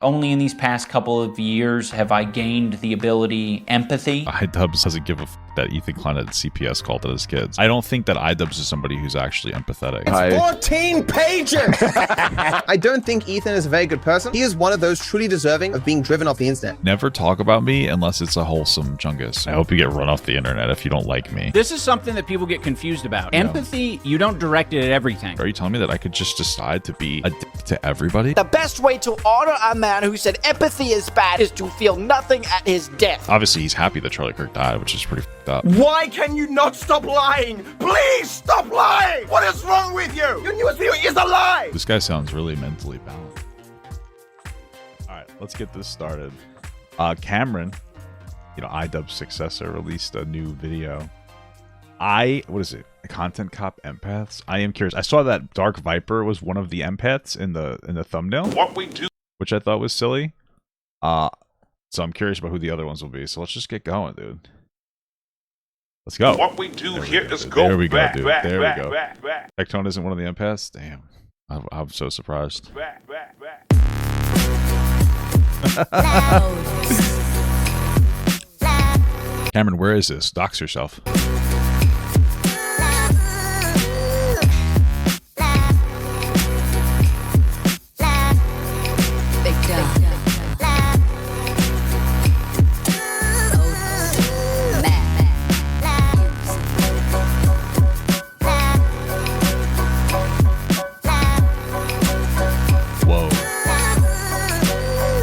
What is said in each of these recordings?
Only in these past couple of years have I gained the ability empathy. iDubbbz doesn't give a f that Ethan Klein at CPS called it his kids. I don't think that iDubbbz is somebody who's actually empathetic. It's 14 pages! I don't think Ethan is a very good person. He is one of those truly deserving of being driven off the internet. Never talk about me unless it's a wholesome chungus. I hope you get run off the internet if you don't like me. This is something that people get confused about. Empathy, you don't direct it at everything. Are you telling me that I could just decide to be a dick to everybody? The best way to honor a man who said empathy is bad is to feel nothing at his death. Obviously, he's happy that Charlie Kirk died, which is pretty f***ed up. Why can you not stop lying? Please stop lying! What is wrong with you? Your newest video is a lie! This guy sounds really mentally balanced. Alright, let's get this started. Cameron, you know, iDubbbz's successor, released a new video. What is it? A Content Cop Empaths? I am curious. I saw that Dark Viper was one of the empaths in the thumbnail. What we do, which I thought was silly. So I'm curious about who the other ones will be. So let's just get going, dude. Let's go. What we do there here go, is dude. go there we back, go, dude. back, there back, we go. back, back. Tectone isn't one of the empaths? Damn. I'm so surprised. Back, back, back. Cameron, where is this? Dox yourself.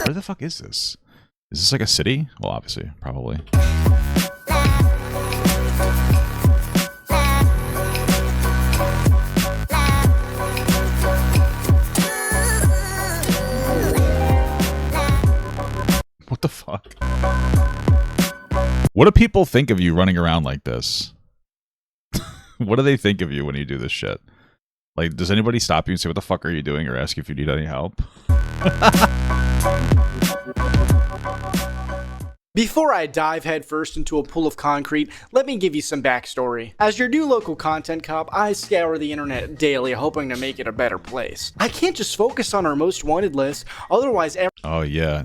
Where the fuck is this? Is this like a city? Well, obviously, probably. What the fuck? What do people think of you running around like this? What do they think of you when you do this shit? Like, does anybody stop you and say, what the fuck are you doing? Or ask you if you need any help? Before I dive headfirst into a pool of concrete, let me give you some backstory. As your new local content cop, I scour the internet daily hoping to make it a better place. I can't just focus on our most wanted list, otherwise oh yeah.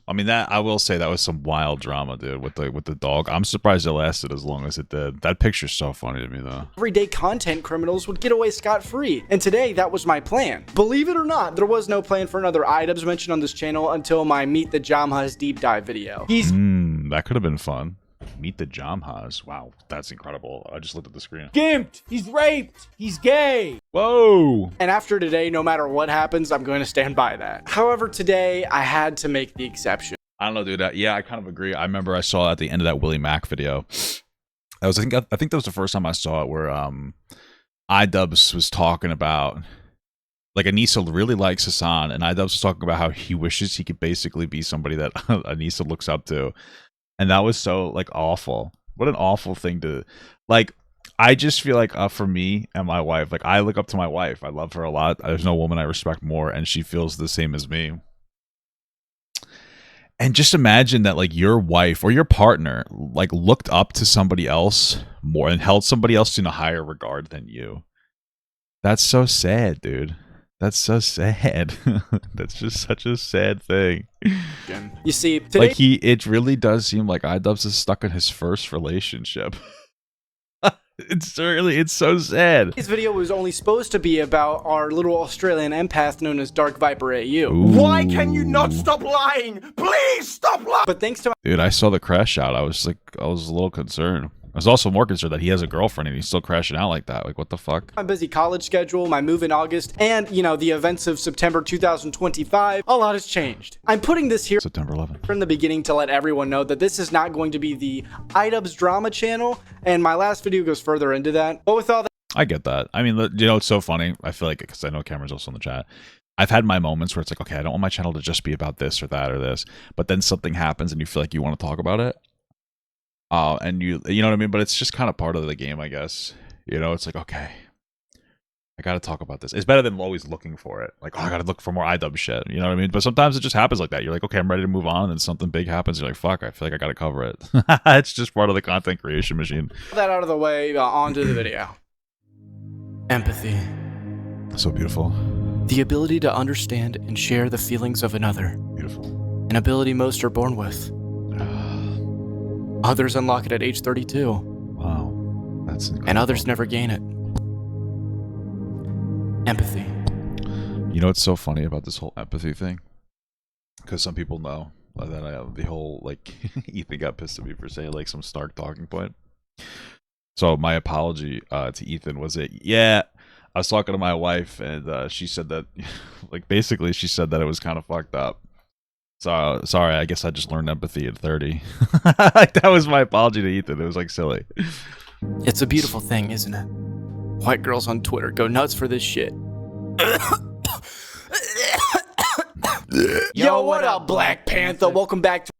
I mean, that I will say that was some wild drama, dude, with the dog. I'm surprised it lasted as long as it did. That picture's so funny to me, though. everyday content criminals would get away scot-free. And today, that was my plan. Believe it or not, there was no plan for another iDubbbz mentioned on this channel until my Meet the Jamhas deep dive video. That could have been fun. Meet the Jamhas. Wow, that's incredible. I just looked at the screen. Gimped! He's raped! He's gay! Whoa! And after today, no matter what happens, I'm going to stand by that. However, today, I had to make the exception. I don't know, dude. Yeah, I kind of agree. I remember I saw at the end of that Willie Mack video. I think that was the first time I saw it where iDubbbz was talking about, like, Anissa really likes Hassan, and iDubbbz was talking about how he wishes he could basically be somebody that Anissa looks up to. And that was so, like, awful. What an awful thing to, like, I just feel like for me and my wife, like, I look up to my wife. I love her a lot. There's no woman I respect more, and she feels the same as me. And just imagine that, like, your wife or your partner, like, looked up to somebody else more and held somebody else in a higher regard than you. That's so sad, dude. That's so sad. That's just such a sad thing. You see, today, like, it really does seem like iDubbbz is stuck in his first relationship. It's so sad. this video was only supposed to be about our little Australian empath known as DarkViperAU. Why can you not stop lying? Please stop lying! But thanks to Dude, I saw the crash out. I was a little concerned. I was also more concerned that he has a girlfriend and he's still crashing out like that. Like, what the fuck? my busy college schedule, my move in August, and, you know, the events of September 2025, a lot has changed. I'm putting this here September 11th. from the beginning to let everyone know that this is not going to be the iDubbbz drama channel, and my last video goes further into that. But with all that, I get that. I mean, you know, it's so funny. I feel like, because I know Cameron's also in the chat, I've had my moments where it's like, okay, I don't want my channel to just be about this or that or this, but then something happens and you feel like you want to talk about it. And you know what I mean? But it's just kind of part of the game, I guess. You know, it's like, okay, I got to talk about this. It's better than always looking for it. Like, oh, I got to look for more iDubbbz shit. You know what I mean? But sometimes it just happens like that. You're like, okay, I'm ready to move on. And then something big happens. You're like, fuck, I feel like I got to cover it. It's just part of the content creation machine. that out of the way, on to the video. Empathy. So beautiful. The ability to understand and share the feelings of another. Beautiful. An ability most are born with. Others unlock it at age 32. Wow. That's incredible. And others never gain it. Empathy. You know what's so funny about this whole empathy thing? Because some people know that I have the whole, like, Ethan got pissed at me for saying, like, some stark talking point. So my apology to Ethan was I was talking to my wife, and she said that, like, basically she said that it was kind of fucked up. So, sorry, I guess I just learned empathy at 30. Like, that was my apology to Ethan. It was, like, silly. It's a beautiful thing, isn't it? White girls on Twitter go nuts for this shit. Yo, what up, Black Panther? Welcome back to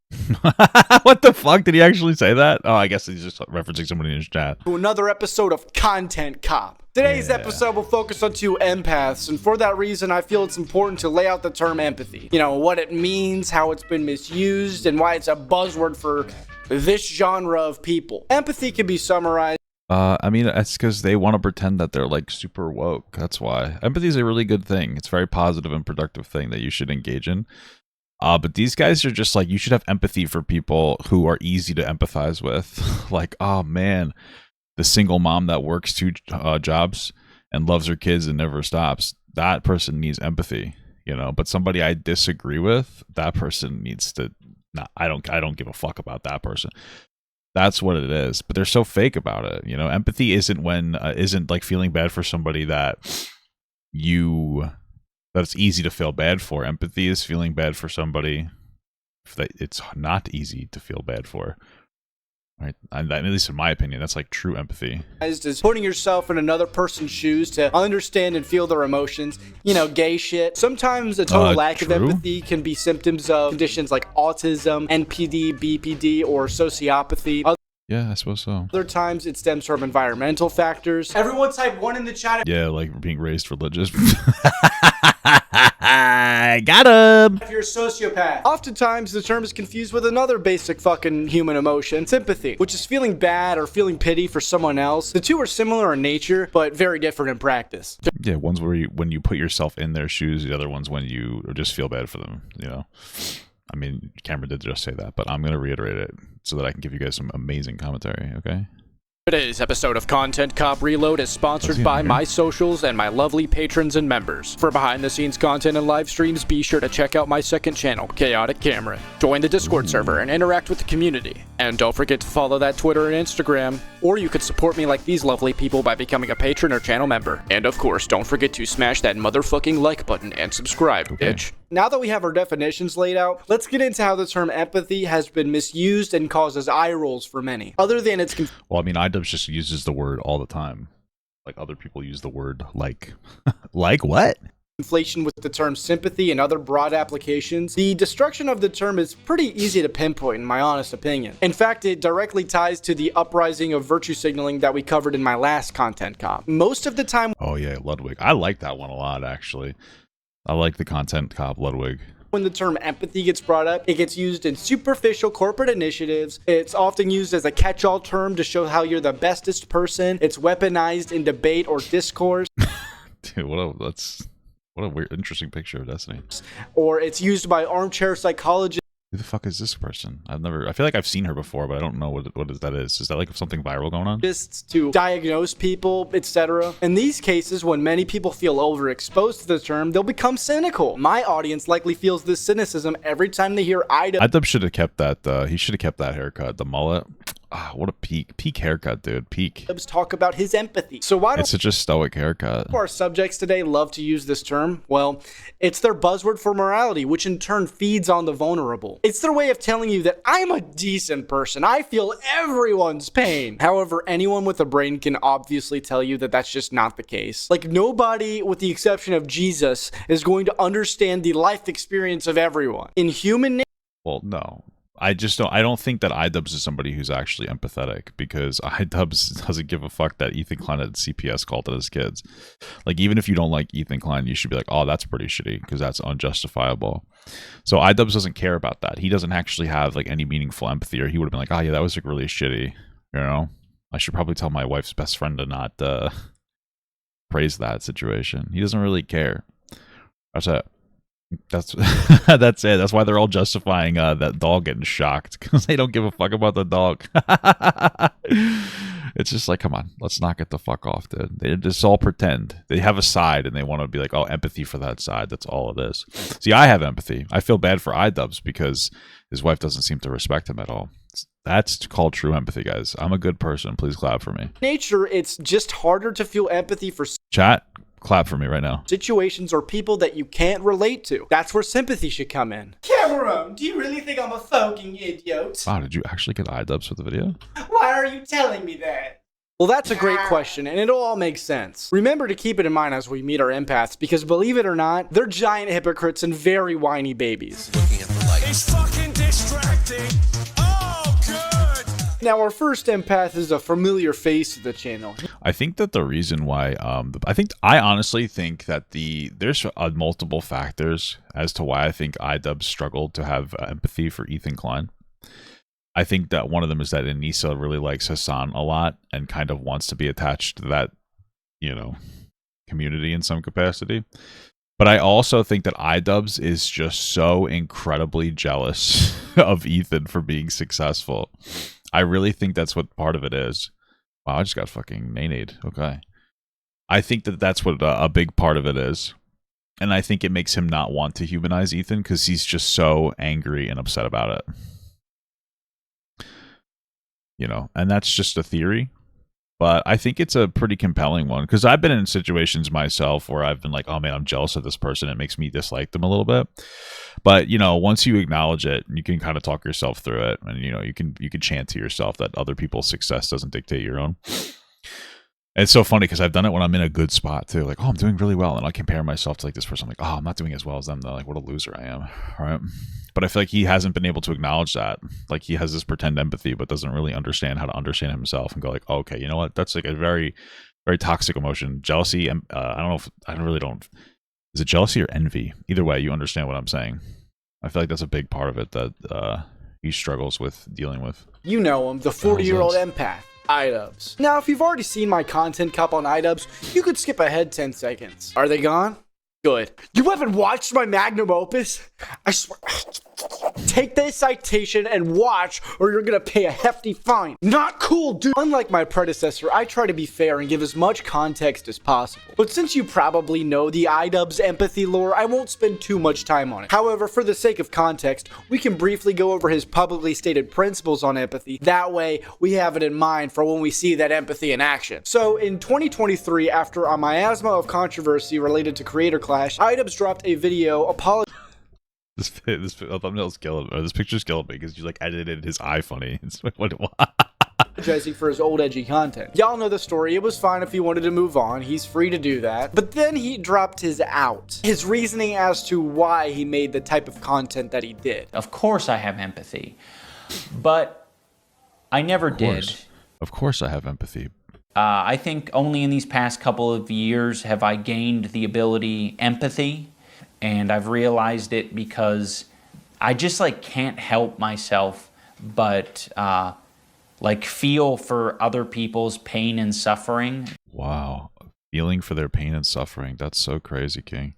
What the fuck? Did he actually say that? Oh, I guess he's just referencing somebody in his chat. another episode of Content Cop. Today's episode will focus on two empaths, and for that reason, I feel it's important to lay out the term empathy. You know, what it means, how it's been misused, and why it's a buzzword for this genre of people. Empathy can be summarized. I mean, that's because they want to pretend that they're, like, super woke. That's why. Empathy is a really good thing. It's a very positive and productive thing that you should engage in. But these guys are just like, you should have empathy for people who are easy to empathize with. Like, oh, man, the single mom that works 2 jobs and loves her kids and never stops. That person needs empathy, you know. But somebody I disagree with, that person needs to. I don't give a fuck about that person. That's what it is. But they're so fake about it. You know, empathy isn't like feeling bad for somebody that it's easy to feel bad for. Empathy is feeling bad for somebody that it's not easy to feel bad for. Right? And at least in my opinion, that's like true empathy. Is putting yourself in another person's shoes to understand and feel their emotions. You know, gay shit. Sometimes a total lack of empathy can be symptoms of conditions like autism, NPD, BPD, or sociopathy. Yeah, I suppose so. Other times it stems from environmental factors. Everyone type 1 in the chat. Yeah, like being raised religious. I got him. If you're a sociopath. Oftentimes the term is confused with another basic fucking human emotion, sympathy, which is feeling bad or feeling pity for someone else. The two are similar in nature, but very different in practice. Yeah, one's when you put yourself in their shoes, the other one's when you just feel bad for them, you know. I mean, Cameron did just say that, but I'm going to reiterate it so that I can give you guys some amazing commentary, okay? Today's episode of Content Cop Reload is sponsored by my socials and my lovely patrons and members. For behind-the-scenes content and live streams, be sure to check out my second channel, Chaotic Cameron. Join the Discord server and interact with the community. And don't forget to follow that Twitter and Instagram, or you could support me like these lovely people by becoming a patron or channel member. And of course, don't forget to smash that motherfucking like button and subscribe, bitch. Now that we have our definitions laid out, let's get into how the term empathy has been misused and causes eye rolls for many. Other than its well, I mean, iDubbbz just uses the word all the time. Like other people use the word like. Like what? Inflation with the term sympathy and other broad applications, the destruction of the term is pretty easy to pinpoint in my honest opinion. In fact, it directly ties to the uprising of virtue signaling that we covered in my last Content Cop. Most of the time... Oh yeah, Ludwig. I like that one a lot, actually. I like the Content Cop Ludwig. When the term empathy gets brought up, it gets used in superficial corporate initiatives. It's often used as a catch-all term to show how you're the bestest person. It's weaponized in debate or discourse. Dude, what a weird, interesting picture of Destiny. Or it's used by armchair psychologists. Who the fuck is this person? I feel like I've seen her before, but I don't know what that is. Is that like something viral going on? To diagnose people, etc. In these cases, when many people feel overexposed to the term, they'll become cynical. My audience likely feels this cynicism every time they hear iDubbbz should have kept that, he should have kept that haircut, the mullet. Ah, what a peak haircut, dude. Peak. Talk about his empathy. So why do it's such a stoic haircut. Our subjects today love to use this term? Well, it's their buzzword for morality, which in turn feeds on the vulnerable. It's their way of telling you that I'm a decent person. I feel everyone's pain. However, anyone with a brain can obviously tell you that that's just not the case. Like, nobody, with the exception of Jesus, is going to understand the life experience of everyone. In human nature... Well, no. I don't think that iDubbbz is somebody who's actually empathetic, because iDubbbz doesn't give a fuck that Ethan Klein at CPS called it his kids. Like, even if you don't like Ethan Klein, you should be like, oh, that's pretty shitty, because that's unjustifiable. So iDubbbz doesn't care about that. He doesn't actually have like any meaningful empathy, or he would have been like, oh yeah, that was like really shitty. You know, I should probably tell my wife's best friend to not praise that situation. He doesn't really care. That's it. That's that's it. That's why they're all justifying that dog getting shocked, because they don't give a fuck about the dog. It's just like, come on, let's knock it the fuck off, dude. They just all pretend. They have a side and they want to be like, oh, empathy for that side. That's all it is. See, I have empathy. I feel bad for iDubbbz because his wife doesn't seem to respect him at all. That's called true empathy, guys. I'm a good person. Please clap for me. Nature, it's just harder to feel empathy for Chat, clap for me right now. situations or people that you can't relate to. That's where sympathy should come in. Cameron, do you really think I'm a fucking idiot? Wow, did you actually get iDubbbz for the video? Why are you telling me that? Well, that's a great question, and it all makes sense. Remember to keep it in mind as we meet our empaths, because believe it or not, they're giant hypocrites and very whiny babies. It's fucking distracting. Oh, good. Now, our first empath is a familiar face of the channel. I think that the reason why, I honestly think that there's multiple factors as to why I think iDubbbz struggled to have empathy for Ethan Klein. I think that one of them is that Anissa really likes Hassan a lot and kind of wants to be attached to that, community in some capacity. But I also think that iDubbbz is just so incredibly jealous of Ethan for being successful. I really think that's what part of it is. Wow, I just got fucking nay-nayed. Okay. I think that that's what a big part of it is. And I think it makes him not want to humanize Ethan because he's just so angry and upset about it. And that's just a theory. But I think it's a pretty compelling one because I've been in situations myself where I've been like, oh man, I'm jealous of this person. It makes me dislike them a little bit. But, once you acknowledge it, you can kind of talk yourself through it. And, you can chant to yourself that other people's success doesn't dictate your own. And it's so funny because I've done it when I'm in a good spot too. Like, oh, I'm doing really well. And I compare myself to like this person. I'm like, oh, I'm not doing as well as them. They're like, what a loser I am. Right. But I feel like he hasn't been able to acknowledge that. Like he has this pretend empathy, but doesn't really understand how to understand himself and go like, oh, okay, you know what? That's like a very, very toxic emotion. Jealousy. Is it jealousy or envy? Either way, you understand what I'm saying. I feel like that's a big part of it that he struggles with dealing with. You know him, the 40-year-old empath, iDubbbz. Now, if you've already seen my content cup on iDubbbz, you could skip ahead 10 seconds. Are they gone? Good. You haven't watched my magnum opus? I swear. Take this citation and watch, or you're gonna pay a hefty fine. Not cool, dude. Unlike my predecessor, I try to be fair and give as much context as possible. But since you probably know the iDubbbz empathy lore, I won't spend too much time on it. However, for the sake of context, we can briefly go over his publicly stated principles on empathy. That way, we have it in mind for when we see that empathy in action. So, in 2023, after a miasma of controversy related to Creator Clash, iDubbbz dropped a video apologizing. This thumbnail's killing, or this picture's killing me because you like edited his eye funny. It's what? Apologizing for his old edgy content. Y'all know the story. It was fine if he wanted to move on. He's free to do that. But then he dropped his out. His reasoning as to why he made the type of content that he did. Of course I have empathy, but I never did. Of course I have empathy. I think only in these past couple of years have I gained the ability empathy, and I've realized it because I just can't help myself but feel for other people's pain and suffering. Wow. Feeling for their pain and suffering. That's so crazy, King.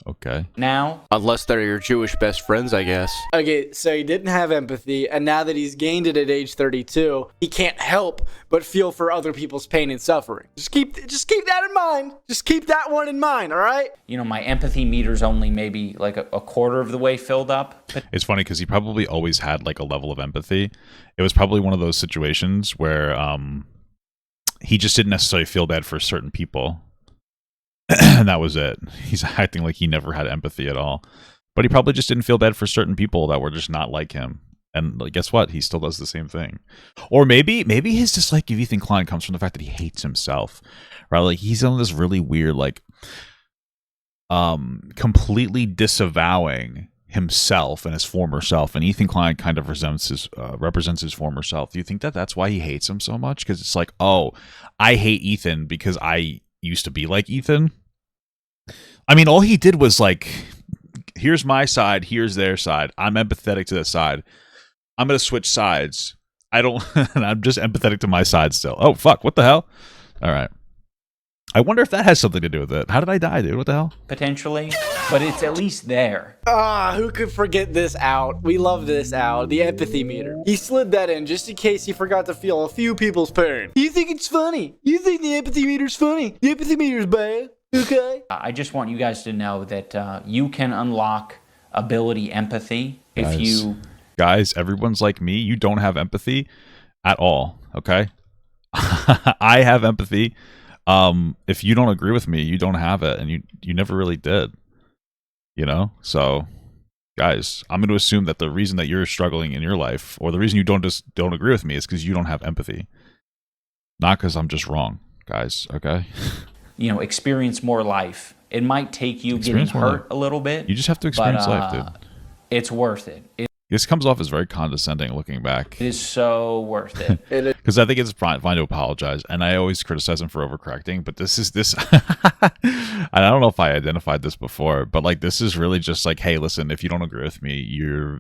Okay. Now, Unless they're your Jewish best friends, I guess. Okay, so he didn't have empathy, and now that he's gained it at age 32, he can't help but feel for other people's pain and suffering. Just keep that in mind. Just keep that one in mind, all right? my empathy meter's only maybe a quarter of the way filled up. But It's funny because he probably always had a level of empathy. It was probably one of those situations where he just didn't necessarily feel bad for certain people. And that was it. He's acting like he never had empathy at all. But he probably just didn't feel bad for certain people that were just not like him. And guess what? He still does the same thing. Or maybe his dislike of Ethan Klein comes from the fact that he hates himself. Right? He's on this really weird, completely disavowing himself and his former self. And Ethan Klein kind of represents his former self. Do you think that that's why he hates him so much? Because it's oh, I hate Ethan because I used to be like Ethan. I mean, all he did was here's my side, here's their side. I'm empathetic to that side. I'm going to switch sides. I'm just empathetic to my side still. Oh, fuck. What the hell? All right. I wonder if that has something to do with it. How did I die, dude? What the hell? potentially, but it's at least there. Who could forget this out? We love this out. The empathy meter. He slid that in just in case he forgot to feel a few people's pain. You think it's funny? You think the empathy meter's funny? The empathy meter's bad? Okay. I just want you guys to know that you can unlock ability empathy if you... Guys, everyone's like me. You don't have empathy at all, okay? I have empathy. If you don't agree with me, you don't have it, and you never really did. You know? So, guys, I'm going to assume that the reason that you're struggling in your life, or the reason you don't agree with me, is because you don't have empathy. Not because I'm just wrong, guys, okay? You know, experience more life. It might take you getting hurt a little bit. You just have to experience life, dude. It's worth it. This comes off as very condescending looking back. It is so worth it. Because I think it's fine to apologize, and I always criticize him for overcorrecting, but this I don't know if I identified this before, but like this is really just like, hey, listen, if you don't agree with me, you're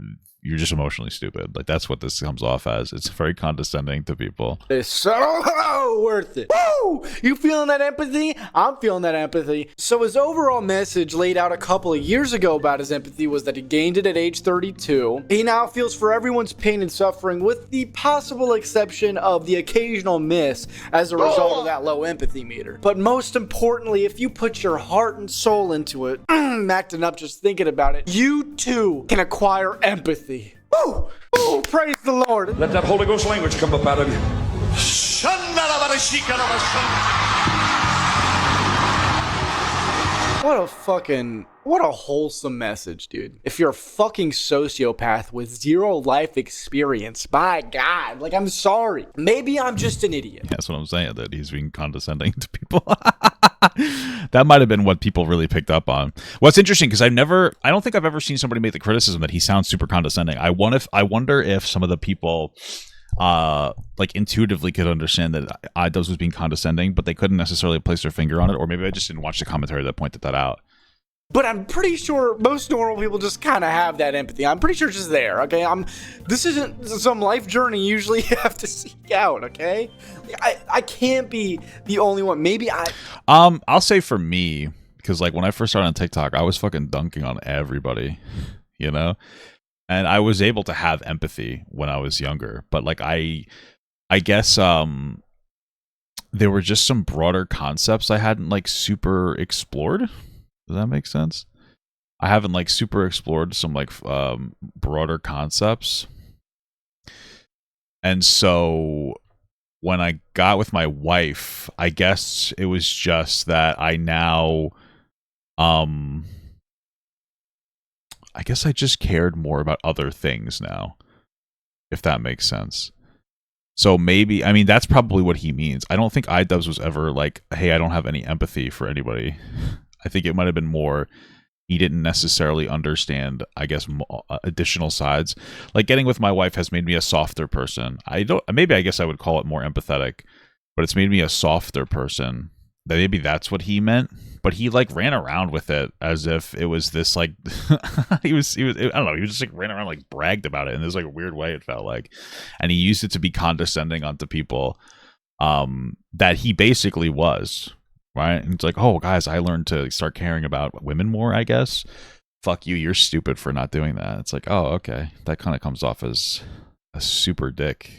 just emotionally stupid. Like that's what this comes off as. It's very condescending to people. It's so worth it. Woo! You feeling that empathy? I'm feeling that empathy. So his overall message laid out a couple of years ago about his empathy was that he gained it at age 32. He now feels for everyone's pain and suffering with the possible exception of the occasional miss as a result of that low empathy meter. But most importantly, if you put your heart and soul into it, acting up just thinking about it, you too can acquire empathy. Woo! Woo! Praise the Lord. Let that Holy Ghost language come up out of you. What a wholesome message, dude. If you're a fucking sociopath with zero life experience, by God, like, I'm sorry. Maybe I'm just an idiot. That's what I'm saying, that he's being condescending to people. That might have been what people really picked up on. What's interesting, because I don't think I've ever seen somebody make the criticism that he sounds super condescending. I wonder if some of the people like intuitively could understand that iDubbbz was being condescending, but they couldn't necessarily place their finger on it, or maybe I just didn't watch the commentary that pointed that out. But I'm pretty sure most normal people just kind of have that empathy. I'm pretty sure it's just there, okay? This isn't some life journey usually you have to seek out, okay? I can't be the only one. Maybe I'll say for me, because like when I first started on TikTok, I was fucking dunking on everybody, you know? And I was able to have empathy when I was younger, but like I guess there were just some broader concepts I hadn't like super explored. Does that make sense? I haven't like super explored some like broader concepts. And so when I got with my wife, I guess it was just that I now I guess I just cared more about other things now, if that makes sense. So maybe, I mean, that's probably what he means. I don't think iDubbbz was ever like, hey, I don't have any empathy for anybody. I think it might have been more, he didn't necessarily understand, I guess, additional sides. Like getting with my wife has made me a softer person. I guess I would call it more empathetic, but it's made me a softer person. Maybe that's what he meant, but he like ran around with it as if it was this like he was I don't know, he was just like ran around like bragged about it in this like weird way, it felt like, and he used it to be condescending onto people that he basically was, right? And it's like, oh guys, I learned to start caring about women more, I guess. Fuck you, you're stupid for not doing that. It's like, oh, okay, that kind of comes off as a super dick.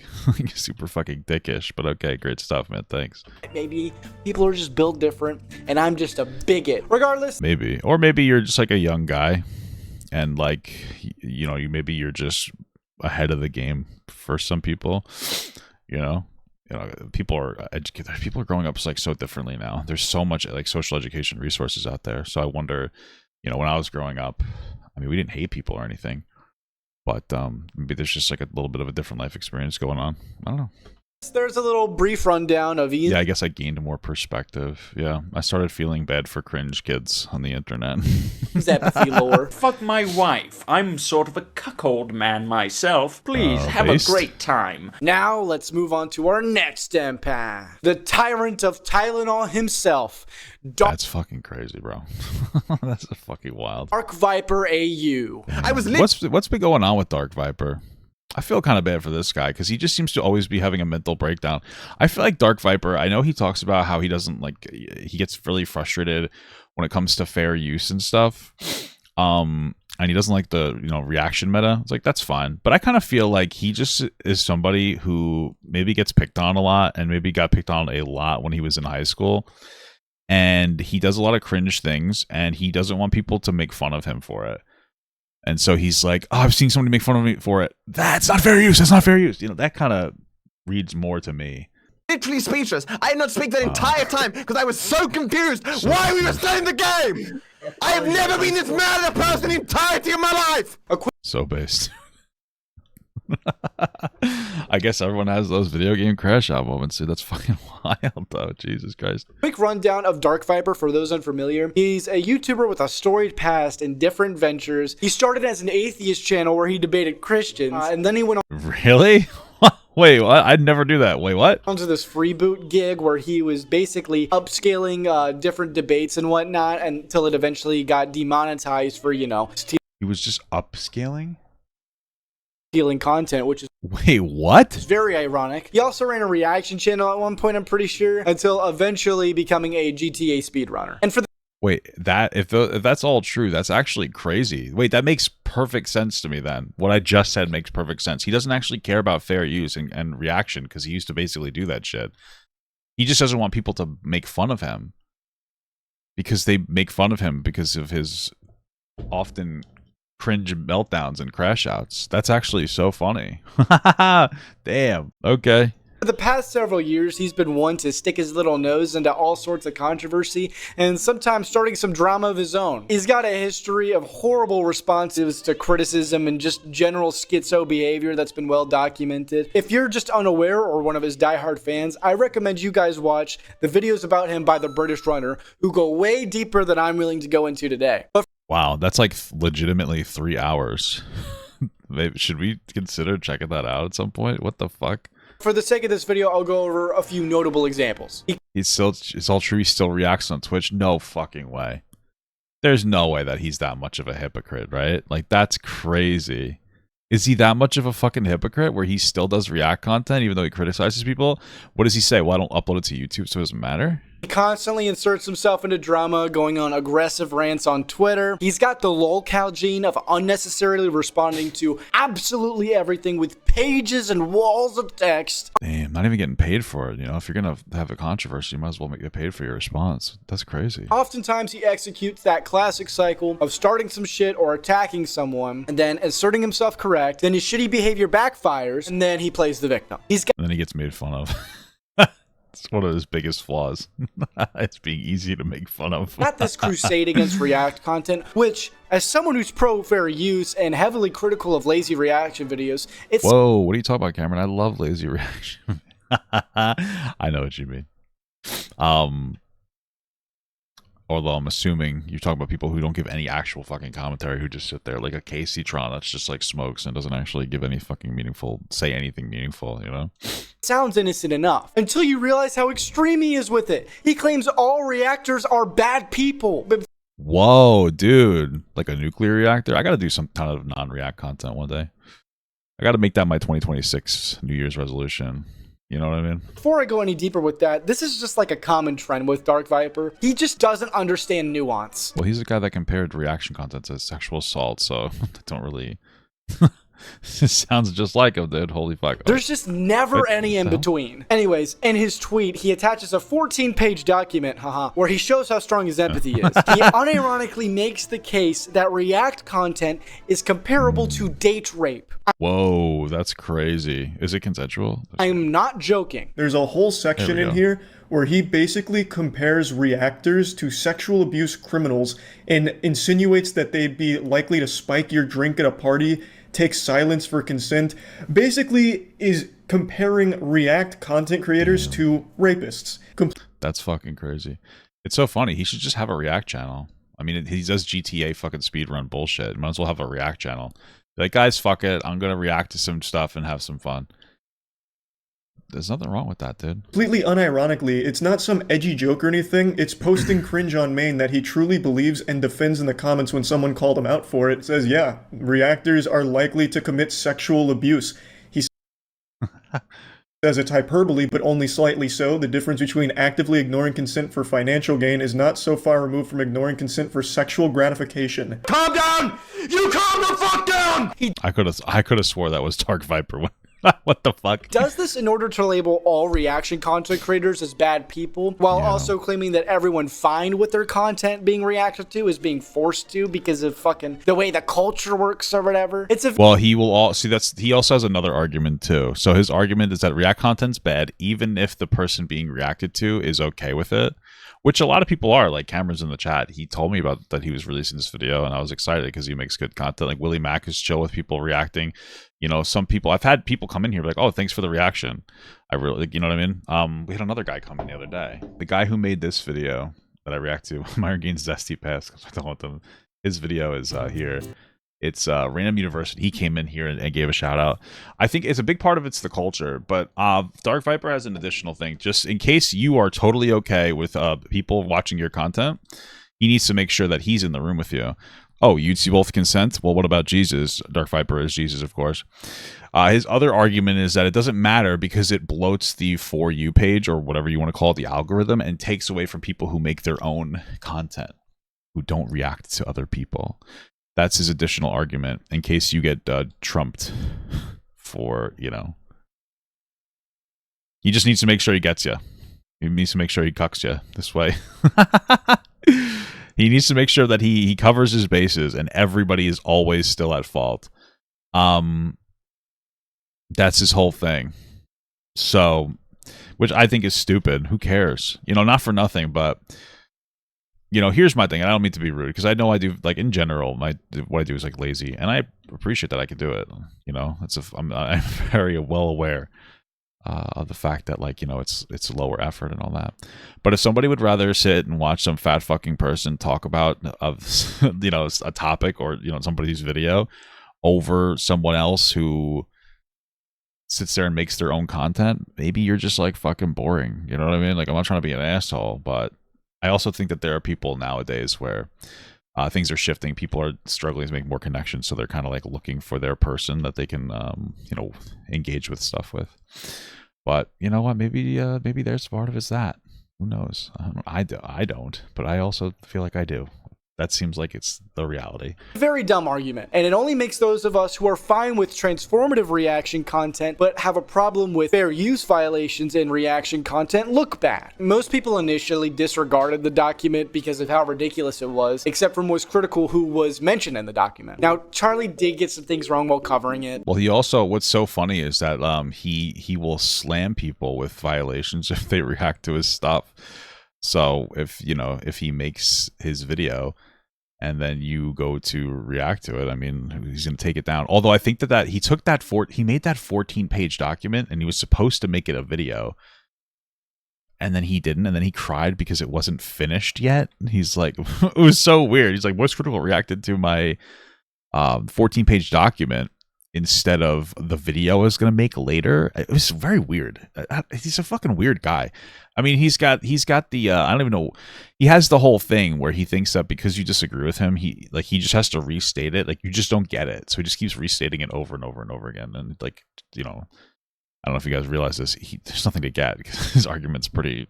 Super fucking dickish, but okay, great stuff, man, thanks. Maybe people are just built different and I'm just a bigot. Regardless, maybe, or maybe you're just like a young guy and like, you know, maybe you're just ahead of the game for some people. You know, people are educated, people are growing up like so differently now. There's so much like social education resources out there, so I wonder, you know, when I was growing up, I mean, we didn't hate people or anything, but maybe there's just like a little bit of a different life experience going on. I don't know. There's a little brief rundown of Ian. Yeah, I guess I gained more perspective. Yeah, I started feeling bad for cringe kids on the internet. His empathy lore. Fuck my wife. I'm sort of a cuckold man myself. Please have based. a great time. Now let's move on to our next empath. The tyrant of Tylenol himself. That's fucking crazy, bro. That's fucking wild. DarkViperAU. I was What's been going on with Dark Viper? I feel kind of bad for this guy because he just seems to always be having a mental breakdown. I feel like Dark Viper, I know he talks about how he doesn't like, he gets really frustrated when it comes to fair use and stuff. And he doesn't like the, you know, reaction meta. It's like, that's fine. But I kind of feel like he just is somebody who maybe gets picked on a lot and maybe got picked on a lot when he was in high school. And he does a lot of cringe things and he doesn't want people to make fun of him for it. And so he's like, oh, I've seen somebody make fun of me for it. That's not fair use. That's not fair use. You know, that kind of reads more to me. Literally speechless. I did not speak that entire time because I was so confused why we were still in the game. I have never been this mad at a person in the entirety of my life. So based. I guess everyone has those video game crash out moments, dude. That's fucking wild, though. Jesus Christ. Quick rundown of Dark Viper for those unfamiliar. He's a YouTuber with a storied past in different ventures. He started as an atheist channel where he debated Christians, and then he went Really? Wait, what? I'd never do that. Wait, what? onto this freeboot gig where he was basically upscaling different debates and whatnot until it eventually got demonetized for, you know, He was just upscaling? stealing content, which is Wait, what? very ironic. He also ran a reaction channel at one point, I'm pretty sure, until eventually becoming a GTA speedrunner. And for the Wait, that if that's all true, that's actually crazy. Wait, that makes perfect sense to me then. What I just said makes perfect sense. He doesn't actually care about fair use and reaction because he used to basically do that shit. He just doesn't want people to make fun of him because they make fun of him because of his often cringe meltdowns and crash outs. That's actually so funny. Damn. Okay. For the past several years, he's been one to stick his little nose into all sorts of controversy and sometimes starting some drama of his own. He's got a history of horrible responses to criticism and just general schizo behavior that's been well documented. If you're just unaware or one of his diehard fans, I recommend you guys watch the videos about him by the British Runner, who go way deeper than I'm willing to go into today. But Wow, that's like legitimately 3 hours. Maybe, should we consider checking that out at some point? What the fuck? for the sake of this video, I'll go over a few notable examples. It's all true. He still reacts on Twitch. No fucking way. There's no way that he's that much of a hypocrite, right? Like, that's crazy. Is he that much of a fucking hypocrite where he still does react content even though he criticizes people? What does he say? Well, I don't upload it to YouTube, so it doesn't matter? He constantly inserts himself into drama, going on aggressive rants on Twitter. He's got the Lolcow gene of unnecessarily responding to absolutely everything with pages and walls of text. Damn, not even getting paid for it. You know, if you're gonna have a controversy, you might as well get paid for your response. That's crazy. Oftentimes, he executes that classic cycle of starting some shit or attacking someone, and then asserting himself correct, then his shitty behavior backfires, and then he plays the victim. And then he gets made fun of. It's one of his biggest flaws. It's being easy to make fun of. Got this crusade against React content, which, as someone who's pro fair use and heavily critical of lazy reaction videos, it's— Whoa, what are you talking about, Cameron? I love lazy reaction. I know what you mean. Although I'm assuming you're talking about people who don't give any actual fucking commentary, who just sit there like a KC Tron that's just like smokes and doesn't actually give any fucking say anything meaningful, you know? sounds innocent enough, until you realize how extreme he is with it. He claims all reactors are bad people. But whoa, dude. Like a nuclear reactor? I gotta do some kind of non-react content one day. I gotta make that my 2026 New Year's resolution. You know what I mean? Before I go any deeper with that, this is just like a common trend with Dark Viper. He just doesn't understand nuance. Well, he's the guy that compared reaction content to sexual assault, so I don't really... It sounds just like him, dude. Holy fuck. There's just never any in between. Anyways, in his tweet, he attaches a 14-page document, where he shows how strong his empathy is. He unironically makes the case that React content is comparable to date rape. Whoa, that's crazy. Is it consensual? I'm not joking. There's a whole section in here where he basically compares reactors to sexual abuse criminals and insinuates that they'd be likely to spike your drink at a party, take silence for consent, basically is comparing React content creators to rapists. That's fucking crazy. It's so funny. He should just have a React channel. I mean, he does GTA fucking speedrun bullshit. Might as well have a React channel. Be like, guys, fuck it. I'm going to react to some stuff and have some fun. there's nothing wrong with that, dude. Completely unironically, it's not some edgy joke or anything. It's posting cringe on main that he truly believes and defends in the comments when someone called him out for it. It says, yeah, reactors are likely to commit sexual abuse. He says it's hyperbole, but only slightly so. The difference between actively ignoring consent for financial gain is not so far removed from ignoring consent for sexual gratification. Calm down! You calm the fuck down! I could have swore that was Dark Viper. What the fuck? Does this in order to label all reaction content creators as bad people, while also claiming that everyone fine with their content being reacted to is being forced to because of fucking the way the culture works or whatever. It's a Well, he will all see he also has another argument too. So his argument is that react content's bad even if the person being reacted to is okay with it, which a lot of people are. Like Cameron's in the chat. He told me about that he was releasing this video, and I was excited because he makes good content. Like Willie Mack is chill with people reacting. You know, some people, I've had people come in here like, oh, thanks for the reaction. I really, like, you know what I mean? We had another guy come in the other day. The guy who made this video that I react to, Myron Gaines Zesty Pass, because I don't want them. His video is here. It's Random University. He came in here and gave a shout out. I think it's a big part of it's the culture, but Dark Viper has an additional thing. Just in case you are totally okay with people watching your content, he needs to make sure that he's in the room with you. Oh, you'd see both consent? Well, what about Jesus? Dark Viper is Jesus, of course. His other argument is that it doesn't matter because it bloats the For You page, or whatever you want to call it, the algorithm, and takes away from people who make their own content, who don't react to other people. That's his additional argument, in case you get trumped for, you know. He just needs to make sure he gets you. He needs to make sure he cucks you this way. He needs to make sure that he covers his bases and everybody is always still at fault. That's his whole thing. So, which I think is stupid. Who cares? You know, not for nothing, but, you know, here's my thing. And I don't mean to be rude, because I know I do, like, in general, what I do is, like, lazy. And I appreciate that I can do it. You know, I'm very well aware of the fact that, like, you know, it's lower effort and all that. But if somebody would rather sit and watch some fat fucking person talk about you know, a topic, or, you know, somebody's video over someone else who sits there and makes their own content, maybe you're just like fucking boring. You know what I mean? Like, I'm not trying to be an asshole, but I also think that there are people nowadays where things are shifting. People are struggling to make more connections, so they're kind of like looking for their person that they can, you know, engage with stuff with. But you know what? Maybe there's part of it's that. Who knows? I don't, but I also feel like I do. That seems like it's the reality. very dumb argument, and it only makes those of us who are fine with transformative reaction content but have a problem with fair use violations in reaction content look bad. Most people initially disregarded the document because of how ridiculous it was, except for Moist Critical, who was mentioned in the document. Now, Charlie did get some things wrong while covering it. Well, he also, what's so funny is that he will slam people with violations if they react to his stuff. So if he makes his video and then you go to react to it, I mean, he's going to take it down. Although I think that he made that 14-page document and he was supposed to make it a video. And then he didn't, and then he cried because it wasn't finished yet. He's like, it was so weird. He's like, Moist Critical reacted to my 14-page document instead of the video I was going to make later. It was very weird. He's a fucking weird guy. I mean, he's got the I don't even know. He has the whole thing where he thinks that because you disagree with him, he just has to restate it. Like, you just don't get it. So he just keeps restating it over and over and over again. And, like, you know, I don't know if you guys realize this. There's nothing to get because his argument's pretty.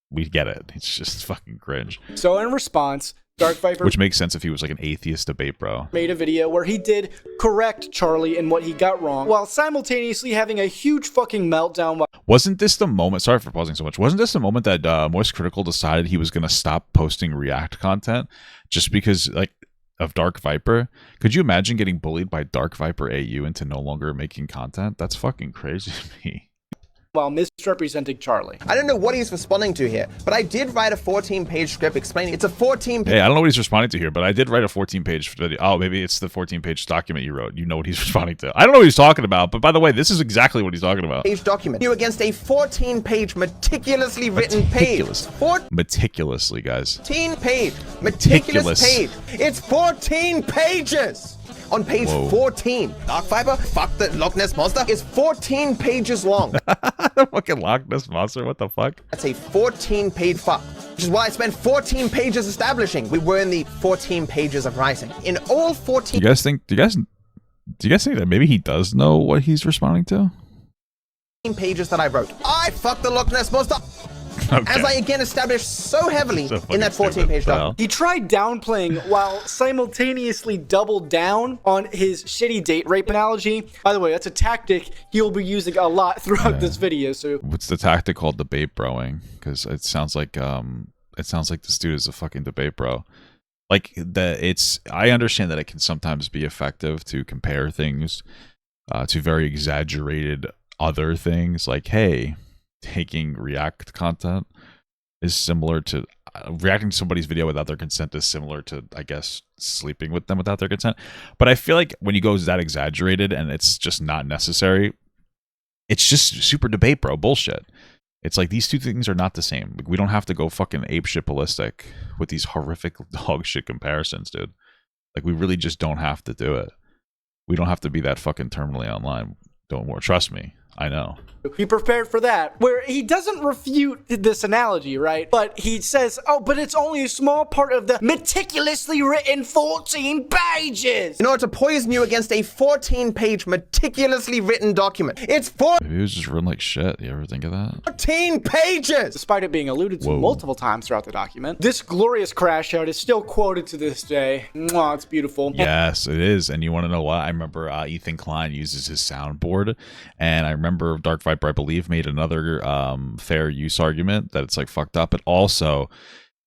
We get it. It's just fucking cringe. So in response, Dark Viper, which makes sense if he was like an atheist debate bro, made a video where he did correct Charlie in what he got wrong, while simultaneously having a huge fucking meltdown. Wasn't this the moment? Sorry for pausing so much. Wasn't this the moment that Moist Critical decided he was going to stop posting React content just because, like, of Dark Viper? Could you imagine getting bullied by DarkViperAU into no longer making content? That's fucking crazy to me. While misrepresenting Charlie. I don't know what he's responding to here, but I did write a 14-page script explaining it's a 14-page. Hey, I don't know what he's responding to here, but I did write a 14-page video. Oh, maybe it's the 14-page document you wrote. You know what he's responding to. I don't know what he's talking about, but by the way, this is exactly what he's talking about. Page document. You against a 14-page meticulously written page. Meticulously, guys. 14-page. Meticulous page. It's 14 pages. on page 14. Dark Viper, fuck the Loch Ness Monster, is 14 pages long. The fucking Loch Ness Monster, what the fuck? That's a 14-page fuck, which is why I spent 14 pages establishing we were in the 14 pages of writing. In all 14 Do you guys think that maybe he does know what he's responding to? pages that I wrote, I fucked the Loch Ness Monster. Okay. As I again established so heavily So in that fucking 14-page stupid. document. He tried downplaying while simultaneously doubled down on his shitty date rape analogy. By the way, that's a tactic he'll be using a lot throughout this video. So What's the tactic called? Debate broing? Because it sounds like this dude is a fucking debate bro. Like I understand that it can sometimes be effective to compare things to very exaggerated other things. Like, hey, taking React content is similar to reacting to somebody's video without their consent is similar to, I guess, sleeping with them without their consent. But I feel like when you go that exaggerated and it's just not necessary, it's just super debate bro bullshit. It's like these two things are not the same. Like, we don't have to go fucking apeshit ballistic with these horrific dog shit comparisons, dude. Like, we really just don't have to do it. We don't have to be that fucking terminally online. Don't worry. Trust me. I know. be prepared for that, where he doesn't refute this analogy, right? But he says, oh, but it's only a small part of the meticulously written 14 pages. In order to poison you against a 14-page meticulously written document. It's Maybe it was just written like shit. You ever think of that? 14 pages! Despite it being alluded to Whoa. multiple times throughout the document, this glorious crash out is still quoted to this day. Mwah, it's beautiful. Yes, it is. And you want to know what? I remember Ethan Klein uses his soundboard, and I remember Dark Viper, I believe, made another fair use argument that it's like fucked up, but also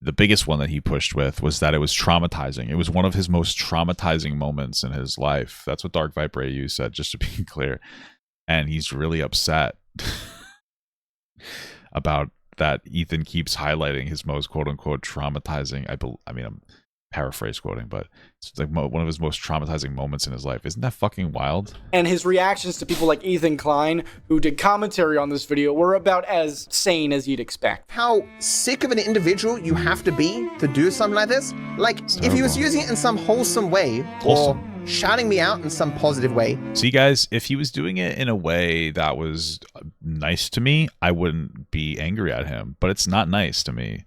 the biggest one that he pushed with was that it was traumatizing. It was one of his most traumatizing moments in his life. That's what DarkViperAU said, just to be clear. And he's really upset about that Ethan keeps highlighting his most quote-unquote traumatizing, I mean, I'm paraphrase quoting, but it's like one of his most traumatizing moments in his life. Isn't that fucking wild? And his reactions to people like Ethan Klein, who did commentary on this video, were about as sane as you'd expect. How sick of an individual you have to be to do something like this? Like, if he was using it in some wholesome way, or shouting me out in some positive way. See, guys, if he was doing it in a way that was nice to me, I wouldn't be angry at him. But it's not nice to me.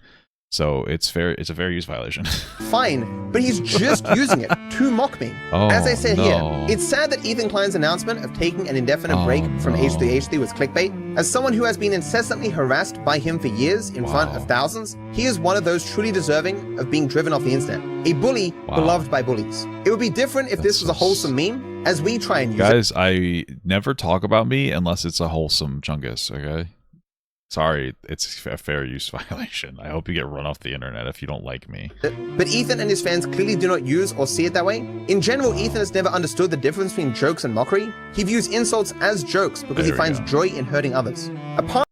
So it's a fair use violation. Fine, but he's just using it to mock me. Oh, As I said no. here, it's sad that Ethan Klein's announcement of taking an indefinite break from H3H3 was clickbait. As someone who has been incessantly harassed by him for years in front of thousands, he is one of those truly deserving of being driven off the internet. A bully beloved by bullies. It would be different if this was a wholesome meme, as we try and use Guys, I never talk about me unless it's a wholesome chungus, okay? Sorry, it's a fair use violation. I hope you get run off the internet if you don't like me. But Ethan and his fans clearly do not use or see it that way. In general, Ethan has never understood the difference between jokes and mockery. He views insults as jokes because he finds joy in hurting others. Upon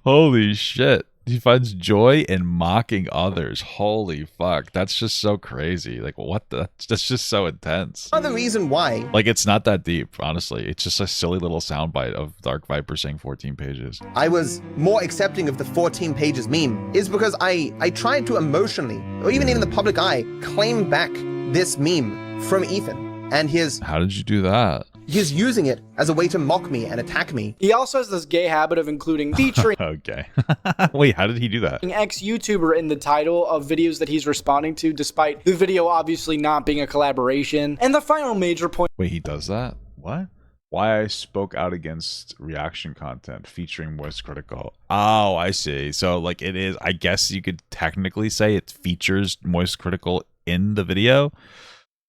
Holy shit. He finds joy in mocking others. Holy fuck. That's just so crazy. Like, what the? That's just so intense. the reason why Like, it's not that deep, honestly. It's just a silly little soundbite of Dark Viper saying 14 pages. I was more accepting of the 14 pages meme is because I tried to emotionally, or even in the public eye, claim back this meme from Ethan and his How did you do that? he's using it as a way to mock me and attack me. He also has this gay habit of including featuring Okay. Wait, how did he do that? an ex-YouTuber in the title of videos that he's responding to, despite the video obviously not being a collaboration. And the final major point Wait, he does that? What? Why I spoke out against reaction content featuring Moist Critical. Oh, I see. So, like, it is, I guess you could technically say it features Moist Critical in the video.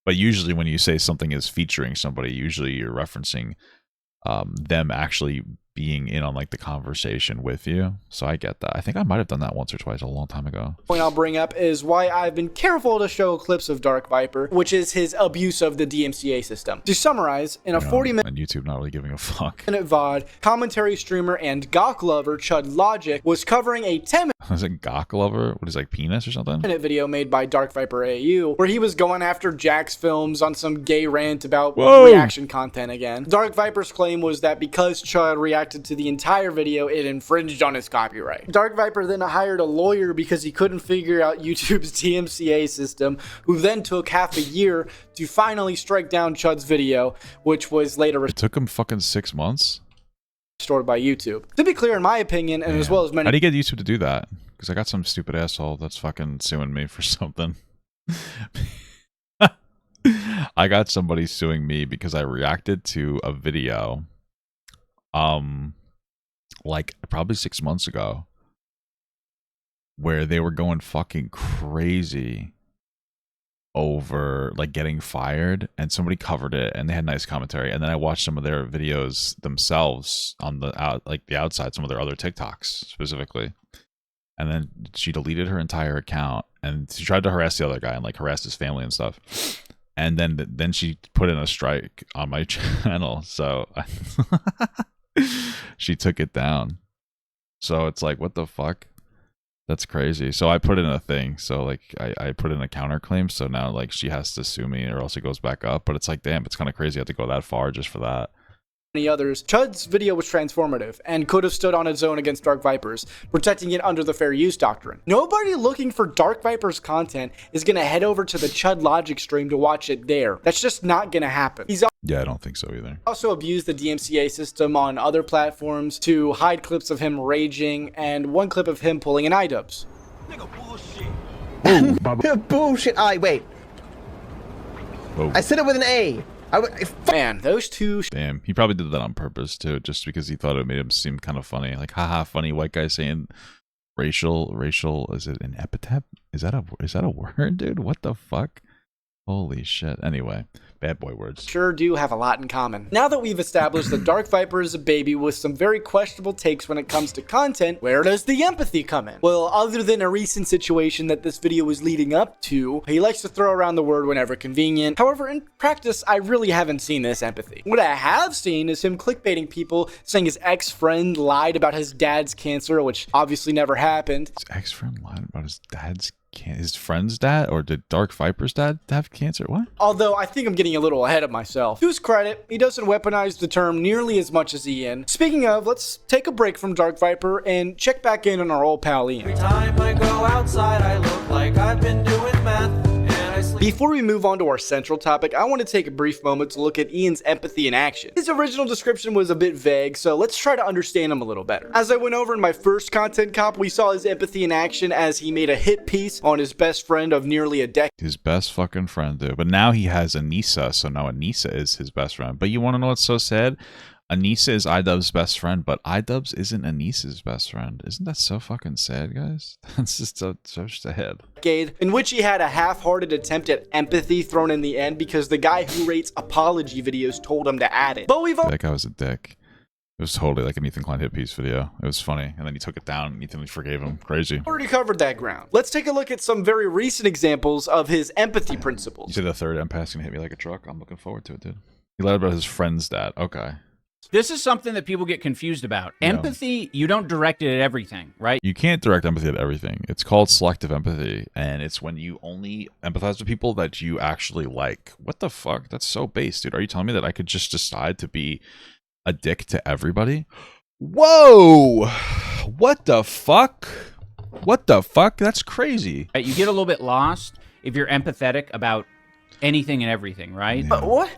But usually when you say something is featuring somebody, usually you're referencing them actually being in on like the conversation with you. So I get that. I think I might have done that once or twice a long time ago. I'll bring up is why I've been careful to show clips of Dark Viper, which is his abuse of the DMCA system. To summarize, in a 40-minute And YouTube not really giving a fuck. VOD, commentary streamer and Gawk lover Chud Logic was covering a 10 Is it Gawk Lover? What is like penis or something? minute video made by DarkViperAU where he was going after Jack's Films on some gay rant about Whoa. reaction content again. Dark Viper's claim was that because Chud reacted reacted to the entire video, it infringed on his copyright. DarkViper then hired a lawyer because he couldn't figure out YouTube's DMCA system, who then took half a year to finally strike down Chud's video, which was later It took him fucking 6 months. restored by YouTube. To be clear, in my opinion, and as well as many... How do you get YouTube to do that? Because I got some stupid asshole that's fucking suing me for something. I got somebody suing me because I reacted to a video like probably 6 months ago where they were going fucking crazy over like getting fired, and somebody covered it and they had nice commentary, and then I watched some of their videos themselves on the outside, some of their other TikToks specifically, and then she deleted her entire account and she tried to harass the other guy and like harass his family and stuff. And then she put in a strike on my channel, so she took it down. So it's like, what the fuck? That's crazy. So I put in a thing. So like I put in a counterclaim. So now like she has to sue me or else it goes back up. But it's like, damn, it's kind of crazy I have to go that far just for that. Many others, Chud's video was transformative and could have stood on its own against DarkViper's, protecting it under the fair use doctrine. Nobody looking for DarkViper's content is going to head over to the Chud Logic stream to watch it there. That's just not going to happen. He's Yeah, I don't think so either. also abused the DMCA system on other platforms to hide clips of him raging and one clip of him pulling an iDubbbz. Bullshit. Wait. Whoa. I said it with an A. Man, those two... Damn, he probably did that on purpose too, just because he thought it made him seem kind of funny. Like, haha, funny white guy saying racial, is it an epithet? Is that a word, dude? What the fuck? Holy shit. Anyway, bad boy words. sure do have a lot in common. Now that we've established that DarkViper is a baby with some very questionable takes when it comes to content, where does the empathy come in? Well, other than a recent situation that this video was leading up to, he likes to throw around the word whenever convenient. However, in practice, I really haven't seen this empathy. What I have seen is him clickbaiting people, saying his ex-friend lied about his dad's cancer, which obviously never happened. His ex-friend lied about his dad's his friend's dad, or did DarkViper's dad have cancer? What? Although I think I'm getting a little ahead of myself. To his credit, he doesn't weaponize the term nearly as much as Ian. Speaking of, let's take a break from DarkViper and check back in on our old pal Ian. Every time I go outside, I look like I've been doing math. Before we move on to our central topic, I want to take a brief moment to look at Ian's empathy in action. His original description was a bit vague, so let's try to understand him a little better. As I went over in my first content cop, we saw his empathy in action as he made a hit piece on his best friend of nearly a decade. His best fucking friend, dude. But now he has Anissa, so now Anissa is his best friend. But you want to know what's so sad? Anissa is iDubbbz's best friend, but iDubbbz isn't Anissa's best friend. Isn't that so fucking sad, guys? That's just so sad. In which he had a half-hearted attempt at empathy thrown in the end because the guy who rates apology videos told him to add it. But we've That guy was a dick. It was totally like an Ethan Klein hit piece video. It was funny, and then he took it down, and Ethan forgave him. Crazy. already covered that ground. Let's take a look at some very recent examples of his empathy You principles. said the third empath's gonna hit me like a truck. I'm looking forward to it, dude. He lied about his friend's dad. Okay. This is something that people get confused about. Yeah. Empathy, you don't direct it at everything, right? You can't direct empathy at everything. It's called selective empathy, and it's when you only empathize with people that you actually like. What the fuck? That's so base, dude. Are you telling me that I could just decide to be a dick to everybody? Whoa! What the fuck? What the fuck? That's crazy. You get a little bit lost if you're empathetic about anything and everything, right? Yeah. What?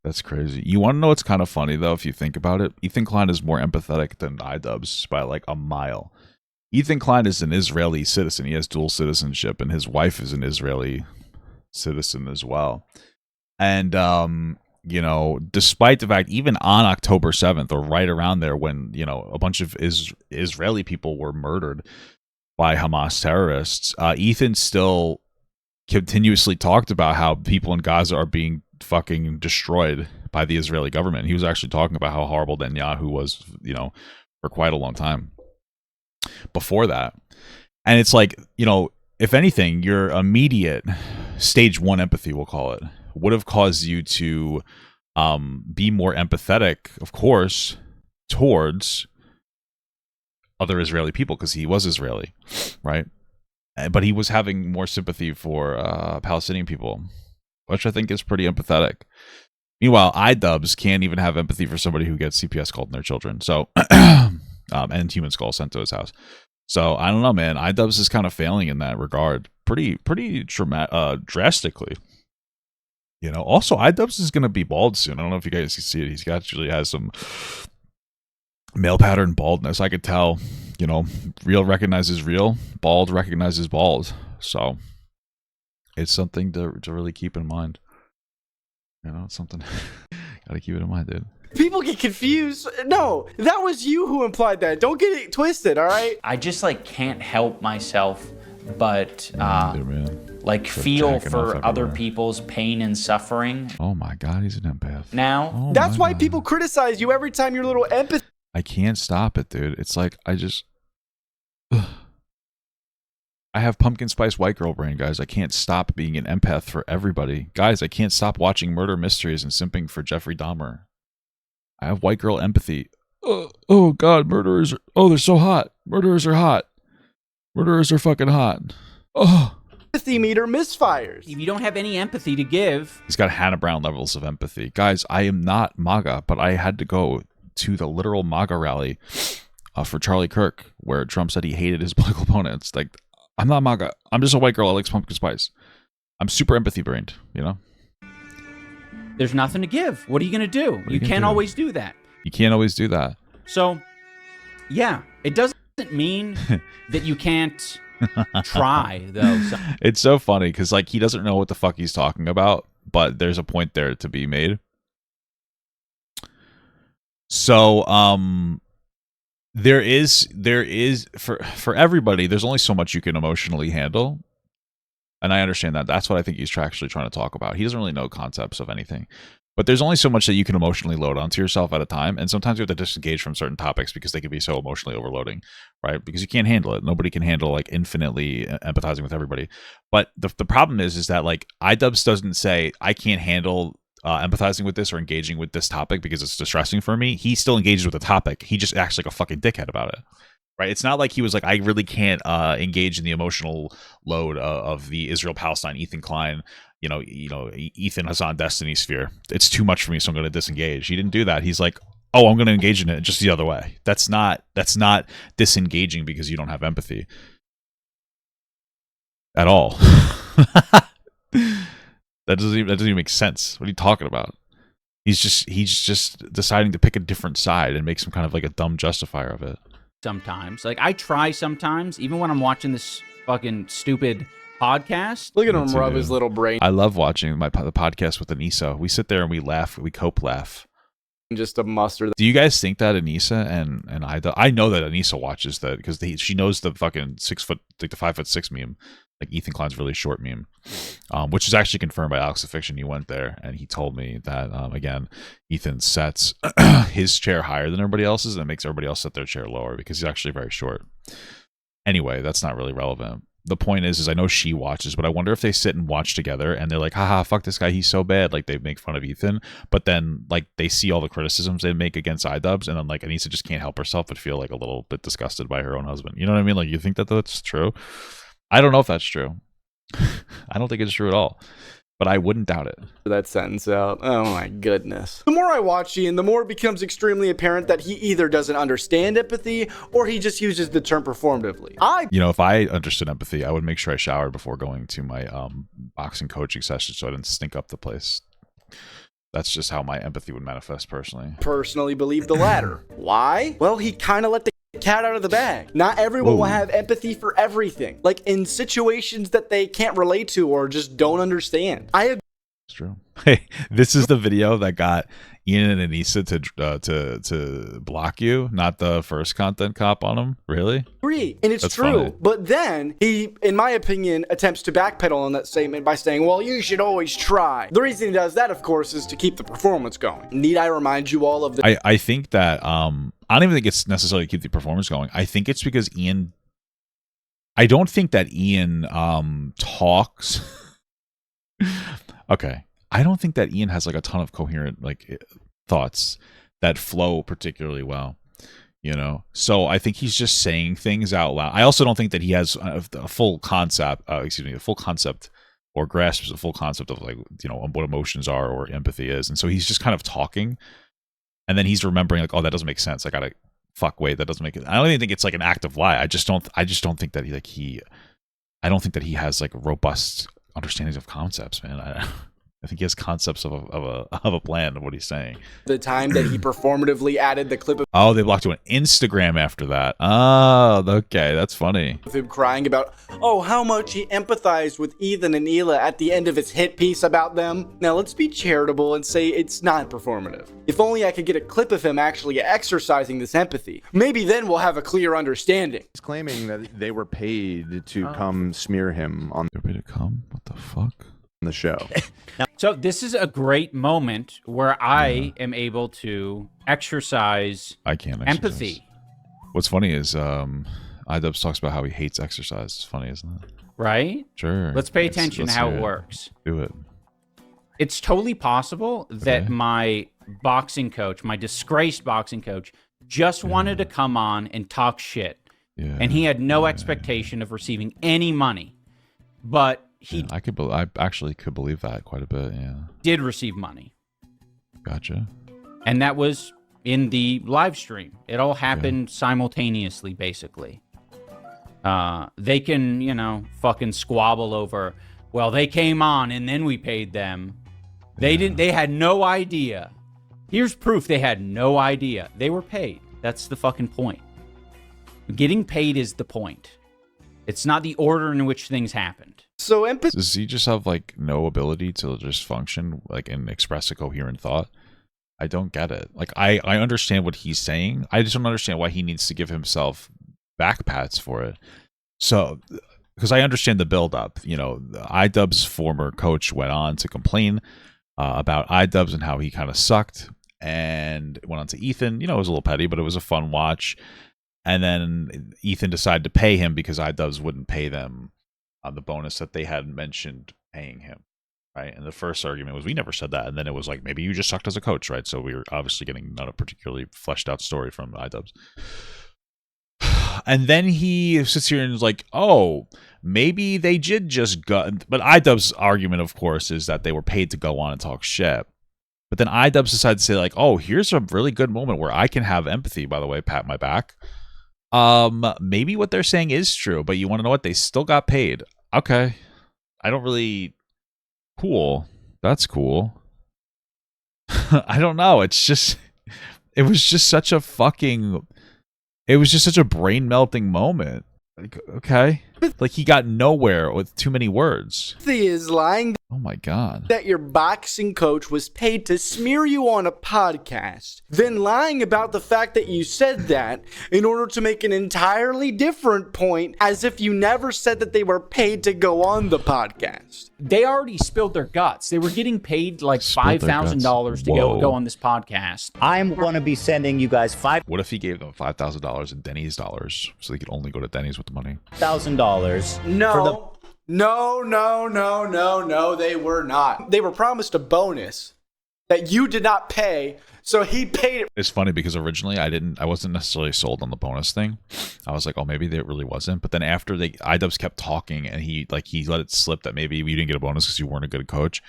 That's crazy. You want to know what's kind of funny, though, if you think about it? Ethan Klein is more empathetic than iDubbbz by like a mile. Ethan Klein is an Israeli citizen. He has dual citizenship, and his wife is an Israeli citizen as well. And, you know, despite the fact, even on October 7th, or right around there when, you know, a bunch of Israeli people were murdered by Hamas terrorists, Ethan still continuously talked about how people in Gaza are being fucking destroyed by the Israeli government. He was actually talking about how horrible Netanyahu was, you know, for quite a long time before that. And it's like, you know, if anything, your immediate stage 1 empathy, we'll call it, would have caused you to be more empathetic, of course, towards other Israeli people, because he was Israeli, right? But he was having more sympathy for Palestinian people, which I think is pretty empathetic. Meanwhile, iDubbbz can't even have empathy for somebody who gets CPS called in their children. So, and human skull sent to his house. So I don't know, man. iDubbbz is kind of failing in that regard, pretty drastically. You know. Also, iDubbbz is going to be bald soon. I don't know if you guys can see it. He's actually has some male pattern baldness. I could tell. You know, real recognizes real, bald recognizes bald. So it's something to really keep in mind. You know, it's something gotta keep it in mind, dude. People get confused. No, that was you who implied that. Don't get it twisted, all right? I just like can't help myself but like Start feel jacking for off other everywhere. people's pain and suffering. Oh my god, he's an empath. Now, Oh That's my why God. people criticize you every time your little empathy. I can't stop it, dude. It's like I have pumpkin spice white girl brain, guys. I can't stop being an empath for everybody. Guys, I can't stop watching murder mysteries and simping for Jeffrey Dahmer. I have white girl empathy. Oh god, murderers are, oh, they're so hot. Murderers are hot. Murderers are fucking hot. Oh. Empathy meter misfires. if you don't have any empathy to give, He's got Hannah Brown levels of empathy. Guys, I am not MAGA, but I had to go to the literal MAGA rally for Charlie Kirk, where Trump said he hated his political opponents. Like, I'm not MAGA. I'm just a white girl that likes pumpkin spice. I'm super empathy brained, you know? there's nothing to give. What are you going to do? are You you gonna can't do? always do that. You can't always do that. So, yeah, it doesn't mean that you can't try, though. So, It's so funny because, like, he doesn't know what the fuck he's talking about, but there's a point there to be made. So, there is for everybody, there's only so much you can emotionally handle. And I understand that. That's what I think he's actually trying to talk about. He doesn't really know concepts of anything. But there's only so much that you can emotionally load onto yourself at a time. And sometimes you have to disengage from certain topics because they can be so emotionally overloading, right? Because you can't handle it. Nobody can handle, like, infinitely empathizing with everybody. But the problem is that, like, iDubbbz doesn't say, I can't handle empathizing with this or engaging with this topic because it's distressing for me. He still engages with the topic. He just acts like a fucking dickhead about it. Right, it's not like he was like, I really can't engage in the emotional load of the Israel-Palestine Ethan Klein, Ethan Hassan Destiny sphere. It's too much for me, so I'm going to disengage. He didn't do that. He's like, oh, I'm going to engage in it just the other way. That's not disengaging because you don't have empathy at all. That doesn't even make sense. What are you talking about? He's just deciding to pick a different side and make some kind of like a dumb justifier of it. sometimes, like, I try sometimes, even when I'm watching this fucking stupid podcast. Look at him Me rub too. his little brain I love watching the podcast with Anissa. We sit there and we laugh. We cope-laugh. just to muster. Do you guys think that Anissa and I know that Anissa watches that because she knows the fucking 6 foot, like the 5'6" meme, like Ethan Klein's really short meme, which is actually confirmed by Alex the Fiction. He went there and he told me that again, Ethan sets his chair higher than everybody else's and it makes everybody else set their chair lower because he's actually very short. Anyway, that's not really relevant. The point is I know she watches, but I wonder if they sit and watch together and they're like, haha, fuck this guy, he's so bad. Like, they make fun of Ethan, but then, like, they see all the criticisms they make against iDubbbz, and then, like, Anissa just can't help herself but feel, like, a little bit disgusted by her own husband. You know what I mean? Like, you think that that's true? I don't know if that's true. I don't think it's true at all, but I wouldn't doubt it. That sentence out. Oh my goodness. The more I watch Ian, the more it becomes extremely apparent that he either doesn't understand empathy or he just uses the term performatively. If I understood empathy, I would make sure I showered before going to my boxing coaching session so I didn't stink up the place. That's just how my empathy would manifest personally. Personally believe the latter. Why? Well, he kind of let the cat out of the bag. Not everyone will have empathy for everything. Like, in situations that they can't relate to or just don't understand. It's true. Hey, this is the video that got Ian and Anissa to block you, not the first content cop on him. Really? Agree, and it's That's true. funny. But then he, in my opinion, attempts to backpedal on that statement by saying, well, you should always try. The reason he does that, of course, is to keep the performance going. Need I remind you all of the I think that I don't even think it's necessarily to keep the performance going. I think it's because I don't think that Ian talks. Okay. I don't think that Ian has like a ton of coherent like thoughts that flow particularly well, So I think he's just saying things out loud. I also don't think that he has a full concept, or grasps the full concept of, like, you know, what emotions are or empathy is. And so he's just kind of talking, and then he's remembering, like, oh, that doesn't make sense. I gotta wait, that doesn't make it. I don't even think it's like an active lie. I just don't think that I don't think that he has like robust understandings of concepts, man. I think he has concepts of a plan of what he's saying. The time that he performatively added the clip Oh, they blocked you on Instagram after that. Oh, okay, that's funny. of him crying about, oh, how much he empathized with Ethan and Hila at the end of his hit piece about them. Now, let's be charitable and say it's not performative. If only I could get a clip of him actually exercising this empathy. Maybe then we'll have a clear understanding. He's claiming that they were paid to come smear him on They're ready to come? What the fuck? the show. So this is a great moment where I am able to exercise I can't empathy. What's funny is iDubbbz talks about how he hates exercise. It's funny, isn't it? Right? Sure. Let's pay attention to how it works. Do it. It's totally possible that my boxing coach, my disgraced boxing coach, just wanted to come on and talk shit. Yeah. And he had no expectation of receiving any money. But he I actually could believe that quite a bit, yeah. did receive money. Gotcha. And that was in the live stream. It all happened simultaneously, basically. They can, you know, fucking squabble over, well, they came on and then we paid them. They had no idea. Here's proof they had no idea. They were paid. That's the fucking point. Getting paid is the point. It's not the order in which things happened. So empathy. Does he just have like no ability to just function like and express a coherent thought? I don't get it. Like I understand what he's saying. I just don't understand why he needs to give himself back pats for it. So, because I understand the build up. You know, iDubbbz's former coach went on to complain about iDubbbz and how he kind of sucked, and went on to Ethan. You know, it was a little petty, but it was a fun watch. And then Ethan decided to pay him because iDubbbz wouldn't pay them on the bonus that they had mentioned paying him, right? And the first argument was, we never said that. And then it was like, maybe you just sucked as a coach, right? So we were obviously getting not a particularly fleshed out story from iDubbbz. And then he sits here and is like, oh, maybe they did just go. But iDubbbz's argument, of course, is that they were paid to go on and talk shit. But then iDubbbz decided to say like, oh, here's a really good moment where I can have empathy, by the way, pat my back. Maybe what they're saying is true, but you want to know what? They still got paid. Okay. I don't really... Cool. That's cool. I don't know. It's just... It was just such a fucking... It was just such a brain-melting moment. Like, okay. Like, he got nowhere with too many words. Empathy is lying Oh my god. that your boxing coach was paid to smear you on a podcast, then lying about the fact that you said that in order to make an entirely different point, as if you never said that they were paid to go on the podcast. They already spilled their guts. They were getting paid like Spilled their guts. $5,000 to Whoa. go on this podcast. I'm going to be sending you guys What if he gave them $5,000 in Denny's dollars so they could only go to Denny's with the money? $5,000. No, they were not. They were promised a bonus that you did not pay, so he paid it. It's funny because originally I wasn't necessarily sold on the bonus thing. I was like, oh, maybe it really wasn't. But then after iDubbbz kept talking and he let it slip that maybe you didn't get a bonus because you weren't a good coach.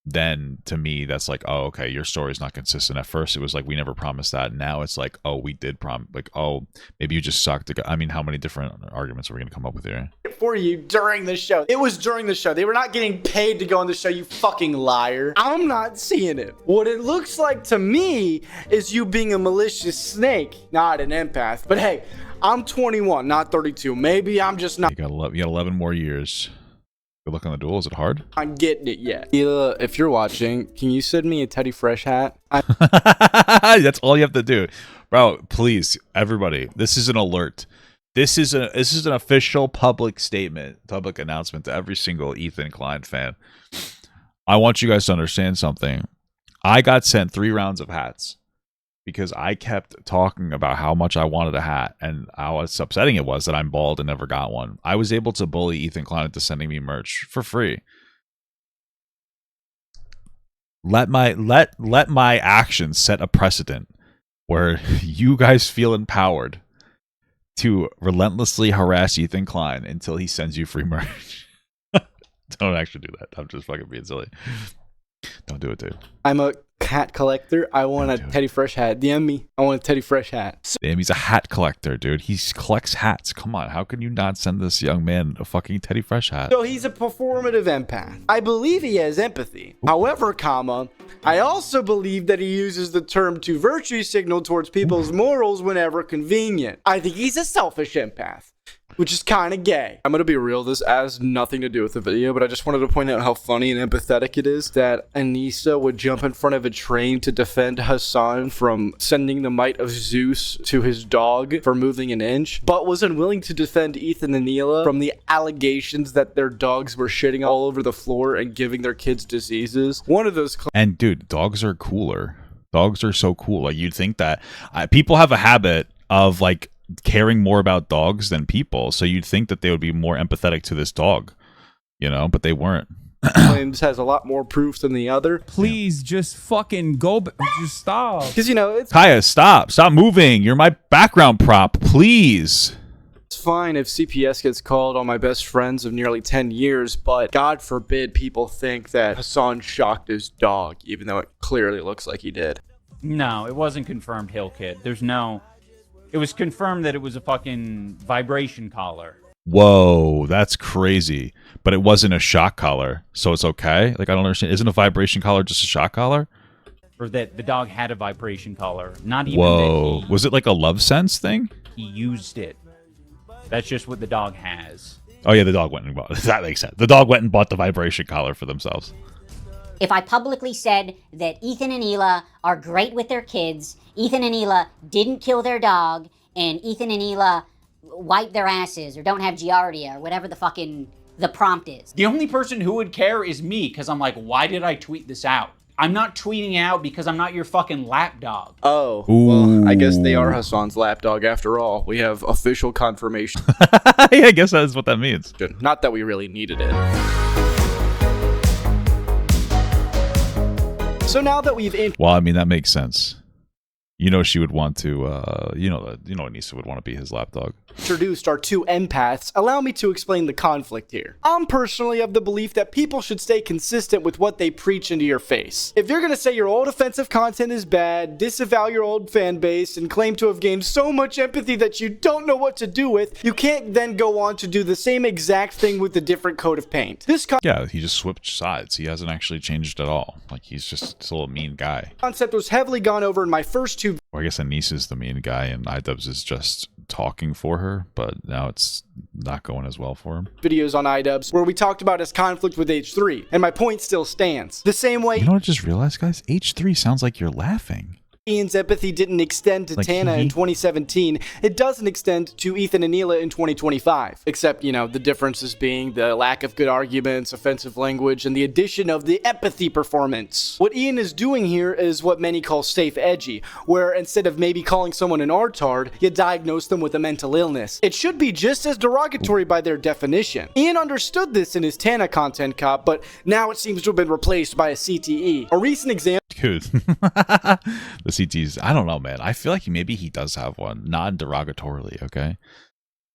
Then to me, that's like, oh, okay, your story's not consistent. At first, it was like, we never promised that. Now it's like, oh, we did promise. Like, oh, maybe you just sucked. I mean, how many different arguments are we going to come up with here? For you during the show. It was during the show. They were not getting paid to go on the show, you fucking liar. I'm not seeing it. What it looks like to me is you being a malicious snake, not an empath. But hey, I'm 21, not 32. Maybe I'm just not You got 11 more years. Good luck on the duel. Is it hard? getting it yet. Hila, if you're watching, can you send me a Teddy Fresh hat? That's all you have to do. Bro, please, everybody, this is an alert. This is an official public statement, public announcement to every single Ethan Klein fan. I want you guys to understand something. I got sent 3 rounds of hats because I kept talking about how much I wanted a hat and how upsetting it was that I'm bald and never got one. I was able to bully Ethan Klein into sending me merch for free. Let my actions set a precedent where you guys feel empowered to relentlessly harass Ethan Klein until he sends you free merch. Don't actually do that. I'm just fucking being silly. Don't do it, dude. I'm a hat collector. I want a Teddy Fresh hat. DM me. I want a Teddy Fresh hat. Damn, he's a hat collector, dude. He collects hats. Come on, how can you not send this young man a fucking Teddy Fresh hat? So he's a performative empath. I believe he has empathy. However, comma, I also believe that he uses the term to virtue signal towards people's morals whenever convenient. I think he's a selfish empath, which is kind of gay. I'm gonna be real, this has nothing to do with the video, but I just wanted to point out how funny and empathetic it is that Anissa would jump in front of a train to defend Hassan from sending the might of Zeus to his dog for moving an inch, but was unwilling to defend Ethan and Neela from the allegations that their dogs were shitting all over the floor and giving their kids diseases. One of those And dude, dogs are cooler. Dogs are so cool. Like, you'd think that people have a habit of like caring more about dogs than people, so you'd think that they would be more empathetic to this dog, you know, but they weren't. claims has a lot more proof than the other. Please just fucking go. Just stop. Because, you know, it's Kaya, stop moving. You're my background prop, please. It's fine if CPS gets called on my best friends of nearly 10 years, but God forbid people think that Hassan shocked his dog, even though it clearly looks like he did. No, it wasn't confirmed Hill Kid. There's no... It was confirmed that it was a fucking vibration collar. Whoa, that's crazy. But it wasn't a shock collar, so it's okay? Like, I don't understand. Isn't a vibration collar just a shock collar? Or that the dog had a vibration collar. Not even Whoa. that Was it like a love sense thing? he used it. That's just what the dog has. Oh, yeah, the dog went and bought it. That makes sense. The dog went and bought the vibration collar for themselves. If I publicly said that Ethan and Neela are great with their kids, Ethan and Neela didn't kill their dog, and Ethan and Neela wipe their asses or don't have giardia or whatever the fucking the prompt is. The only person who would care is me, because I'm like, why did I tweet this out? I'm not tweeting out because I'm not your fucking lapdog. Oh, well, I guess they are Hassan's lapdog after all. We have official confirmation. Yeah, I guess that's what that means. Not that we really needed it. So now that we've Well, I mean, that makes sense. You know, she would want to, you know, Anissa would want to be his lapdog. Introduced our two empaths, allow me to explain the conflict here. I'm personally of the belief that people should stay consistent with what they preach into your face. If you're gonna say your old offensive content is bad, disavow your old fan base, and claim to have gained so much empathy that you don't know what to do with, you can't then go on to do the same exact thing with a different coat of paint. Yeah, he just switched sides. He hasn't actually changed at all. Like, he's just still a mean guy. Concept was heavily gone over in my first two. Or I guess Anissa's the mean guy and iDubbbz is just talking for her, but now it's not going as well for him. Videos on iDubbbz where we talked about his conflict with H3, and my point still stands. The same way. You know what I just realized, guys? H3 sounds like you're laughing. Ian's empathy didn't extend to Tana in 2017, it doesn't extend to Ethan and Neela in 2025. Except, you know, the differences being the lack of good arguments, offensive language, and the addition of the empathy performance. What Ian is doing here is what many call safe edgy, where instead of maybe calling someone an artard, you diagnose them with a mental illness. It should be just as derogatory by their definition. Ian understood this in his Tana content cop, but now it seems to have been replaced by a CTE. A recent example. Dude, the CTs, I don't know, man. I feel like maybe he does have one, not derogatorily, okay?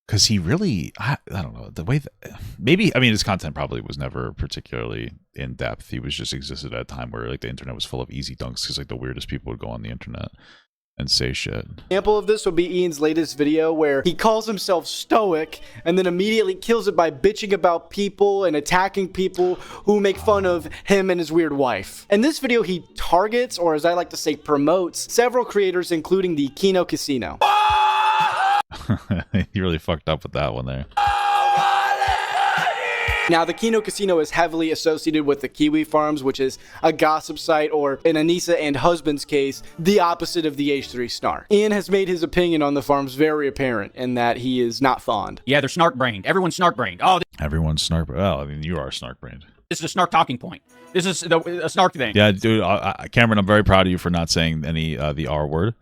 Because he really, I don't know, the way that, maybe, I mean, his content probably was never particularly in depth. He was just existed at a time where, like, the internet was full of easy dunks because, like, the weirdest people would go on the internet and say shit. Example of this would be Ian's latest video where he calls himself stoic and then immediately kills it by bitching about people and attacking people who make fun of him and his weird wife. In this video, he targets, or as I like to say, promotes several creators, including the Kino Casino. He really fucked up with that one there. Now, the Kino Casino is heavily associated with the Kiwi Farms, which is a gossip site, or in Anissa and husband's case, the opposite of the H3 snark. Ian has made his opinion on the farms very apparent in that he is not fond. Yeah, they're snark-brained. Everyone's snark-brained. Oh, Everyone's snark. Well, I mean, you are snark-brained. this is a snark talking point. This is a snark thing. Yeah, dude, Cameron, I'm very proud of you for not saying any the R word.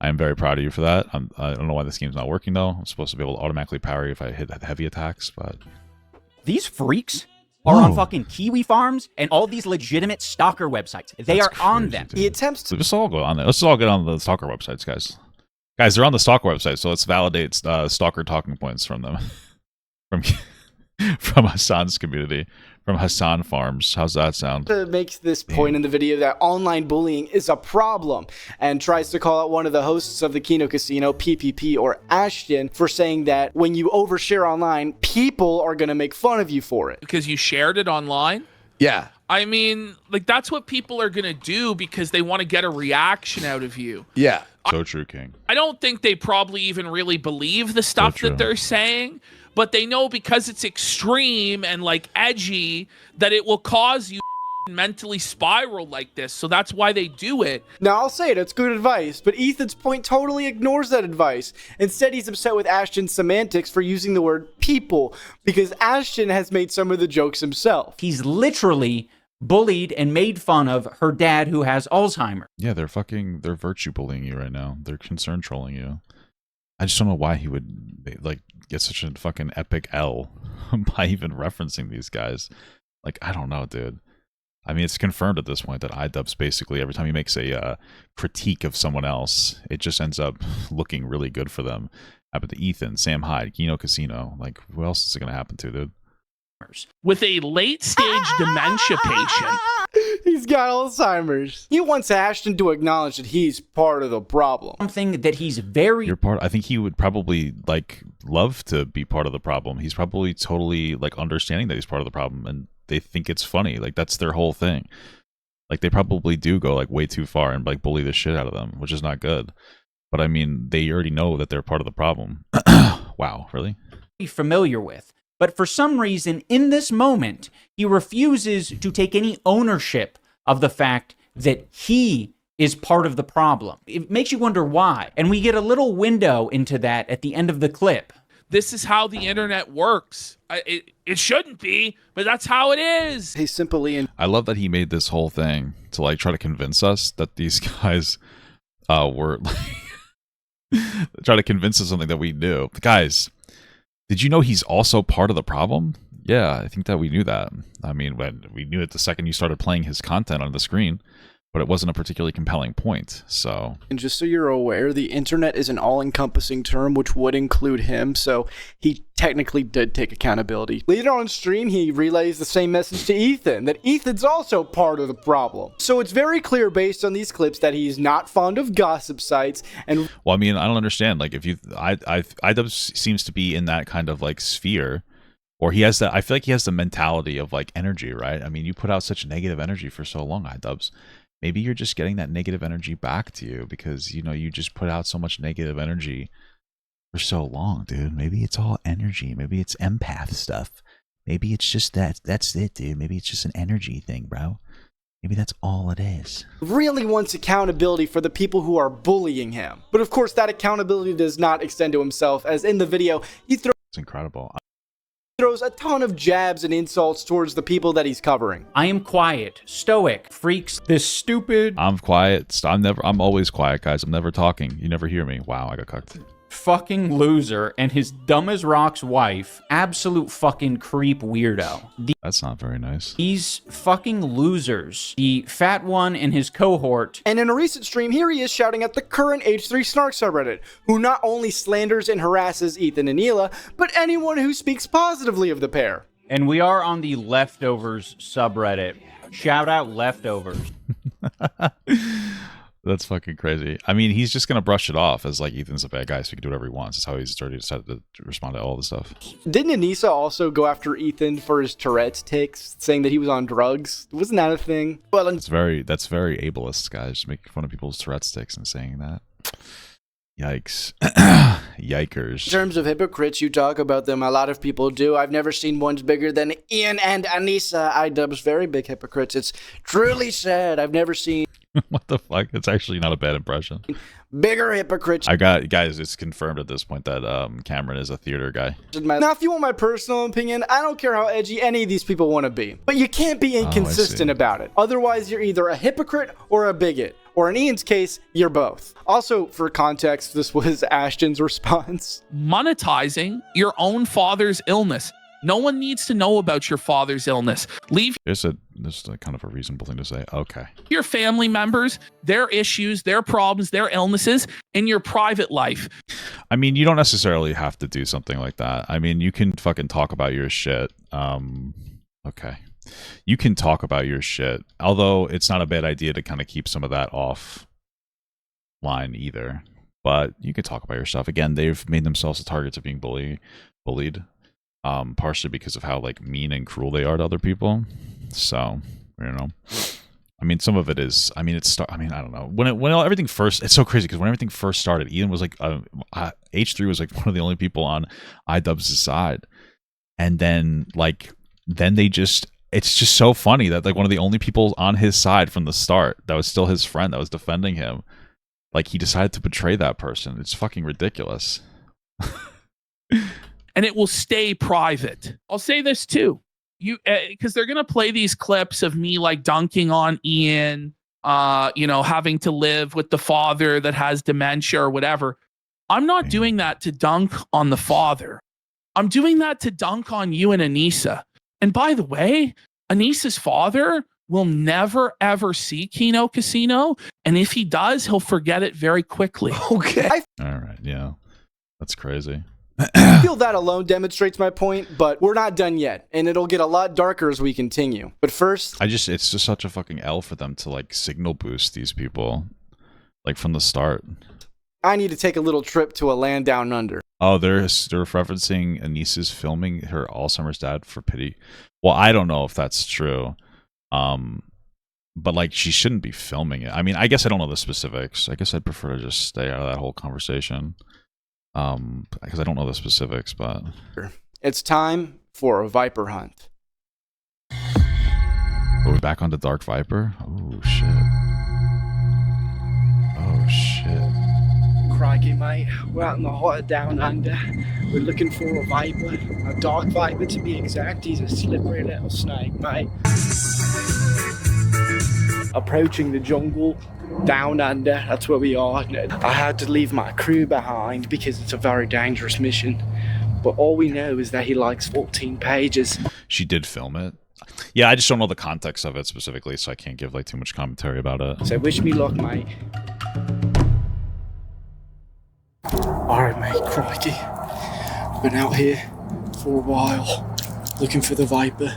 I am very proud of you for that. I don't know why this game's not working, though. I'm supposed to be able to automatically parry if I hit heavy attacks, but... These freaks are on fucking Kiwi Farms and all these legitimate stalker websites. They are on them. He attempts to... Let's all go on there. Let's all get on the stalker websites, guys. Guys, they're on the stalker website, so let's validate stalker talking points from them. From Hassan's community. From Hassan Farms. How's that sound? Makes this point in the video that online bullying is a problem and tries to call out one of the hosts of the Kino Casino, PPP or Ashton, for saying that when you overshare online, people are going to make fun of you for it. Because you shared it online? Yeah. I mean, like, that's what people are going to do because they want to get a reaction out of you. Yeah. So true, King. I don't think they probably even really believe the stuff that they're saying, but they know because it's extreme and like edgy that it will cause you mentally spiral like this. So that's why they do it. Now, I'll say it, it's good advice, but Ethan's point totally ignores that advice. Instead, he's upset with Ashton's semantics for using the word people because Ashton has made some of the jokes himself. He's literally bullied and made fun of her dad who has Alzheimer's. Yeah, they're virtue bullying you right now. They're concern trolling you. I just don't know why he would like get such a fucking epic L by even referencing these guys. Like, I don't know, dude. I mean, it's confirmed at this point that iDubbbz basically every time he makes a critique of someone else, it just ends up looking really good for them. Happened to Ethan, Sam Hyde, Kino Casino. Like, who else is it going to happen to, dude? With a late-stage dementia patient. He's got Alzheimer's. He wants Ashton to acknowledge that he's part of the problem. Something that he's very... You're part. I think he would probably, like, love to be part of the problem. He's probably totally, like, understanding that he's part of the problem, and they think it's funny. Like, that's their whole thing. Like, they probably do go, like, way too far and, like, bully the shit out of them, which is not good. But, I mean, they already know that they're part of the problem. Wow, really? Familiar with. But for some reason, in this moment, he refuses to take any ownership of the fact that he is part of the problem. It makes you wonder why. And we get a little window into that at the end of the clip. This is how the internet works. It shouldn't be, but that's how it is. He's simply I love that he made this whole thing to, like, try to convince us that these guys were, like, try to convince us something that we knew. Guys, did you know he's also part of the problem? Yeah, I think that we knew that. I mean, when we knew it the second you started playing his content on the screen, but it wasn't a particularly compelling point, so... And just so you're aware, the internet is an all-encompassing term which would include him, so he technically did take accountability. Later on stream, he relays the same message to Ethan, that Ethan's also part of the problem. So it's very clear based on these clips that he's not fond of gossip sites, and... Well, I mean, I don't understand, like, if you... iDubbbz seems to be in that kind of, like, sphere, or he has that... I feel like he has the mentality of, like, energy, right? I mean, you put out such negative energy for so long, iDubbbz. Maybe you're just getting that negative energy back to you because, you know, you just put out so much negative energy for so long, dude. Maybe it's all energy. Maybe it's empath stuff. Maybe it's just that. That's it, dude. Maybe it's just an energy thing, bro. Maybe that's all it is. Really wants accountability for the people who are bullying him. But of course, that accountability does not extend to himself, as in the video, he throws... It's incredible. Throws a ton of jabs and insults towards the people that he's covering. I am quiet, stoic, freaks, this stupid... I'm quiet. I'm always quiet, guys. I'm never talking. You never hear me. Wow, I got cucked. Fucking loser and his dumb as rocks wife, absolute fucking creep weirdo. That's not very nice. These fucking losers. The fat one and his cohort. And in a recent stream, here he is shouting at the current H3 Snark subreddit, who not only slanders and harasses Ethan and Hila, but anyone who speaks positively of the pair. And we are on the Leftovers subreddit. Shout out Leftovers. That's fucking crazy. I mean, he's just gonna brush it off as like Ethan's a bad guy, so he can do whatever he wants. That's how he's already decided to respond to all this stuff. Didn't Anissa also go after Ethan for his Tourette's tics, saying that he was on drugs? Wasn't that a thing? Well, that's very ableist, guys. Just making fun of people's Tourette's tics and saying that. Yikes. Yikers. In terms of hypocrites, you talk about them. A lot of people do. I've never seen ones bigger than Ian and Anissa. iDubbbz, very big hypocrites. It's truly sad. I've never seen... What the fuck? It's actually not a bad impression. Bigger hypocrites. Guys, it's confirmed at this point that Cameron is a theater guy. Now, if you want my personal opinion, I don't care how edgy any of these people want to be. But you can't be inconsistent about it. Otherwise, you're either a hypocrite or a bigot. Or in Ian's case, you're both. Also, for context, this was Ashton's response. Monetizing your own father's illness. No one needs to know about your father's illness. Leave This is kind of a reasonable thing to say. Okay. your family members, their issues, their problems, their illnesses in your private life. I mean, you don't necessarily have to do something like that. I mean, you can fucking talk about your shit. Okay. you can talk about your shit. Although it's not a bad idea to kind of keep some of that off line either. But you can talk about your stuff. Again, they've made themselves the targets of being bullied. Partially because of how like mean and cruel they are to other people. So, you know. I mean, some of it is. I mean, I don't know. When everything first, it's so crazy because when everything first started, Ian was like, H3 was like one of the only people on iDubbbz' side, and then they just, it's just so funny that like one of the only people on his side from the start that was still his friend that was defending him, like he decided to betray that person. It's fucking ridiculous. And it will stay private. I'll say this too. Because they're gonna play these clips of me like dunking on Ian, having to live with the father that has dementia or whatever. I'm not doing that to dunk on the father. I'm doing that to dunk on you and Anissa. And by the way, Anissa's father will never ever see Kino Casino, and if he does, he'll forget it very quickly. Okay. All right, yeah, that's crazy. I feel that alone demonstrates my point, but we're not done yet, and it'll get a lot darker as we continue. But first, it's just such a fucking L for them to like signal boost these people, like from the start. I need to take a little trip to a land down under. Oh, they're referencing Anissa's filming her Alzheimer's dad for pity. Well, I don't know if that's true, but like she shouldn't be filming it. I mean, I guess I don't know the specifics. I guess I'd prefer to just stay out of that whole conversation. Because I don't know the specifics, but it's time for a Viper hunt. Are we back on the Dark Viper? Oh shit! Oh shit! Crikey, mate, we're out in the hot down under. We're looking for a Viper, a Dark Viper to be exact. He's a slippery little snake, mate. Approaching the jungle. Down under, that's where we are. I had to leave my crew behind because it's a very dangerous mission. But all we know is that he likes 14 pages. She did film it. Yeah, I just don't know the context of it specifically, so I can't give like too much commentary about it. So wish me luck, mate. Alright, mate, crikey. Been out here for a while, looking for the Viper.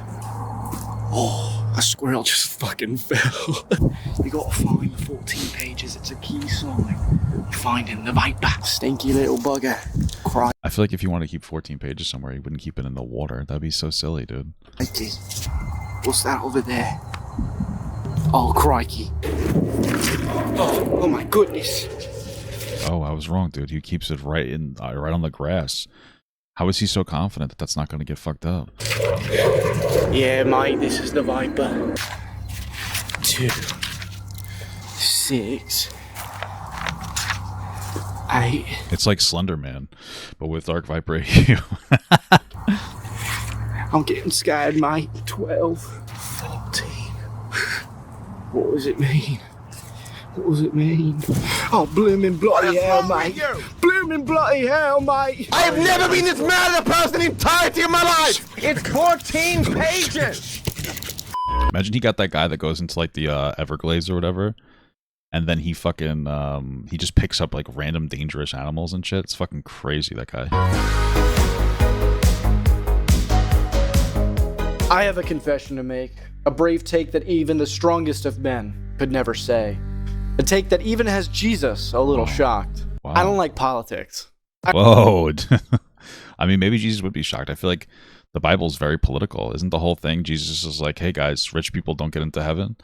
Oh. A squirrel just fucking fell. We gotta find the 14 pages. It's a key sign. Finding the Viper. Stinky little bugger. Cry. I feel like if you want to keep 14 pages somewhere, you wouldn't keep it in the water. That'd be so silly, dude. What's that over there? Oh, crikey. Oh my goodness. Oh, I was wrong, dude. He keeps it right on the grass. How is he so confident that that's not going to get fucked up? Yeah, mate, this is the Viper. 2, 6, 8. It's like Slender Man, but with DarkViperAU. I'm getting scared, mate. 12, 14. What does it mean? What does it mean? Oh, blooming bloody hell, mate. Blooming bloody hell, mate. I have never been this mad at a person in the entirety of my life. It's 14 pages. Imagine he got that guy that goes into like the Everglades or whatever, and then he fucking he just picks up like random dangerous animals and shit. It's fucking crazy, that guy. I have a confession to make. A brave take that even the strongest of men could never say. A take that even has Jesus a little shocked. Wow. I don't like politics. Whoa. I mean, maybe Jesus would be shocked. I feel like the Bible's very political. Isn't the whole thing Jesus is like, hey guys, rich people don't get into heaven?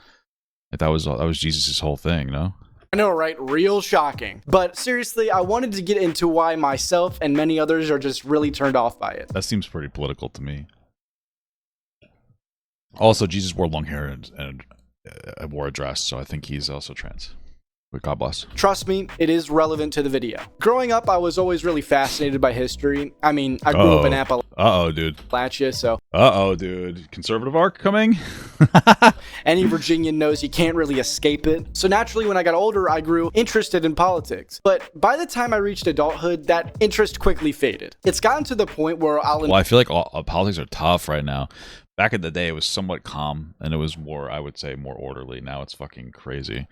Like that was Jesus' whole thing, no? I know, right? Real shocking. But seriously, I wanted to get into why myself and many others are just really turned off by it. That seems pretty political to me. Also, Jesus wore long hair and wore a dress, so I think he's also trans. But God bless. Trust me, it is relevant to the video. Growing up, I was always really fascinated by history. I mean, I grew up in Uh-oh, dude. Appalachia, so... Uh-oh, dude. Conservative arc coming? Any Virginian knows you can't really escape it. So naturally, when I got older, I grew interested in politics. But by the time I reached adulthood, that interest quickly faded. It's gotten to the point where Well, I feel like politics are tough right now. Back in the day, it was somewhat calm, and it was more, I would say, more orderly. Now it's fucking crazy.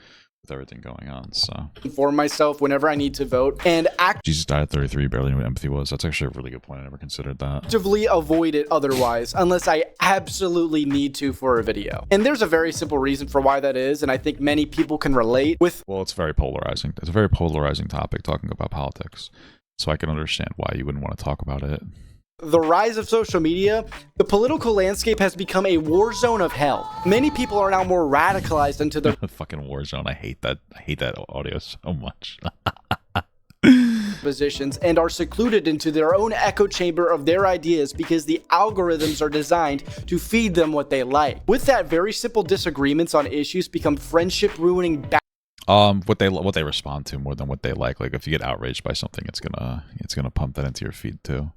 with everything going on. So inform myself whenever I need to vote and Jesus died at 33, barely knew what empathy was. That's actually a really good point. I never considered that. actively avoid it otherwise, unless I absolutely need to for a video. And there's a very simple reason for why that is, and I think many people can relate with. Well, it's very polarizing. It's a very polarizing topic, talking about politics. So I can understand why you wouldn't want to talk about it. The rise of social media, the political landscape has become a war zone of hell. Many people are now more radicalized into their fucking war zone. I hate that audio so much. positions and are secluded into their own echo chamber of their ideas because the algorithms are designed to feed them what they like. With that, very simple disagreements on issues become friendship ruining what they respond to more than what they like. Like if you get outraged by something, it's gonna pump that into your feed too.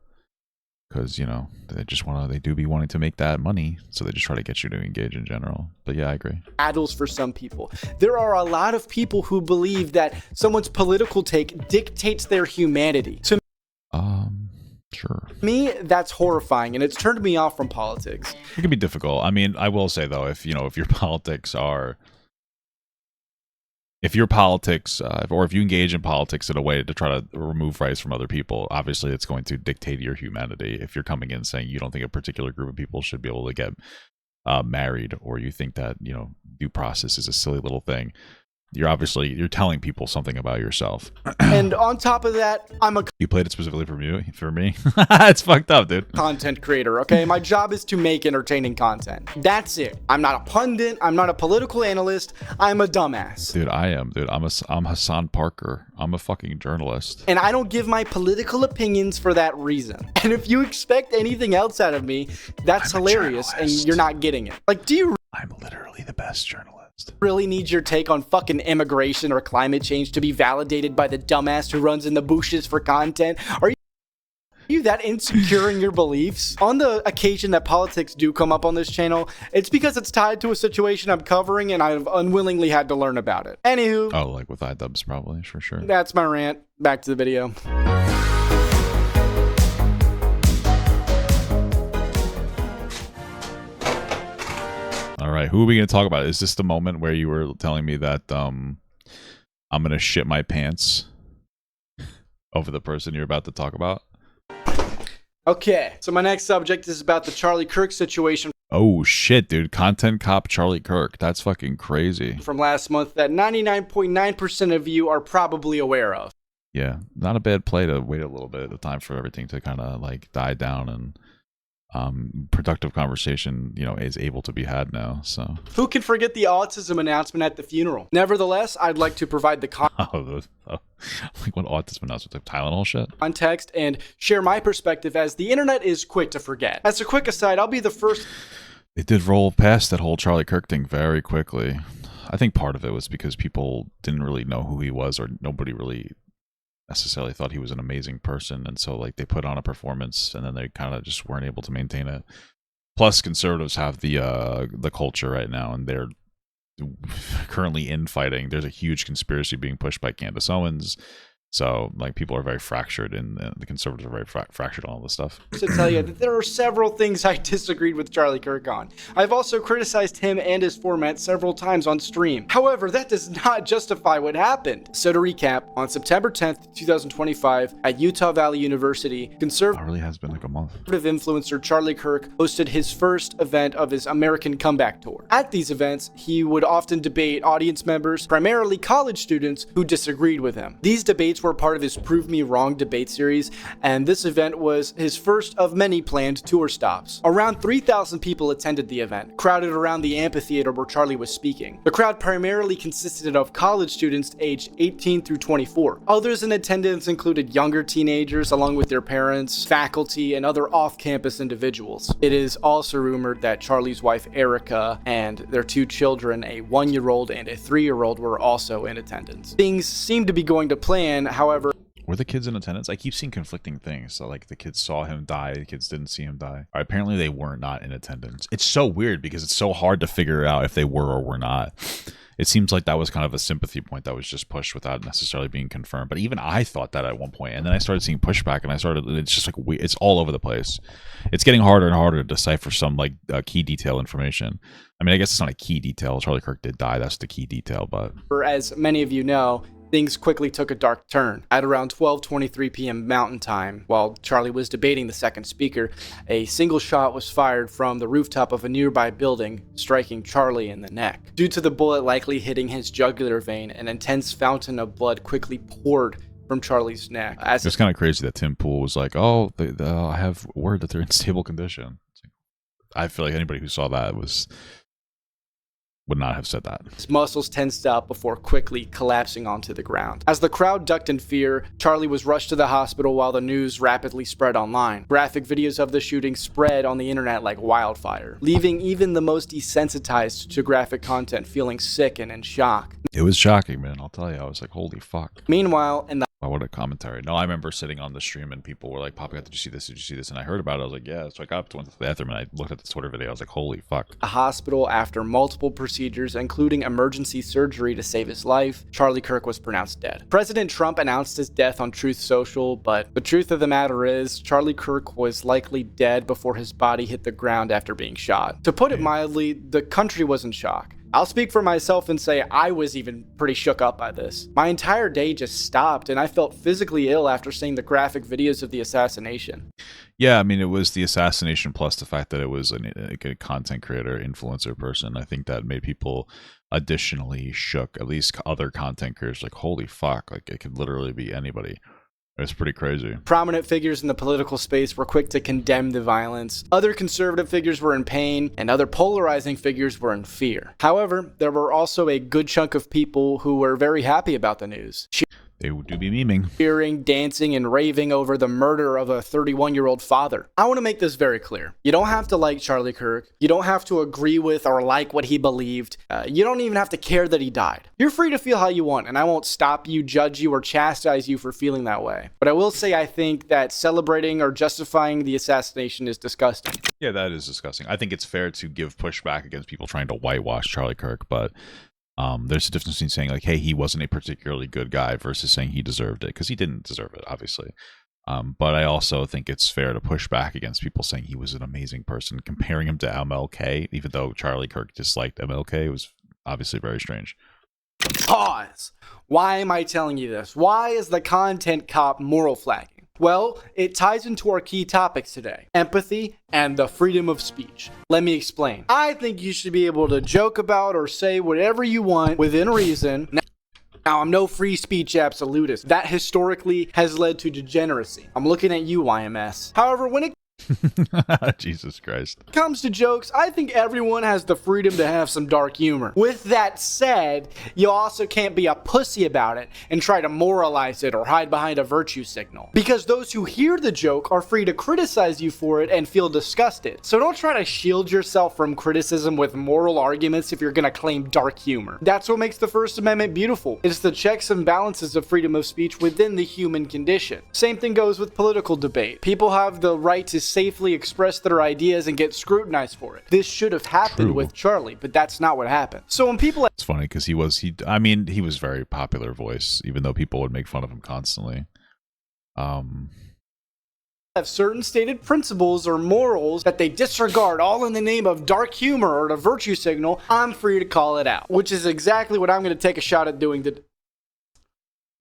Because, you know, they do be wanting to make that money, so they just try to get you to engage in general. But yeah, I agree. battles for some people. There are a lot of people who believe that someone's political take dictates their humanity. To sure. me, that's horrifying, and it's turned me off from politics. It can be difficult. I mean, I will say though, if your politics are, if you engage in politics in a way to try to remove rights from other people, obviously it's going to dictate your humanity. If you're coming in saying you don't think a particular group of people should be able to get married, or you think that, due process is a silly little thing, you're telling people something about yourself. And on top of that, You played it specifically for me? It's fucked up, dude. Content creator, okay? My job is to make entertaining content. That's it. I'm not a pundit. I'm not a political analyst. I'm a dumbass. Dude, I am, dude. I'm Hassan Parker. I'm a fucking journalist. And I don't give my political opinions for that reason. And if you expect anything else out of me, that's hilarious, and you're not getting it. Like, I'm literally the best journalist. Really need your take on fucking immigration or climate change to be validated by the dumbass who runs in the bushes for content? Are you that insecure in your beliefs? On the occasion that politics do come up on this channel, it's because it's tied to a situation I'm covering and I've unwillingly had to learn about it. Anywho. Oh, like with iDubbbz probably, for sure. That's my rant. Back to the video. All right, who are we going to talk about? Is this the moment where you were telling me that I'm going to shit my pants over the person you're about to talk about? Okay, so my next subject is about the Charlie Kirk situation. Oh shit, dude. Content cop Charlie Kirk. That's fucking crazy. From last month that 99.9% of you are probably aware of. Yeah, not a bad play to wait a little bit of the time for everything to kind of like die down, and productive conversation, is able to be had now. So who can forget the autism announcement at the funeral? Nevertheless, I'd like to provide the like what autism announcement, like Tylenol shit? Context and share my perspective, as the internet is quick to forget. As a quick aside, I'll be the first. It did roll past that whole Charlie Kirk thing very quickly. I think part of it was because people didn't really know who he was, or nobody really necessarily thought he was an amazing person, and so like they put on a performance and then they kind of just weren't able to maintain it. Plus, conservatives have the culture right now, and they're currently infighting. There's a huge conspiracy being pushed by Candace Owens, so like people are very fractured, and the conservatives are very fractured on all this stuff. To tell you that there are several things I disagreed with Charlie Kirk on. I've also criticized him and his format several times on stream. However, that does not justify what happened. So to recap, on September 10th, 2025, at Utah Valley University, conservative really has been like a month. Influencer Charlie Kirk hosted his first event of his American Comeback Tour. At these events, he would often debate audience members, primarily college students, who disagreed with him. These debates were part of his Prove Me Wrong debate series, and this event was his first of many planned tour stops. Around 3,000 people attended the event, crowded around the amphitheater where Charlie was speaking. The crowd primarily consisted of college students aged 18 through 24. Others in attendance included younger teenagers along with their parents, faculty, and other off-campus individuals. It is also rumored that Charlie's wife Erica and their two children, a 1-year-old and a 3-year-old, were also in attendance. Things seemed to be going to plan. However, were the kids in attendance? I keep seeing conflicting things. So like the kids saw him die, the kids didn't see him die. Apparently they were not in attendance. It's so weird because it's so hard to figure out if they were or were not. it seems like that was kind of a sympathy point that was just pushed without necessarily being confirmed. But even I thought that at one point, and then I started seeing pushback, and it's just like it's all over the place. It's getting harder and harder to decipher some like key detail information. I mean, I guess it's not a key detail. Charlie Kirk did die. That's the key detail. But as many of you know, things quickly took a dark turn. At around 12:23 p.m. Mountain Time, while Charlie was debating the second speaker, a single shot was fired from the rooftop of a nearby building, striking Charlie in the neck. Due to the bullet likely hitting his jugular vein, an intense fountain of blood quickly poured from Charlie's neck. It's kind of crazy that Tim Pool was like, "Oh, I have word that they're in stable condition." I feel like anybody who saw that would not have said that. His muscles tensed up before quickly collapsing onto the ground. As the crowd ducked in fear, Charlie was rushed to the hospital while the news rapidly spread online. Graphic videos of the shooting spread on the internet like wildfire, leaving even the most desensitized to graphic content feeling sick and in shock. It was shocking, man. I'll tell you. I was like, holy fuck. Meanwhile, in the Wow, what a commentary. No, I remember sitting on the stream and people were like popping out, did you see this? Did you see this? And I heard about it. I was like, yeah. So I got up, went to the bathroom, and I looked at the Twitter video. I was like, holy fuck. A hospital after multiple procedures, including emergency surgery to save his life, Charlie Kirk was pronounced dead. President Trump announced his death on Truth Social, but the truth of the matter is, Charlie Kirk was likely dead before his body hit the ground after being shot. To put it mildly, the country was in shock. I'll speak for myself and say I was even pretty shook up by this. My entire day just stopped, and I felt physically ill after seeing the graphic videos of the assassination. Yeah, I mean, it was the assassination plus the fact that it was a content creator, influencer person. I think that made people additionally shook, at least other content creators, like, holy fuck, like it could literally be anybody. It's pretty crazy. Prominent figures in the political space were quick to condemn the violence. Other conservative figures were in pain, and other polarizing figures were in fear. However, there were also a good chunk of people who were very happy about the news. They do be memeing. Cheering, dancing, and raving over the murder of a 31-year-old father. I want to make this very clear. You don't have to like Charlie Kirk. You don't have to agree with or like what he believed. You don't even have to care that he died. You're free to feel how you want, and I won't stop you, judge you, or chastise you for feeling that way. But I will say I think that celebrating or justifying the assassination is disgusting. Yeah, that is disgusting. I think it's fair to give pushback against people trying to whitewash Charlie Kirk, but there's a difference between saying like, hey, he wasn't a particularly good guy versus saying he deserved it, because he didn't deserve it, obviously. But I also think it's fair to push back against people saying he was an amazing person, comparing him to MLK, even though Charlie Kirk disliked MLK. It was obviously very strange. Pause. Why am I telling you this? Why is the content cop moral flagging? Well, it ties into our key topics today: empathy and the freedom of speech. Let me explain. I think you should be able to joke about or say whatever you want within reason. Now, I'm no free speech absolutist. That historically has led to degeneracy. I'm looking at you, YMS. However, when it Jesus Christ. comes to jokes, I think everyone has the freedom to have some dark humor. With that said, you also can't be a pussy about it and try to moralize it or hide behind a virtue signal, because those who hear the joke are free to criticize you for it and feel disgusted. So don't try to shield yourself from criticism with moral arguments if you're gonna claim dark humor. That's what makes the First Amendment beautiful. It's the checks and balances of freedom of speech within the human condition. Same thing goes with political debate. People have the right to safely express their ideas and get scrutinized for it. This should have happened with Charlie, but that's not what happened. So when people... It's funny because he was very popular voice, even though people would make fun of him constantly. have certain stated principles or morals that they disregard, all in the name of dark humor or the virtue signal, I'm free to call it out. Which is exactly what I'm going to take a shot at doing today.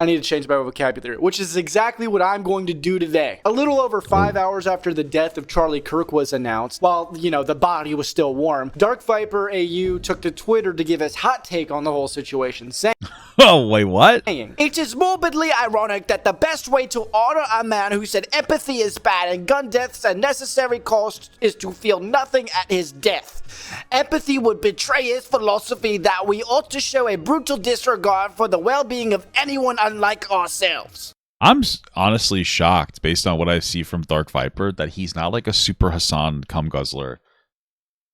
I need to change my vocabulary, which is exactly what I'm going to do today. A little over 5 hours after the death of Charlie Kirk was announced, while, the body was still warm, DarkViperAU took to Twitter to give his hot take on the whole situation, saying, oh, wait, what? It is morbidly ironic that the best way to honor a man who said empathy is bad and gun deaths a necessary cost is to feel nothing at his death. Empathy would betray his philosophy that we ought to show a brutal disregard for the well-being of anyone unlike ourselves. I'm honestly shocked, based on what I see from Dark Viper, that he's not like a super Hassan cum guzzler.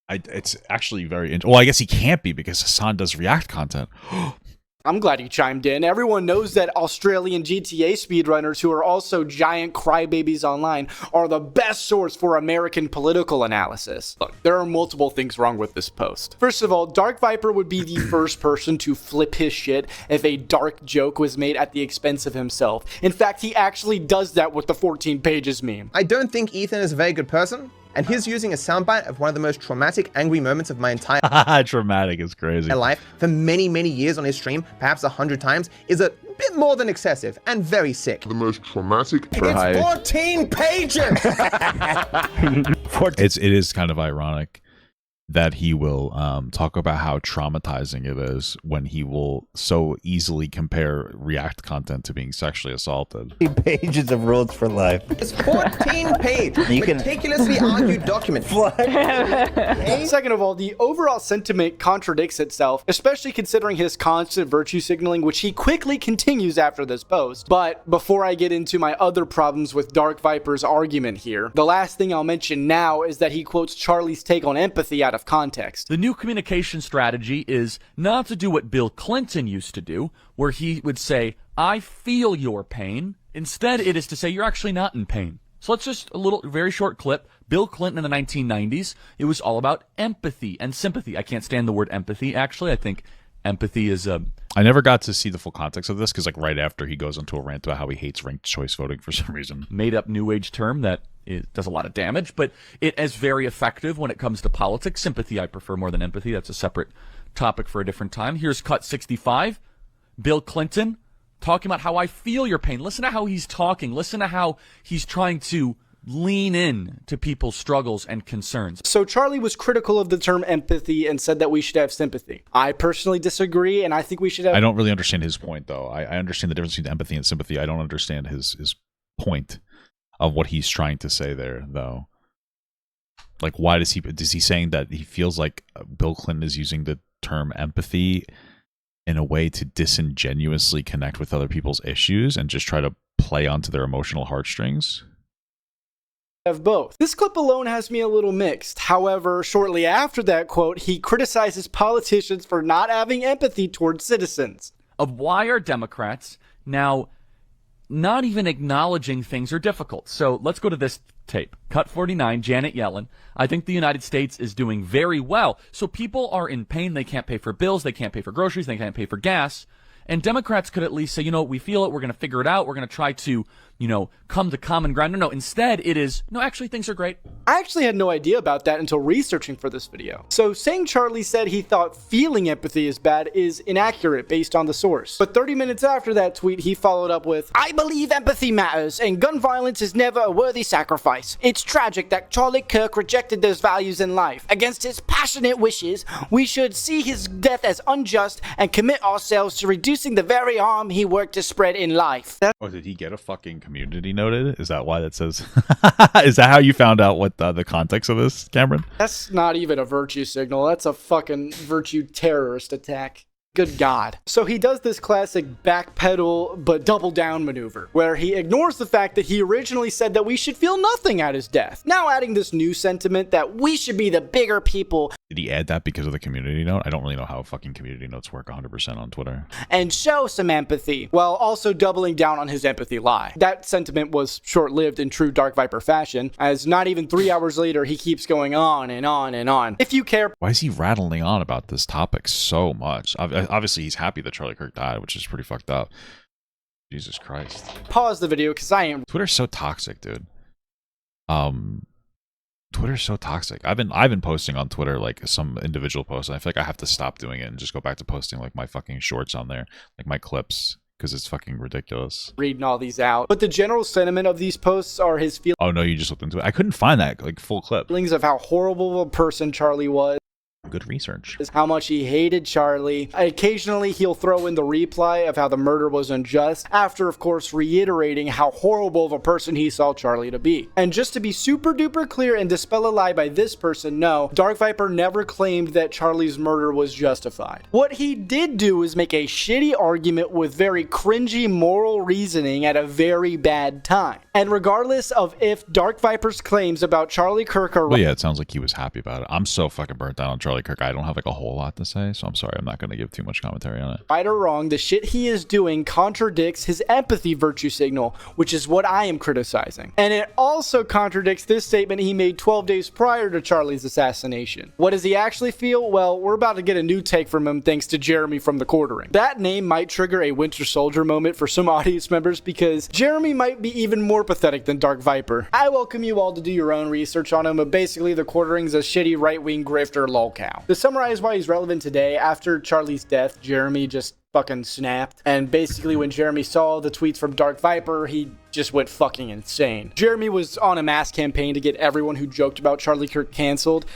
It's actually very interesting. Well, I guess he can't be because Hassan does React content. I'm glad you chimed in. Everyone knows that Australian GTA speedrunners, who are also giant crybabies online, are the best source for American political analysis. Look, there are multiple things wrong with this post. First of all, Dark Viper would be the first person to flip his shit if a dark joke was made at the expense of himself. In fact, he actually does that with the 14 pages meme. I don't think Ethan is a very good person, and his using a soundbite of one of the most traumatic, angry moments of my entire traumatic is crazy. life for many, many years on his stream, perhaps 100 times, is a bit more than excessive and very sick. The most traumatic. It's 14 pages! It is kind of ironic that he will talk about how traumatizing it is when he will so easily compare React content to being sexually assaulted. Pages of rules for life. It's 14-page, meticulously argued document. Second of all, the overall sentiment contradicts itself, especially considering his constant virtue signaling, which he quickly continues after this post. But before I get into my other problems with Dark Viper's argument here, the last thing I'll mention now is that he quotes Charlie's take on empathy out of context. The new communication strategy is not to do what Bill Clinton used to do, where he would say, I feel your pain. Instead, it is to say, you're actually not in pain. So let's just a little, very short clip. Bill Clinton in the 1990s, it was all about empathy and sympathy. I can't stand the word empathy, actually. I think empathy is I never got to see the full context of this because, like, right after he goes into a rant about how he hates ranked choice voting for some reason. Made up new age term that it does a lot of damage, but it is very effective when it comes to politics. Sympathy I prefer more than empathy. That's a separate topic for a different time. Here's cut 65. Bill Clinton talking about how I feel your pain. Listen to how he's talking. Listen to how he's trying to lean in to people's struggles and concerns. So Charlie was critical of the term empathy and said that we should have sympathy. I personally disagree, and I think we should have... I don't really understand his point, though. I understand the difference between empathy and sympathy. I don't understand his point of what he's trying to say there, though. Like, why is he saying that he feels like Bill Clinton is using the term empathy in a way to disingenuously connect with other people's issues and just try to play onto their emotional heartstrings? Have both. This clip alone has me a little mixed. However, shortly after that quote, he criticizes politicians for not having empathy towards citizens. Of why are Democrats now not even acknowledging things are difficult? So let's go to this tape. Cut 49, Janet Yellen. I think the United States is doing very well. So people are in pain. They can't pay for bills. They can't pay for groceries. They can't pay for gas. And Democrats could at least say, you know, we feel it. We're going to figure it out. We're going to try to, you know, come to common ground. No, instead it is, no, actually things are great. I actually had no idea about that until researching for this video. So saying Charlie said he thought feeling empathy is bad is inaccurate based on the source. But 30 minutes after that tweet, he followed up with, I believe empathy matters and gun violence is never a worthy sacrifice. It's tragic that Charlie Kirk rejected those values in life. Against his passionate wishes, we should see his death as unjust and commit ourselves to reducing the very harm he worked to spread in life. Oh, did he get a fucking community noted? Is that why that says... Is that how you found out what the context of this, Cameron? That's not even a virtue signal. That's a fucking virtue terrorist attack. Good God. So he does this classic backpedal but double down maneuver, where he ignores the fact that he originally said that we should feel nothing at his death, now adding this new sentiment that we should be the bigger people. Did he add that because of the community note? I don't really know how fucking community notes work 100% on Twitter. And show some empathy, while also doubling down on his empathy lie. That sentiment was short-lived in true Dark Viper fashion, as not even 3 hours later he keeps going on and on and on. If you care... Why is he rattling on about this topic so much? Obviously, he's happy that Charlie Kirk died, which is pretty fucked up. Jesus Christ. Pause the video, because I am... Twitter's so toxic, dude. Twitter's so toxic. I've been posting on Twitter, like, some individual posts, and I feel like I have to stop doing it and just go back to posting, like, my fucking shorts on there. Like, my clips. Because it's fucking ridiculous. Reading all these out. But the general sentiment of these posts are his feelings... Oh, no, you just looked into it. I couldn't find that, like, full clip. ...feelings of how horrible of a person Charlie was. Good research. How much he hated Charlie. Occasionally, he'll throw in the replay of how the murder was unjust, after, of course, reiterating how horrible of a person he saw Charlie to be. And just to be super duper clear and dispel a lie by this person, no, Dark Viper never claimed that Charlie's murder was justified. What he did do is make a shitty argument with very cringy moral reasoning at a very bad time. And regardless of if Dark Viper's claims about Charlie Kirk are... Well, yeah, it sounds like he was happy about it. I'm so fucking burnt out on Charlie Charlie Kirk, I don't have like a whole lot to say, so I'm sorry, I'm not going to give too much commentary on it. Right or wrong, the shit he is doing contradicts his empathy virtue signal, which is what I am criticizing. And it also contradicts this statement he made 12 days prior to Charlie's assassination. What does he actually feel? Well, we're about to get a new take from him thanks to Jeremy from the Quartering. That name might trigger a Winter Soldier moment for some audience members because Jeremy might be even more pathetic than Dark Viper. I welcome you all to do your own research on him, but basically the Quartering's a shitty right-wing grifter Lolcow. To summarize why he's relevant today, after Charlie's death, Jeremy just fucking snapped. And basically when Jeremy saw the tweets from Dark Viper, he just went fucking insane. Jeremy was on a mass campaign to get everyone who joked about Charlie Kirk canceled.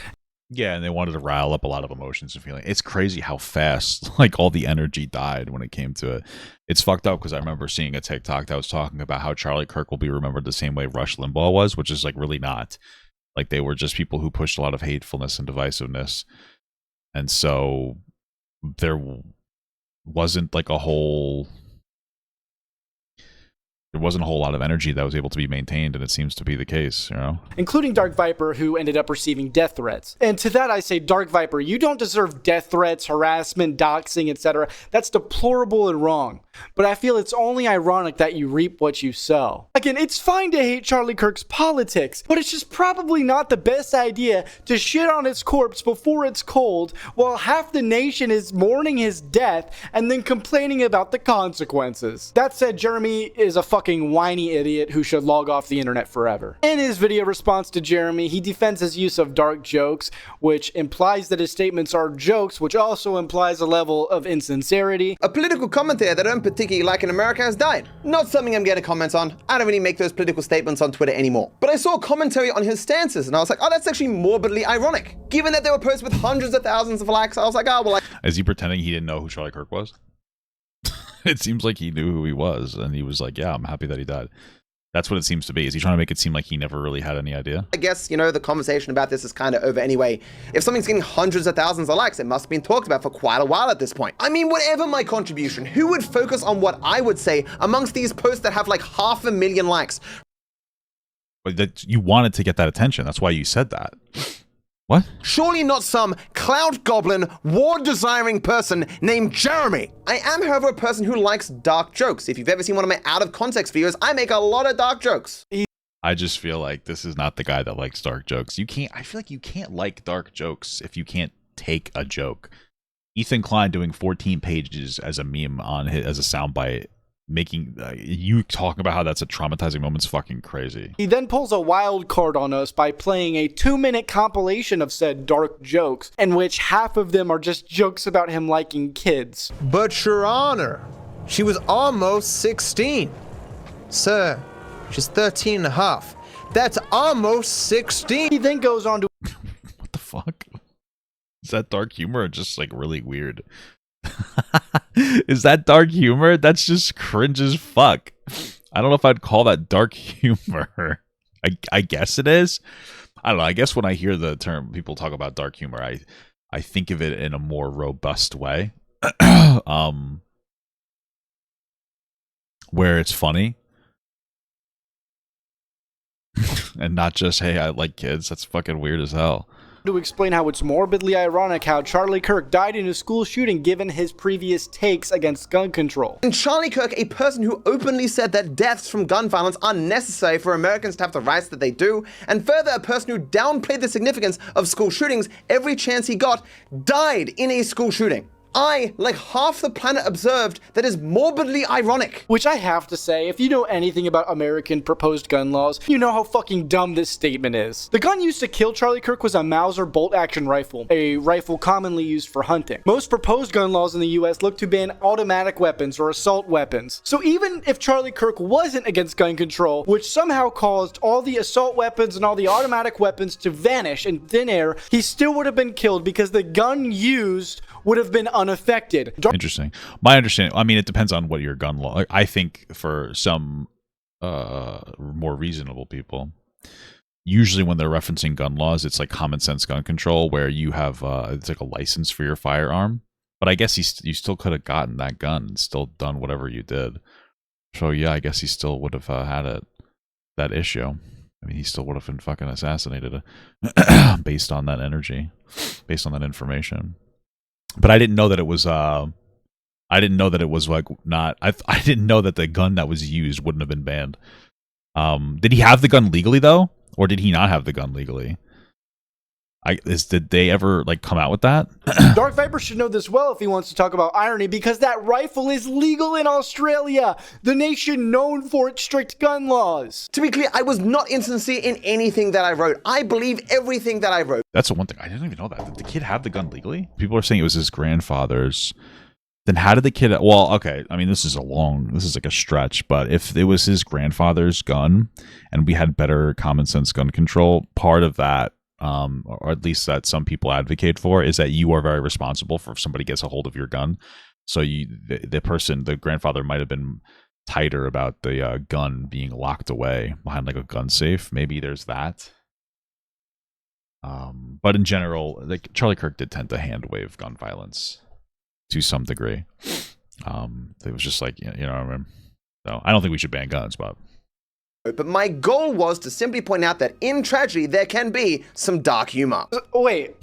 Yeah, and they wanted to rile up a lot of emotions and feeling. It's crazy how fast like all the energy died when it came to it. It's fucked up because I remember seeing a TikTok that was talking about how Charlie Kirk will be remembered the same way Rush Limbaugh was, which is like really not. Like they were just people who pushed a lot of hatefulness and divisiveness. And so there wasn't like a whole lot of energy that was able to be maintained, and it seems to be the case, you know? Including Dark Viper, who ended up receiving death threats. And to that I say, Dark Viper, you don't deserve death threats, harassment, doxing, etc. That's deplorable and wrong. But I feel it's only ironic that you reap what you sow. Again, it's fine to hate Charlie Kirk's politics, but it's just probably not the best idea to shit on his corpse before it's cold while half the nation is mourning his death and then complaining about the consequences. That said, Jeremy is a fucking whiny idiot who should log off the internet forever. In his video response to Jeremy, he defends his use of dark jokes, which implies that his statements are jokes, which also implies a level of insincerity. A political commentator that I don't particularly like in America has died. Not something I'm getting comments on. I don't really make those political statements on Twitter anymore. But I saw a commentary on his stances and I was like, oh, that's actually morbidly ironic. Given that they were posted with hundreds of thousands of likes, I was like, oh, well, Is he pretending he didn't know who Charlie Kirk was? It seems like he knew who he was, and he was like, yeah, I'm happy that he died. That's what it seems to be. Is he trying to make it seem like he never really had any idea? I guess, you know, the conversation about this is kind of over anyway. If something's getting hundreds of thousands of likes, it must have been talked about for quite a while at this point. I mean, whatever my contribution, who would focus on what I would say amongst these posts that have like 500,000 likes? But that you wanted to get that attention. That's why you said that. What? Surely not some cloud goblin, war-desiring person named Jeremy. I am, however, a person who likes dark jokes. If you've ever seen one of my out-of-context videos, I make a lot of dark jokes. I just feel like this is not the guy that likes dark jokes. I feel like you can't like dark jokes if you can't take a joke. Ethan Klein doing 14 pages as a meme as a soundbite, making you talking about how that's a traumatizing moment's fucking crazy. He then pulls a wild card on us by playing a 2-minute compilation of said dark jokes, in which half of them are just jokes about him liking kids. But your honor, she was almost 16. Sir, she's 13 and a half. That's almost 16. He then goes on to what the fuck? Is that dark humor or just like really weird? Is that dark humor? That's just cringe as fuck. I don't know if I'd call that dark humor. I guess it is. I don't know. I guess when I hear the term people talk about dark humor, I think of it in a more robust way. Where it's funny. And not just, hey, I like kids. That's fucking weird as hell. To explain how it's morbidly ironic how Charlie Kirk died in a school shooting given his previous takes against gun control. And Charlie Kirk, a person who openly said that deaths from gun violence are necessary for Americans to have the rights that they do, and further a person who downplayed the significance of school shootings every chance he got, died in a school shooting. I, like half the planet, observed that is morbidly ironic. Which I have to say, if you know anything about American proposed gun laws, you know how fucking dumb this statement is. The gun used to kill Charlie Kirk was a Mauser bolt-action rifle, a rifle commonly used for hunting. Most proposed gun laws in the US look to ban automatic weapons or assault weapons. So even if Charlie Kirk wasn't against gun control, which somehow caused all the assault weapons and all the automatic weapons to vanish in thin air, he still would have been killed because the gun used would have been unaffected. Interesting. My understanding, I mean, it depends on what your gun law. I think for some more reasonable people, usually when they're referencing gun laws, it's like common sense gun control, where you have it's like a license for your firearm. But I guess you still could have gotten that gun and still done whatever you did. So yeah, I guess he still would have had that issue. I mean, he still would have been fucking assassinated based on that energy, based on that information. But I didn't know that it was. I didn't know that it was like not. I didn't know that the gun that was used wouldn't have been banned. Did he have the gun legally though, or did he not have the gun legally? Did they ever like come out with that? Dark Viper should know this well if he wants to talk about irony, because that rifle is legal in Australia, the nation known for its strict gun laws. To be clear, I was not insincere in anything that I wrote. I believe everything that I wrote. That's the one thing. I didn't even know that. Did the kid have the gun legally? People are saying it was his grandfather's. Then how did the kid... Well, okay, I mean, this is like a stretch, but if it was his grandfather's gun and we had better common sense gun control, part of that, or at least that some people advocate for, is that you are very responsible for if somebody gets a hold of your gun. So the grandfather might have been tighter about the gun being locked away behind like a gun safe. Maybe there's that. But in general, like Charlie Kirk did tend to hand wave gun violence to some degree. It was just like, you know what I mean? So I don't think we should ban guns, but my goal was to simply point out that in tragedy, there can be some dark humor. Wait.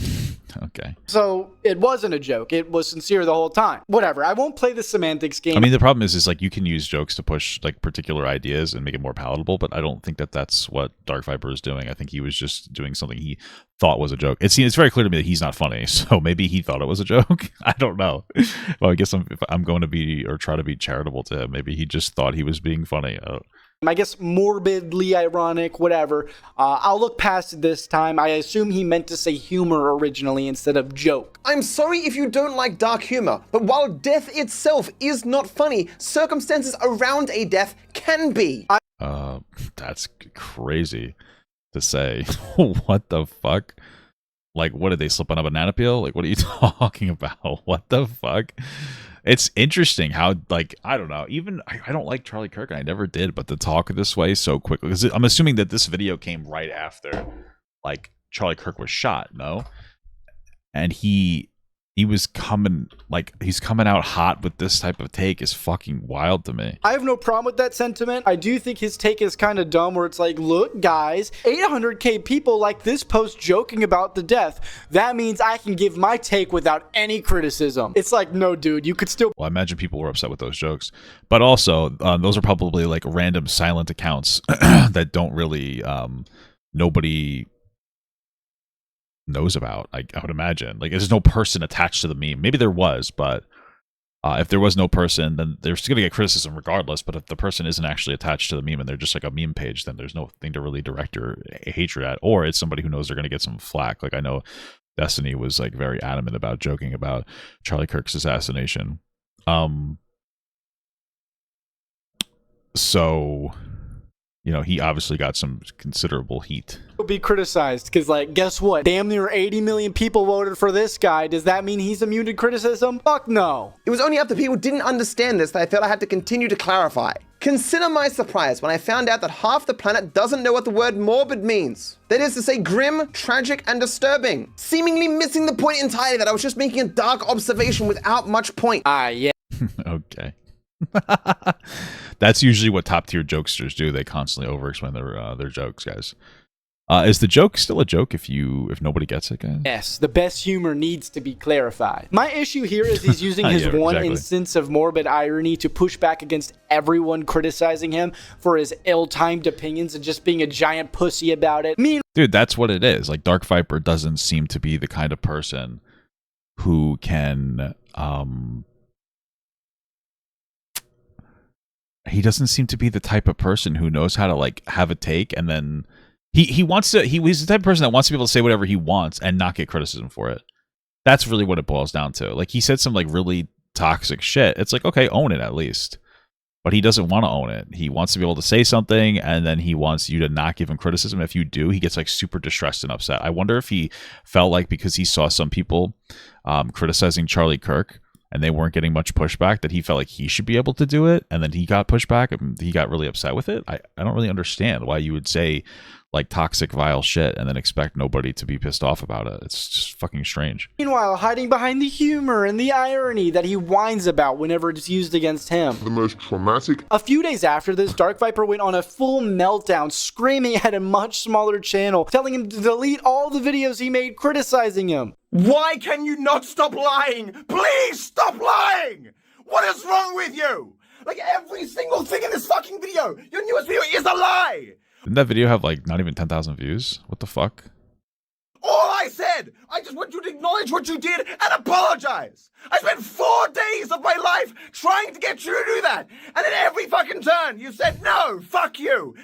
Okay. So it wasn't a joke. It was sincere the whole time. Whatever. I won't play the semantics game. I mean, the problem is like you can use jokes to push like particular ideas and make it more palatable, but I don't think that that's what Dark Viper is doing. I think he was just doing something he thought was a joke. It's very clear to me that he's not funny, so maybe he thought it was a joke. I don't know. Well, I guess if I'm going to be or try to be charitable to him, maybe he just thought he was being funny. I guess morbidly ironic, whatever. I'll look past it this time. I assume he meant to say humor originally instead of joke. I'm sorry if you don't like dark humor, but while death itself is not funny, circumstances around a death can be. That's crazy to say. What the fuck? Like, what did they slip on a banana peel? Like, what are you talking about? What the fuck? It's interesting how, like, I don't know, even I don't like Charlie Kirk, and I never did, but to talk this way so quickly, because I'm assuming that this video came right after, like, Charlie Kirk was shot, no? And he was coming, like, he's coming out hot with this type of take is fucking wild to me. I have no problem with that sentiment. I do think his take is kind of dumb, where it's like, look, guys, 800K people like this post joking about the death. That means I can give my take without any criticism. It's like, no, dude, you could still... Well, I imagine people were upset with those jokes. But also, those are probably, like, random silent accounts that don't really... nobody... knows about, I would imagine. Like, there's no person attached to the meme. Maybe there was, but if there was no person, then they're still gonna get criticism regardless. But if the person isn't actually attached to the meme and they're just like a meme page, then there's no thing to really direct your hatred at. Or it's somebody who knows they're gonna get some flack. Like, I know Destiny was like very adamant about joking about Charlie Kirk's assassination. So, you know, he obviously got some considerable heat. He'll be criticized because, like, guess what? Damn near 80 million people voted for this guy. Does that mean he's immune to criticism? Fuck no. It was only after people didn't understand this that I felt I had to continue to clarify. Consider my surprise when I found out that half the planet doesn't know what the word morbid means. That is to say, grim, tragic, and disturbing. Seemingly missing the point entirely, that I was just making a dark observation without much point. Yeah. Okay. That's usually what top tier jokesters do. They constantly over-explain their jokes, guys. Is the joke still a joke if nobody gets it, guys? Yes, the best humor needs to be clarified. My issue here is he's using his instance of morbid irony to push back against everyone criticizing him for his ill-timed opinions and just being a giant pussy about it. Dude, that's what it is. Like, Dark Viper doesn't seem to be the kind of person who can he doesn't seem to be the type of person who knows how to, like, have a take and then he's the type of person that wants to be able to say whatever he wants and not get criticism for it. That's really what it boils down to. Like, he said some, like, really toxic shit. It's like, okay, own it at least. But he doesn't want to own it. He wants to be able to say something, and then he wants you to not give him criticism. If you do, he gets, like, super distressed and upset. I wonder if he felt like because he saw some people criticizing Charlie Kirk and they weren't getting much pushback, that he felt like he should be able to do it, and then he got pushback and he got really upset with it. I don't really understand why you would say, like toxic, vile shit and then expect nobody to be pissed off about it. It's just fucking strange. Meanwhile, hiding behind the humor and the irony that he whines about whenever it's used against him. The most traumatic. A few days after this, DarkViper went on a full meltdown, screaming at a much smaller channel, telling him to delete all the videos he made criticizing him. Why can you not stop lying? Please stop lying! What is wrong with you? Like every single thing in this fucking video, your newest video is a lie! Didn't that video have like not even 10,000 views? What the fuck? All I said, I just want you to acknowledge what you did and apologize. I spent 4 days of my life trying to get you to do that. And at every fucking turn, you said, no, fuck you.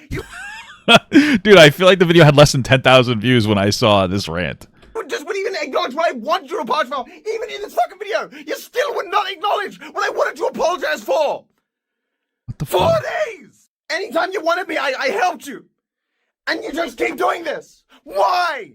Dude, I feel like the video had less than 10,000 views when I saw this rant. You just wouldn't even acknowledge what I wanted you to apologize for. Even in this fucking video, you still would not acknowledge what I wanted to apologize for. What the 4 fuck? days. Anytime you wanted me, I helped you. And you just keep doing this. Why?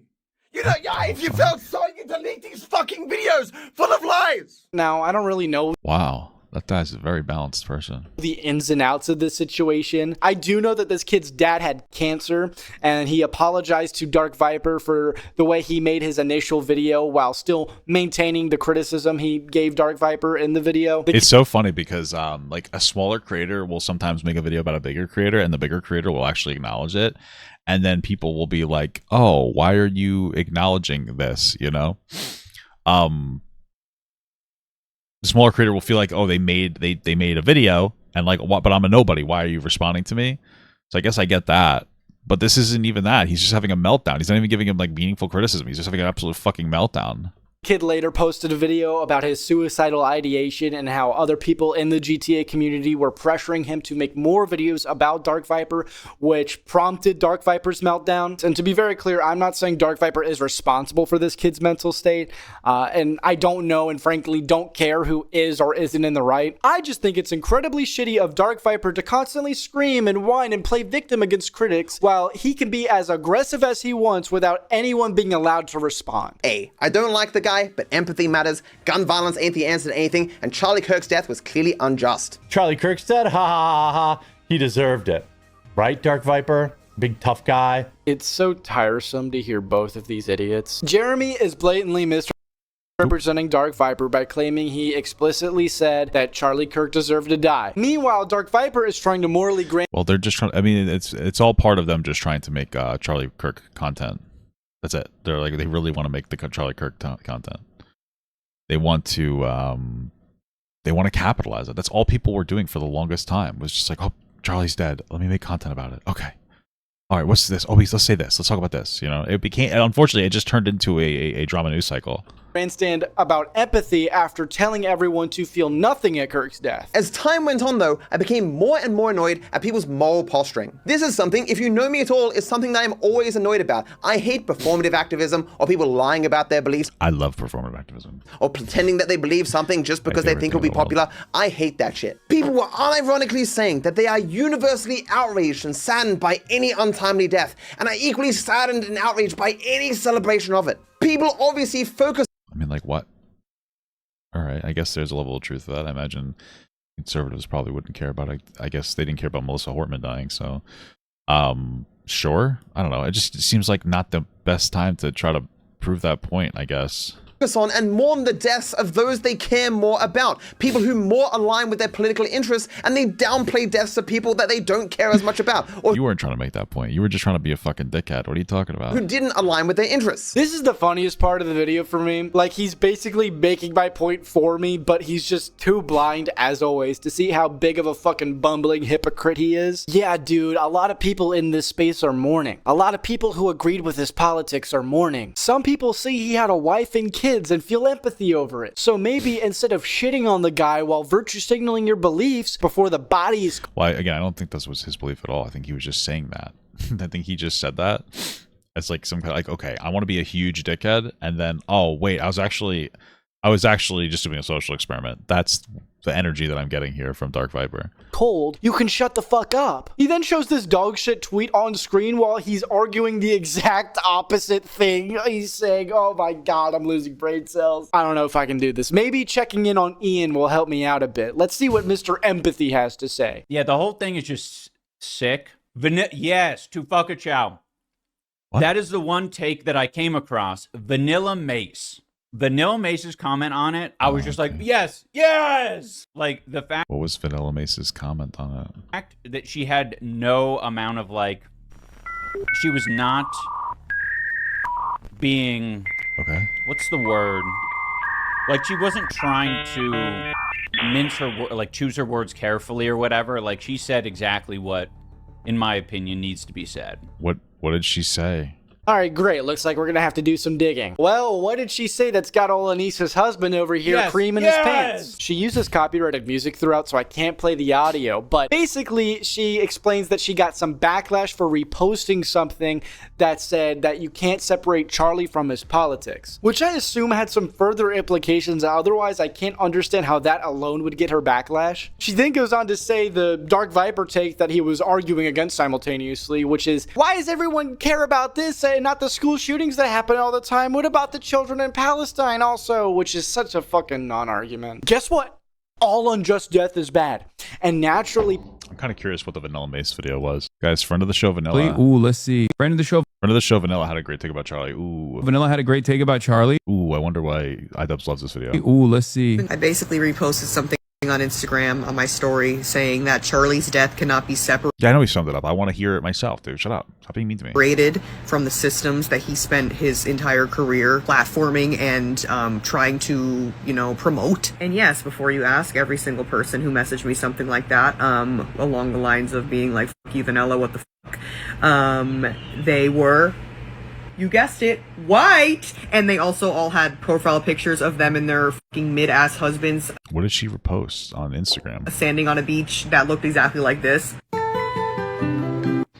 You know, if you felt sorry, you delete these fucking videos full of lies. Now, I don't really know Wow. That guy's a very balanced person. the ins and outs of this situation. I do know that this kid's dad had cancer, and he apologized to DarkViper for the way he made his initial video while still maintaining the criticism he gave DarkViper in the video. It's so funny because like a smaller creator will sometimes make a video about a bigger creator and the bigger creator will actually acknowledge it. And then people will be like, oh, why are you acknowledging this? You know? The smaller creator will feel like, oh, they made a video and like, what? But I'm a nobody. Why are you responding to me? So I guess I get that. But this isn't even that. He's just having a meltdown. He's not even giving him like meaningful criticism. He's just having an absolute fucking meltdown. Kid later posted a video about his suicidal ideation and how other people in the GTA community were pressuring him to make more videos about DarkViper, which prompted DarkViper's meltdown. And to be very clear, I'm not saying DarkViper is responsible for this kid's mental state, and I don't know and frankly don't care who is or isn't in the right. I just think it's incredibly shitty of DarkViper to constantly scream and whine and play victim against critics while he can be as aggressive as he wants without anyone being allowed to respond. I don't like the guy, but empathy matters. Gun violence ain't the answer to anything, and Charlie Kirk's death was clearly unjust. Charlie Kirk's dead? Ha ha ha ha. He deserved it. Right, DarkViper? Big tough guy. It's so tiresome to hear both of these idiots. Jeremy is blatantly misrepresenting DarkViper by claiming he explicitly said that Charlie Kirk deserved to die. Meanwhile, DarkViper is trying to morally grant. Well, they're just trying. I mean, it's all part of them just trying to make Charlie Kirk content. That's it. They're like, they really want to make the Charlie Kirk content. They want to capitalize it. That's all people were doing for the longest time. Was just like, oh, Charlie's dead. Let me make content about it. Okay. All right. What's this? Oh, let's say this. Let's talk about this. You know, it became. Unfortunately, it just turned into a drama news cycle. Grandstand about empathy after telling everyone to feel nothing at Kirk's death. As time went on though, I became more and more annoyed at people's moral posturing. This is something, if you know me at all, is something that I'm always annoyed about. I hate performative activism or people lying about their beliefs. I love performative activism. Or pretending that they believe something just because they think it'll be popular. I hate that shit. People were unironically saying that they are universally outraged and saddened by any untimely death, and are equally saddened and outraged by any celebration of it. People obviously focus. I mean, like, what? All right, I guess there's a level of truth to that. I imagine conservatives probably wouldn't care about it. I guess they didn't care about Melissa Hortman dying, so sure. I don't know. It seems like not the best time to try to prove that point, I guess. On and mourn the deaths of those they care more about, people who more align with their political interests, and they downplay deaths of people that they don't care as much about, or you weren't trying to make that point. You were just trying to be a fucking dickhead. What are you talking about? Who didn't align with their interests. This is the funniest part of the video for me. Like, he's basically making my point for me, but he's just too blind, as always, to see how big of a fucking bumbling hypocrite he is. Yeah, dude, a lot of people in this space are mourning. A lot of people who agreed with his politics are mourning. Some people see he had a wife and kids and feel empathy over it. So maybe instead of shitting on the guy while virtue signaling your beliefs before the body is... Well, again, I don't think this was his belief at all. I think he was just saying that. I think he just said that. It's like some kind of like, okay, I want to be a huge dickhead, and then, oh, wait, I was actually just doing a social experiment. That's the energy that I'm getting here from DarkViper. Cold, you can shut the fuck up. He then shows this dog shit tweet on screen while he's arguing the exact opposite thing. He's saying, oh my god, I'm losing brain cells. I don't know if I can do this. Maybe checking in on Ian will help me out a bit. Let's see what Mr. Empathy has to say. Yeah, the whole thing is just sick. Yes, to fuck a chow. That is the one take that I came across. Vanilla Mace. Vanilla Mace's comment on it, I was just like, yes, yes! Like, the fact... What was Vanilla Mace's comment on it? Fact that she had no amount of, like... She was not being... Okay. What's the word? Like, she wasn't trying to mince her... Like, choose her words carefully or whatever. Like, she said exactly what, in my opinion, needs to be said. What did she say? Alright, great. Looks like we're gonna have to do some digging. Well, what did she say that's got old Anissa's husband over here creaming his pants? She uses copyrighted music throughout, so I can't play the audio, but basically, she explains that she got some backlash for reposting something that said that you can't separate Charlie from his politics, which I assume had some further implications, otherwise I can't understand how that alone would get her backlash. She then goes on to say the Dark Viper take that he was arguing against simultaneously, which is, why does everyone care about this and not the school shootings that happen all the time? What about the children in Palestine also? Which is such a fucking non-argument. Guess what? All unjust death is bad. And naturally... I'm kind of curious what the Vanilla Mace video was. Guys, friend of the show, Vanilla. Ooh, let's see. Friend of the show. Friend of the show, Vanilla had a great take about Charlie. Ooh. Vanilla had a great take about Charlie. Ooh, I wonder why iDubbbz loves this video. Ooh, let's see. I basically reposted something on Instagram on my story saying that Charlie's death cannot be separated. Yeah, I know he summed it up. I want to hear it myself, dude. Shut up. Stop being mean to me. From the systems that he spent his entire career platforming and trying to, promote. And yes, before you ask, every single person who messaged me something like that, along the lines of being like, fuck you, Vanilla, what the fuck, they were, you guessed it, white! And they also all had profile pictures of them and their fucking mid-ass husbands. What did she repost on Instagram? Standing on a beach that looked exactly like this.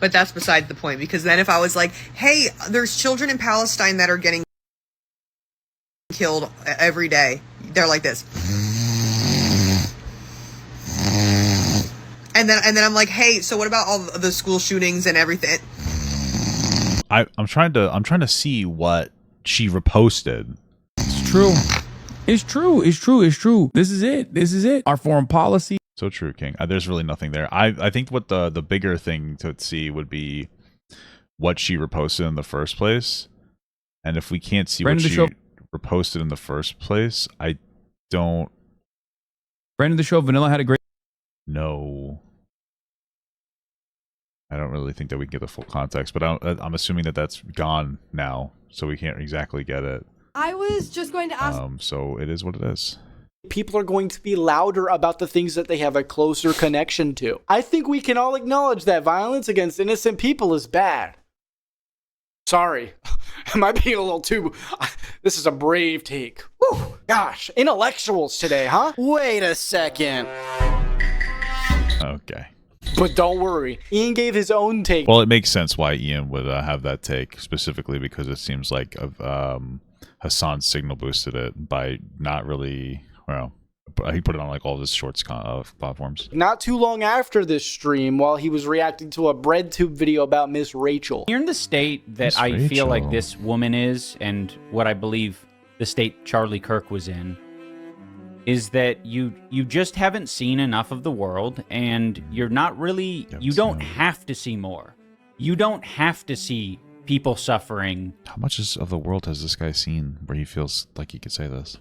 But that's besides the point, because then if I was like, hey, there's children in Palestine that are getting killed every day, they're like this. And then I'm like, hey, so what about all the school shootings and everything? I'm trying to see what she reposted. It's true. It's true. It's true. It's true. This is it. This is it. Our foreign policy. So true, King. There's really nothing there. I think what the bigger thing to see would be what she reposted in the first place. And if we can't see what she reposted in the first place, I don't... Friend of the show, Vanilla had a great... No. I don't really think that we can get the full context, but I'm assuming that that's gone now, so we can't exactly get it. I was just going to ask... So it is what it is. People are going to be louder about the things that they have a closer connection to. I think we can all acknowledge that violence against innocent people is bad. Sorry. Am I being a little too... This is a brave take. Whew, gosh, intellectuals today, huh? Wait a second. Okay. But don't worry, Ian gave his own take. Well, it makes sense why Ian would have that take, specifically because it seems like Hassan signal boosted it by not really... Well, he put it on like all of his shorts platforms. Not too long after this stream, while he was reacting to a BreadTube video about Miss Rachel. You're in the state that I feel like this woman is, and what I believe the state Charlie Kirk was in, is that you just haven't seen enough of the world, and you're not really... You don't have to see more. You don't have to see people suffering. How much of the world has this guy seen where he feels like he could say this?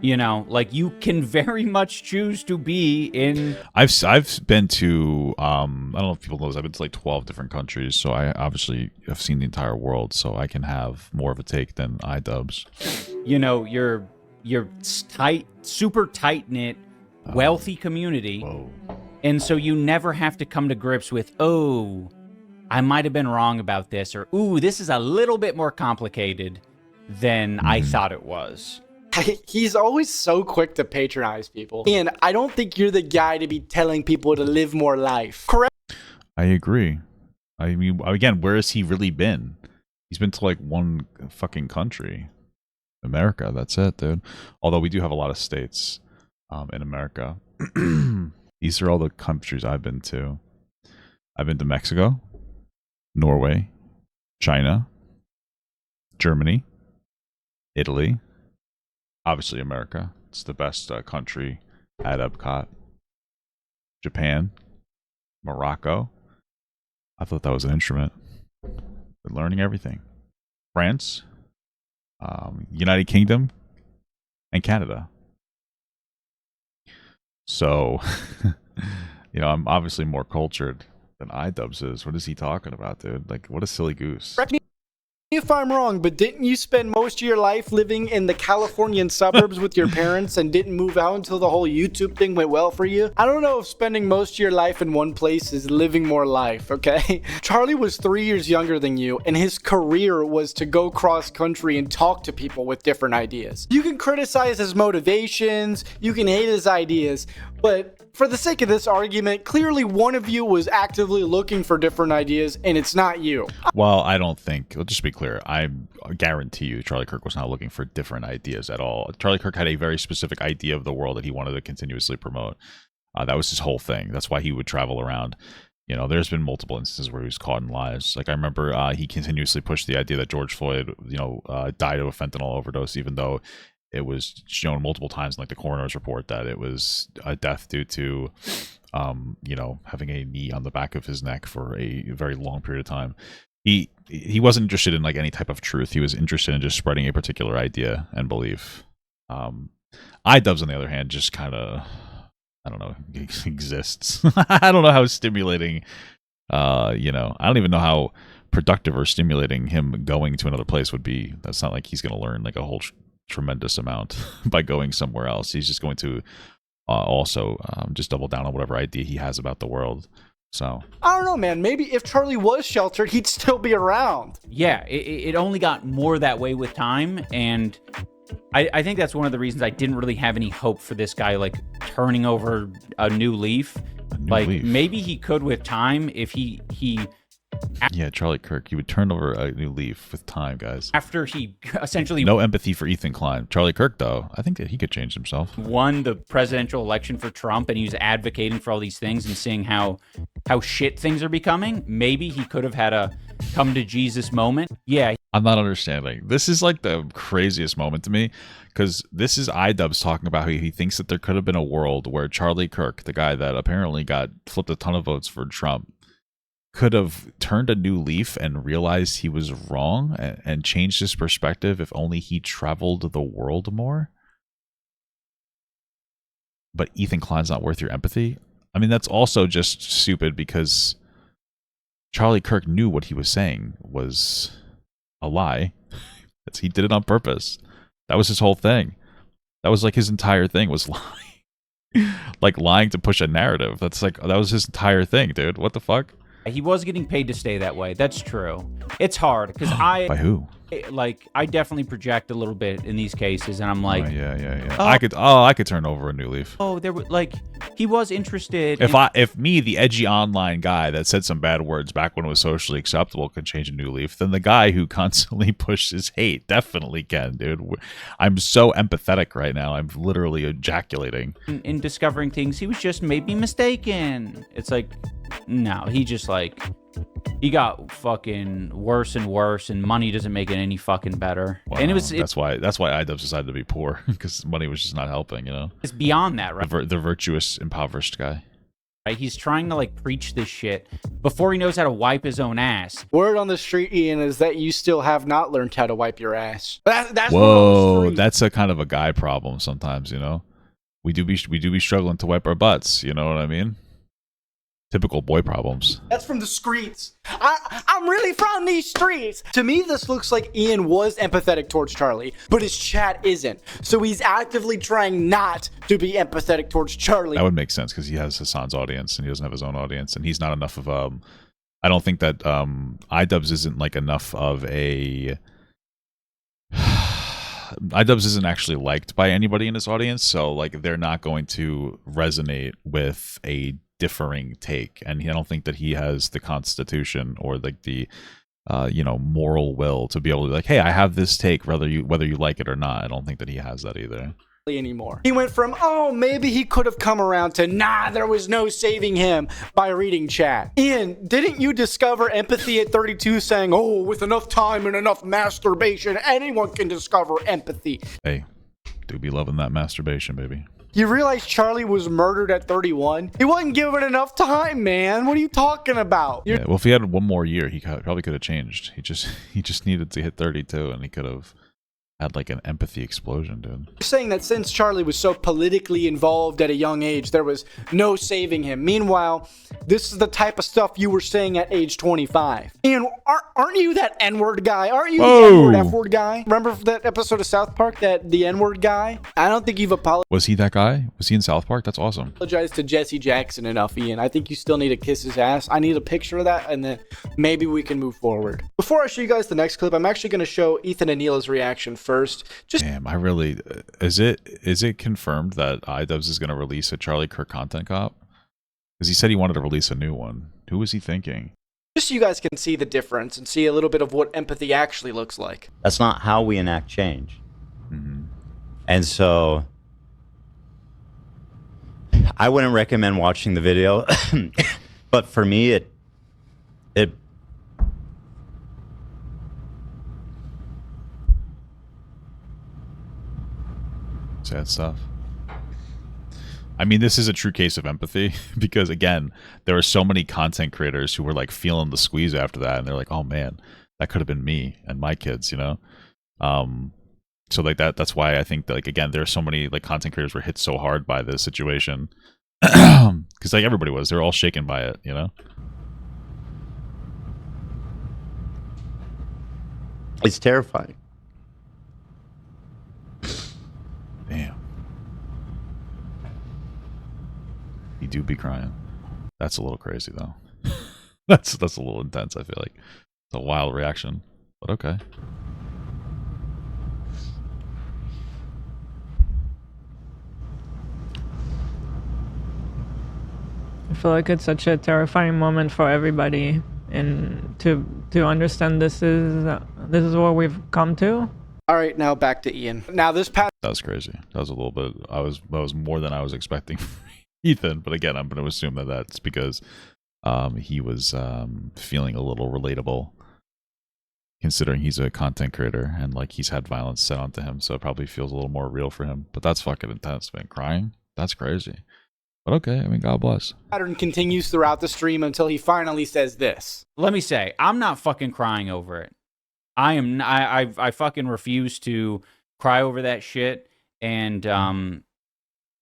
Like you can very much choose to be in... I've been to, I don't know if people know this, I've been to like 12 different countries, so I obviously have seen the entire world, so I can have more of a take than iDubbbz. You're tight, super tight-knit, wealthy community, and so you never have to come to grips with, oh, I might have been wrong about this, or, ooh, this is a little bit more complicated than I thought it was. He's always so quick to patronize people. And I don't think you're the guy to be telling people to live more life. Correct? I agree. I mean, again, where has he really been? He's been to like one fucking country. America, that's it, dude. Although we do have a lot of states in America. These are all the countries I've been to. I've been to Mexico, Norway, China, Germany, Italy, obviously America. It's the best country at Epcot. Japan, Morocco. I thought that was an instrument. They're learning everything. France, United Kingdom, and Canada. So, you know, I'm obviously more cultured than iDubbbz is. What is he talking about, dude? Like, what a silly goose. Correct me if I'm wrong, but didn't you spend most of your life living in the Californian suburbs with your parents and didn't move out until the whole YouTube thing went well for you? I don't know if spending most of your life in one place is living more life, okay? Charlie was 3 years younger than you, and his career was to go cross country and talk to people with different ideas. You can criticize his motivations, you can hate his ideas, but for the sake of this argument, clearly one of you was actively looking for different ideas, and it's not you. Well, I don't think, let's just be clear, I guarantee you Charlie Kirk was not looking for different ideas at all. Charlie Kirk had a very specific idea of the world that he wanted to continuously promote. That was his whole thing. That's why he would travel around. You know, there's been multiple instances where he was caught in lies. Like, I remember he continuously pushed the idea that George Floyd, you know, died of a fentanyl overdose, even though it was shown multiple times in like the coroner's report that it was a death due to, you know, having a knee on the back of his neck for a very long period of time. He wasn't interested in like any type of truth. He was interested in just spreading a particular idea and belief. iDubbbz, on the other hand, just kind of, I don't know, exists. I don't know how stimulating, you know, I don't even know how productive or stimulating him going to another place would be. That's not like he's going to learn like a whole tremendous amount by going somewhere else. He's just going to also just double down on whatever idea he has about the world. So I don't know, man. Maybe if Charlie was sheltered, he'd still be around. Yeah, it only got more that way with time, and I think that's one of the reasons I didn't really have any hope for this guy, like, turning over a new leaf. Maybe he could with time if he yeah, Charlie Kirk, he would turn over a new leaf with time, guys. After he essentially... No empathy for Ethan Klein. Charlie Kirk, though, I think that he could change himself. Won the presidential election for Trump, and he was advocating for all these things and seeing how shit things are becoming. Maybe he could have had a come to Jesus moment. Yeah. I'm not understanding. This is like the craziest moment to me, because this is iDubbbz talking about how he thinks that there could have been a world where Charlie Kirk, the guy that apparently flipped a ton of votes for Trump, could have turned a new leaf and realized he was wrong and changed his perspective if only he traveled the world more. But Ethan Klein's not worth your empathy. I mean, that's also just stupid because Charlie Kirk knew what he was saying was a lie. He did it on purpose. That was his whole thing. That was like his entire thing was lying. Like lying to push a narrative. That was his entire thing, dude. What the fuck? He was getting paid to stay that way. That's true. It's hard because By who? Like, I definitely project a little bit in these cases, and I'm like, yeah. I could turn over a new leaf. Oh, there were like, he was interested. If me, the edgy online guy that said some bad words back when it was socially acceptable, could change a new leaf, then the guy who constantly pushes hate definitely can, dude. I'm so empathetic right now. I'm literally ejaculating. In discovering things, he was just maybe mistaken. It's like, no, he just like, he got fucking worse and worse, and money doesn't make it any fucking better. Wow, and that's why iDubbbz decided to be poor, because money was just not helping, you know. It's beyond that, right? The virtuous, impoverished guy. Right? He's trying to like preach this shit before he knows how to wipe his own ass. Word on the street, Ian, is that you still have not learned how to wipe your ass. That's whoa, that's a kind of a guy problem sometimes, you know. We do be struggling to wipe our butts, you know what I mean? Typical boy problems. That's from the streets. I'm really from these streets. To me, this looks like Ian was empathetic towards Charlie, but his chat isn't. So he's actively trying not to be empathetic towards Charlie. That would make sense because he has Hassan's audience and he doesn't have his own audience, and he's not enough of I don't think that iDubbbz isn't like enough of a. iDubbbz isn't actually liked by anybody in his audience, so like they're not going to resonate with a differing take, and I don't think that he has the constitution or like the moral will to be able to be like, hey, I have this take whether you like it or not. I don't think that he has that either anymore. He went from, oh, maybe he could have come around, to nah, there was no saving him, by reading chat. Ian, didn't you discover empathy at 32 saying, oh, with enough time and enough masturbation, anyone can discover empathy? Hey, do be loving that masturbation, baby. You realize Charlie was murdered at 31? He wasn't given enough time, man. What are you talking about? Yeah, well, if he had one more year, he probably could have changed. He just needed to hit 32, and he could have had like an empathy explosion, dude. You're saying that since Charlie was so politically involved at a young age, there was no saving him. Meanwhile, this is the type of stuff you were saying at age 25. And aren't you that N-word guy? Aren't you the N-word, F-word guy? Remember that episode of South Park, the N-word guy? I don't think you've apologized. Was he that guy? Was he in South Park? That's awesome. Apologized to Jesse Jackson enough, Ian. I think you still need to kiss his ass. I need a picture of that, and then maybe we can move forward. Before I show you guys the next clip, I'm actually going to show Ethan and Neela's reaction first. Damn, I really is it confirmed that iDubbbz is going to release a Charlie Kirk content cop? Because he said he wanted to release a new one. Who was he thinking? Just so you guys can see the difference and see a little bit of what empathy actually looks like. That's not how we enact change. And so I wouldn't recommend watching the video, but for me it sad stuff. I mean, this is a true case of empathy because, again, there were so many content creators who were like feeling the squeeze after that, and they're like, "Oh man, that could have been me and my kids," you know. So like that's why I think that, like, again, there are so many like content creators were hit so hard by this situation because like everybody was, they're all shaken by it, you know. It's terrifying. Damn. You do be crying. That's a little crazy though. that's a little intense, I feel like. It's a wild reaction. But okay. I feel like it's such a terrifying moment for everybody, and to understand this is what we've come to. All right, now back to Ian. Now this past That was crazy. That was a little bit. That was more than I was expecting from Ethan. But again, I'm going to assume that that's because he was feeling a little relatable, considering he's a content creator and like he's had violence set onto him, so it probably feels a little more real for him. But that's fucking intense, man. Crying? That's crazy. But okay, I mean, God bless. pattern continues throughout the stream until he finally says this. Let me say, I'm not fucking crying over it. I fucking refuse to cry over that shit, and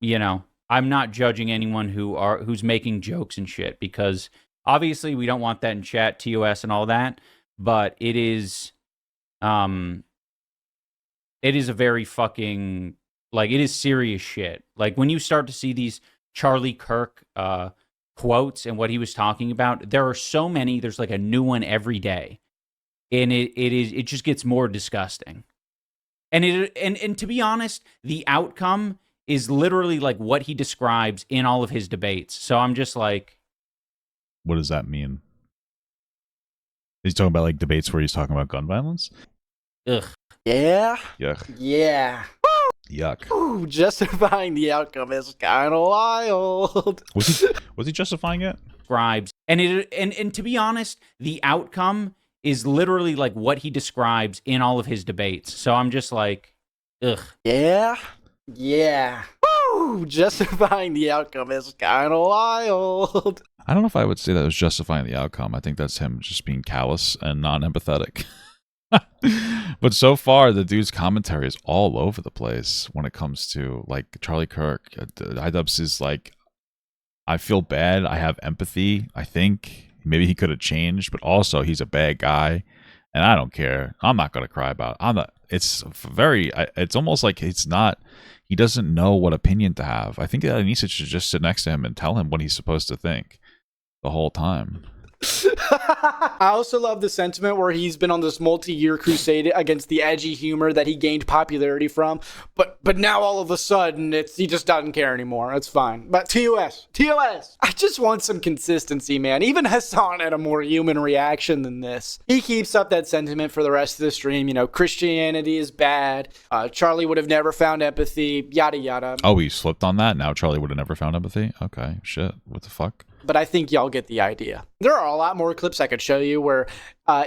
you know, I'm not judging anyone who's making jokes and shit, because obviously we don't want that in chat, TOS and all that, but it is a very fucking, like, it is serious shit. Like, when you start to see these Charlie Kirk quotes and what he was talking about, there are so many, there's like a new one every day. And it just gets more disgusting. And to be honest, the outcome is literally like what he describes in all of his debates. So I'm just like, what does that mean? He's talking about like debates where he's talking about gun violence? Ugh. Yeah? Yuck. Yeah. Yuck. Ooh, justifying the outcome is kind of wild. Was he justifying it? Describes. And to be honest, the outcome is literally like what he describes in all of his debates. So I'm just like, ugh. Yeah? Yeah. Woo! Justifying the outcome is kind of wild. I don't know if I would say that was justifying the outcome. I think that's him just being callous and non-empathetic. But so far, the dude's commentary is all over the place when it comes to, like, Charlie Kirk. iDubbbz is like, I feel bad. I have empathy. I think maybe he could have changed, but also he's a bad guy, and I don't care. I'm not going to cry about it. It's almost like he doesn't know what opinion to have. I think that Anissa should just sit next to him and tell him what he's supposed to think the whole time. I also love the sentiment where he's been on this multi-year crusade against the edgy humor that he gained popularity from, but now all of a sudden he just doesn't care anymore. That's fine. But TOS, I just want some consistency, man. Even Hassan had a more human reaction than this. He keeps up that sentiment for the rest of the stream. You know, Christianity is bad. Charlie would have never found empathy. Yada yada. Oh, he slipped on that. Now Charlie would have never found empathy. Okay, shit. What the fuck? but I think y'all get the idea. There are a lot more clips I could show you where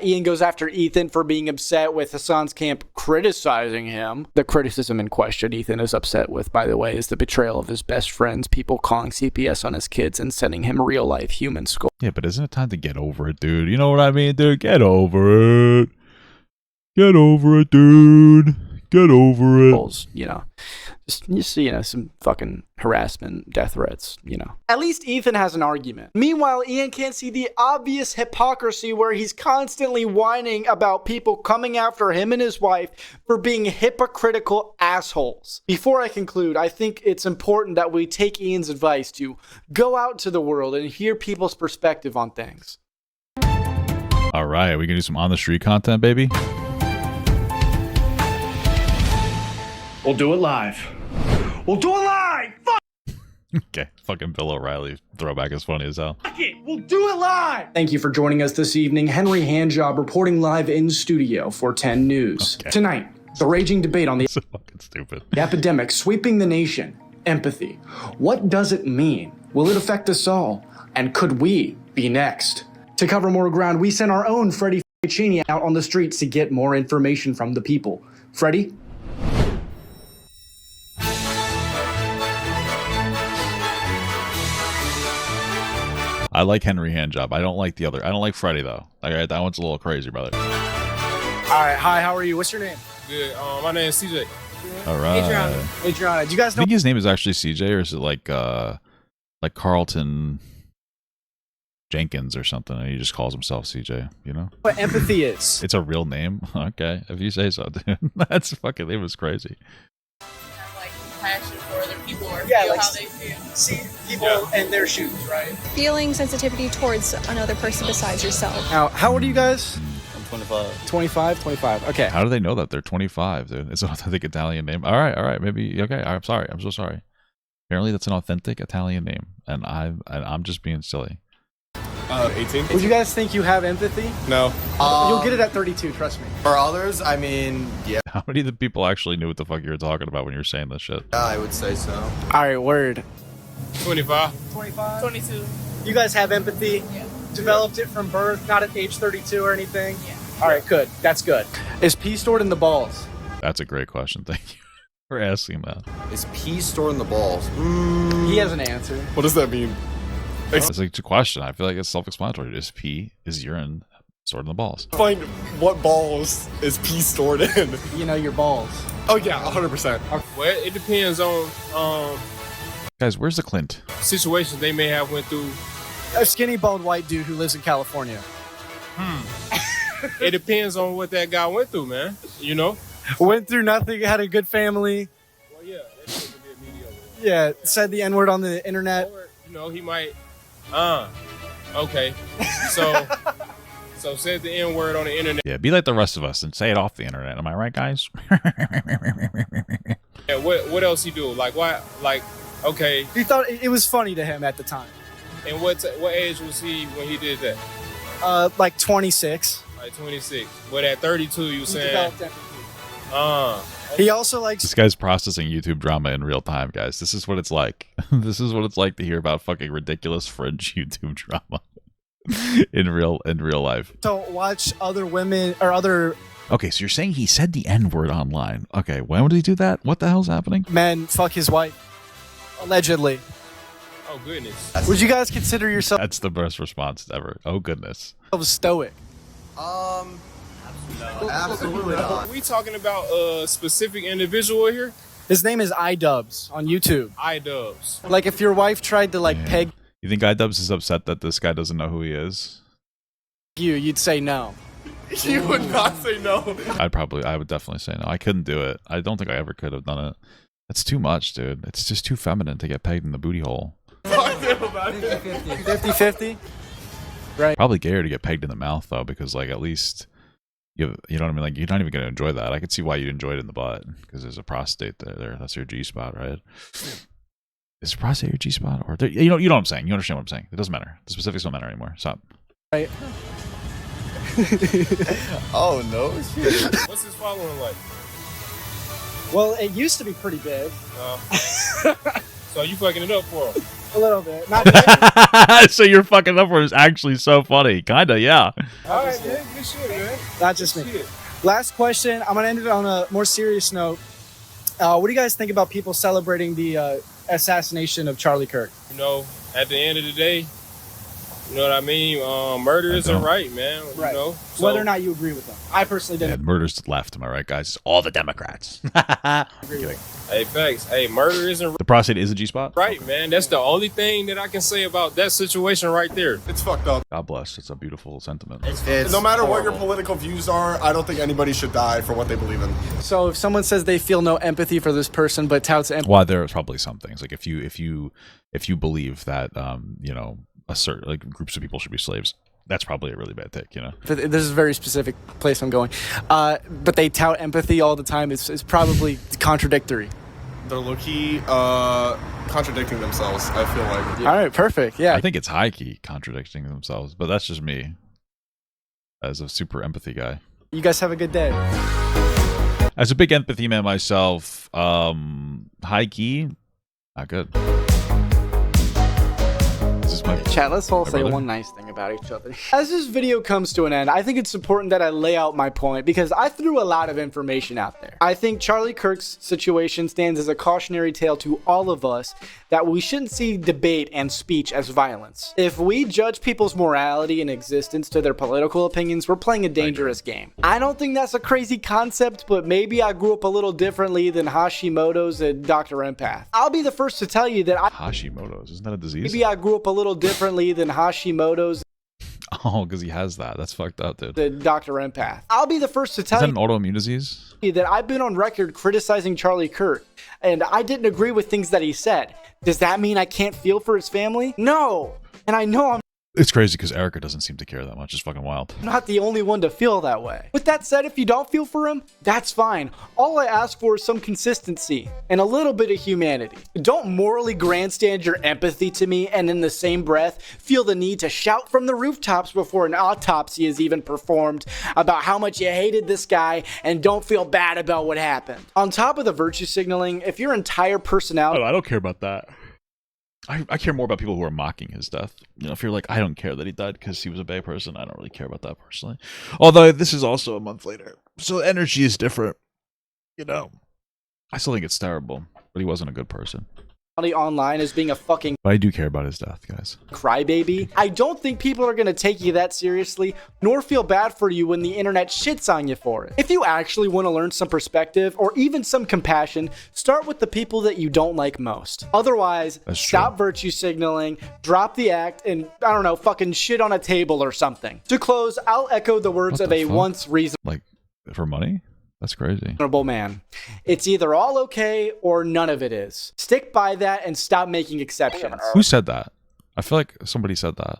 Ian goes after Ethan for being upset with Hassan's camp criticizing him. The criticism in question Ethan is upset with, by the way, is the betrayal of his best friends, people calling CPS on his kids and sending him real-life human score. Yeah, but isn't it time to get over it, dude? You know what I mean, dude? Get over it. Get over it, dude. Get over it. You know, just you know, some fucking harassment, death threats, you know. At least Ethan has an argument. Meanwhile, Ian can't see the obvious hypocrisy where he's constantly whining about people coming after him and his wife for being hypocritical assholes. Before I conclude, I think it's important that we take Ian's advice to go out to the world and hear people's perspective on things. All right, we can do some on the street content, baby. We'll do it live. We'll do it live! Fuck Okay, fucking Bill O'Reilly throwback is funny as hell. it! We'll do it live! Thank you for joining us this evening. Henry Handjob reporting live in studio for 10 News. Okay. Tonight, the raging debate on the So fucking stupid. epidemic sweeping the nation. Empathy. What does it mean? Will it affect us all? And could we be next? To cover more ground, we sent our own Freddie Cheney out on the streets to get more information from the people. Freddie? I like Henry Handjob. I don't like the other. I don't like Freddie though. Like that one's a little crazy, brother. All right. Hi, how are you? What's your name? Good. My name is CJ. All right. Adriana, do you guys I think his name is actually CJ, or is it like Carlton Jenkins or something? And he just calls himself CJ. You know what empathy is? It's a real name. Okay, if you say so, dude. That's fucking. It was crazy. Have like compassion for other people or Yeah, feel like how they feel. See people in their shoes, right? Feeling sensitivity towards another person besides yourself. Now, how old are you guys? I'm 25. 25? Okay. How do they know that they're 25, dude? It's an authentic Italian name. All right, maybe okay. I'm sorry. I'm so sorry. Apparently, that's an authentic Italian name, and I'm just being silly. 18. Would you guys think you have empathy? No. You'll get it at 32, trust me. For others, I mean, yeah, How many of the people actually knew what the fuck you were talking about when you were saying this shit? I would say so. All right, word. 25. 25? 22. You guys have empathy? Yeah. Developed it from birth, not at age 32 or anything? Yeah. All right, good. That's good. Is pee stored in the balls? That's a great question. Thank you for asking that. Is pee stored in the balls? He has an answer. What does that mean? It's like a question. I feel like it's self-explanatory. Is pee, is urine stored in the balls? Find what balls is pee stored in. You know, your balls. Oh yeah, 100%. Well, it depends on Guys, where's the Clint? situations they may have went through. A skinny, bald white dude who lives in California. It depends on what that guy went through, man. You know? Went through nothing, had a good family. Well, yeah, that shit could be a mediocre. Yeah, said the N-word on the internet. Or, you know, he might. Okay. So said the N-word on the internet. Yeah, be like the rest of us and say it off the internet. Am I right, guys? Yeah, what else he do? Like what? Like okay. He thought it was funny to him at the time. And what age was he when he did that? Like 26. Like 26. But at 32, you He saying? developed empathy. He also likes. This guy's processing YouTube drama in real time, guys. This is what it's like. This is what it's like to hear about fucking ridiculous fringe YouTube drama in real life. to watch other women or other Okay, so you're saying he said the N-word online. Okay, when would he do that? What the hell's happening? men fuck his wife. Allegedly. Oh goodness. Would you guys consider yourself That's the best response ever. Oh goodness. stoic? Absolutely not. Are we talking about a specific individual here? His name is iDubbbz on YouTube. iDubbbz. Like if your wife tried to like peg You think iDubbbz is upset that this guy doesn't know who he is? you, you'd say no. You would not say no. I would definitely say no. I couldn't do it. I don't think I ever could have done it. That's too much, dude. It's just too feminine to get pegged in the booty hole. 50-50? Right. Probably gayer to get pegged in the mouth though, because like at least you know what I mean. Like you're not even gonna enjoy that. I could see why you'd enjoy it in the butt because there's a prostate there. That's your G spot, right? Is prostate your G spot or you know what I'm saying? You understand what I'm saying? It doesn't matter. The specifics don't matter anymore. Stop. Right. Oh no. What's his following like? Well, it used to be pretty big. So you fucking it up for him? A little bit. Not So your fucking number is actually so funny. Kinda, yeah. All right, man. Good shit, man. Not just me. Last question. I'm going to end it on a more serious note. What do you guys think about people celebrating the assassination of Charlie Kirk? You know, at the end of the day, you know what I mean? Murder isn't right, man. Right. You know? Whether or not you agree with them. I personally didn't. Yeah, murder's to the left, am I right, guys? All the Democrats. agree with. Hey, facts. Hey, murder isn't The prostate is a G-spot? right, man. That's the only thing that I can say about that situation right there. It's fucked up. God bless. It's a beautiful sentiment. No matter what your political views are, I don't think anybody should die for what they believe in. So if someone says they feel no empathy for this person but touts empathy, Well, there's probably some things. Like if you believe that you know, a certain like groups of people should be slaves, that's probably a really bad take, you know. this is a very specific place I'm going. But they tout empathy all the time. It's probably contradictory. They're low-key contradicting themselves, I feel like. All right, perfect. Yeah. I think it's high-key contradicting themselves, but that's just me as a super empathy guy. You guys have a good day. As a big empathy man myself, high-key, not good. Chat, let's all say brother? one nice thing about each other. As this video comes to an end, I think it's important that I lay out my point because I threw a lot of information out there. I think Charlie Kirk's situation stands as a cautionary tale to all of us that we shouldn't see debate and speech as violence. If we judge people's morality and existence to their political opinions, we're playing a dangerous game. I don't think that's a crazy concept, but maybe I grew up a little differently than Hashimoto's and Dr. Empath. I'll be the first to tell you that Hashimoto's, isn't that a disease? maybe I grew up a little differently than Hashimoto's Oh, because he has that. That's fucked up, dude. the Dr. Empath. I'll be the first to Is tell that you an autoimmune disease? that I've been on record criticizing Charlie Kirk, and I didn't agree with things that he said. Does that mean I can't feel for his family? No. And I know I'm It's crazy because Erica doesn't seem to care that much. It's fucking wild. not the only one to feel that way. With that said, if you don't feel for him, that's fine. All I ask for is some consistency and a little bit of humanity. Don't morally grandstand your empathy to me and in the same breath feel the need to shout from the rooftops before an autopsy is even performed about how much you hated this guy and don't feel bad about what happened. On top of the virtue signaling, if your entire personality... Oh, I don't care about that. I care more about people who are mocking his death. You know, if you're like, I don't care that he died because he was a bad person, I don't really care about that personally. Although this is also a month later, so energy is different. You know, I still think it's terrible, but he wasn't a good person. online as being a fucking But I do care about his death, guys. crybaby. I don't think people are going to take you that seriously, nor feel bad for you when the internet shits on you for it. If you actually want to learn some perspective or even some compassion, start with the people that you don't like most. Otherwise, stop virtue signaling, drop the act, and I don't know, fucking shit on a table or something. To close, I'll echo the words of a once Like, for money? That's crazy. reasonable man. It's either all okay or none of it is. Stick by that and stop making exceptions. Who said that? I feel like somebody said that.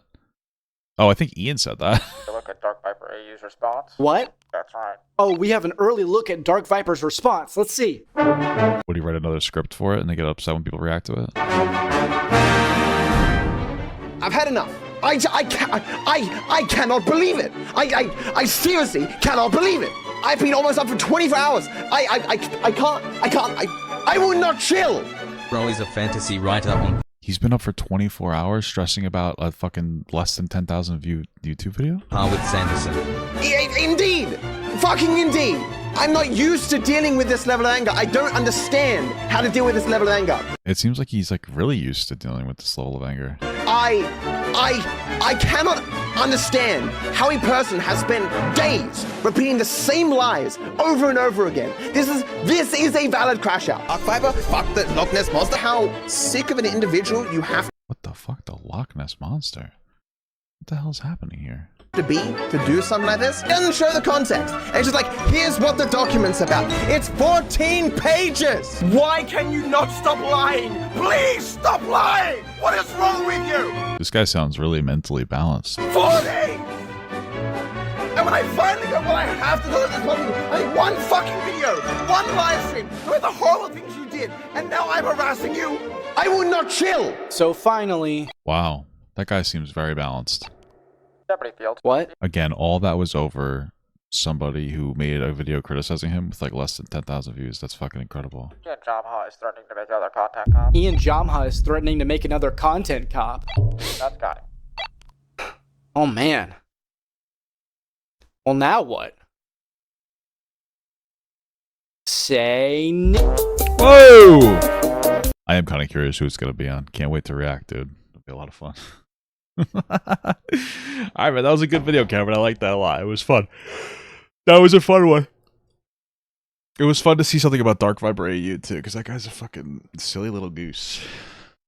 Oh, I think Ian said that. Look at DarkViperAU's response. What? That's right. Oh, we have an early look at Dark Viper's response. Let's see. Would he write another script for it and they get upset when people react to it? I've had enough. I cannot believe it. I seriously cannot believe it. I've been almost up for 24 hours. I will not chill. Bro, he's a fantasy writer on. He's been up for 24 hours stressing about a fucking less than 10,000 view YouTube video? With Sanderson. Indeed. Fucking indeed. I'm not used to dealing with this level of anger. I don't understand how to deal with this level of anger. It seems like he's like really used to dealing with this level of anger. I cannot understand how a person has spent days repeating the same lies over and over again. This is a valid crash out. DarkViper, fuck the Loch Ness Monster. How sick of an individual you have What the fuck? The Loch Ness Monster? What the hell's happening here? to be to do something like this. It doesn't show the context. And it's just like, here's what the document's about. It's 14 pages. Why can you not stop lying? Please stop lying! What is wrong with you? This guy sounds really mentally balanced. 4 days! And when I finally go, well, I have to delete this problem. I need one fucking video, one live stream, with the horrible things you did, and now I'm harassing you. I will not chill. So finally... Wow. That guy seems very balanced. Deputy Field. What? Again, all that was over somebody who made a video criticizing him with like less than 10,000 views. That's fucking incredible. Ian Jamha is threatening to make another content cop. Ian Jamha is threatening to make another content cop. That's got it. Oh man. Well, now what? Say Whoa! I am kind of curious who it's gonna be on. Can't wait to react, dude. It'll be a lot of fun. Alright, man, that was a good video, Cameron. I liked that a lot. It was fun. That was a fun one. It was fun to see something about DarkViperAU too, because that guy's a fucking silly little goose.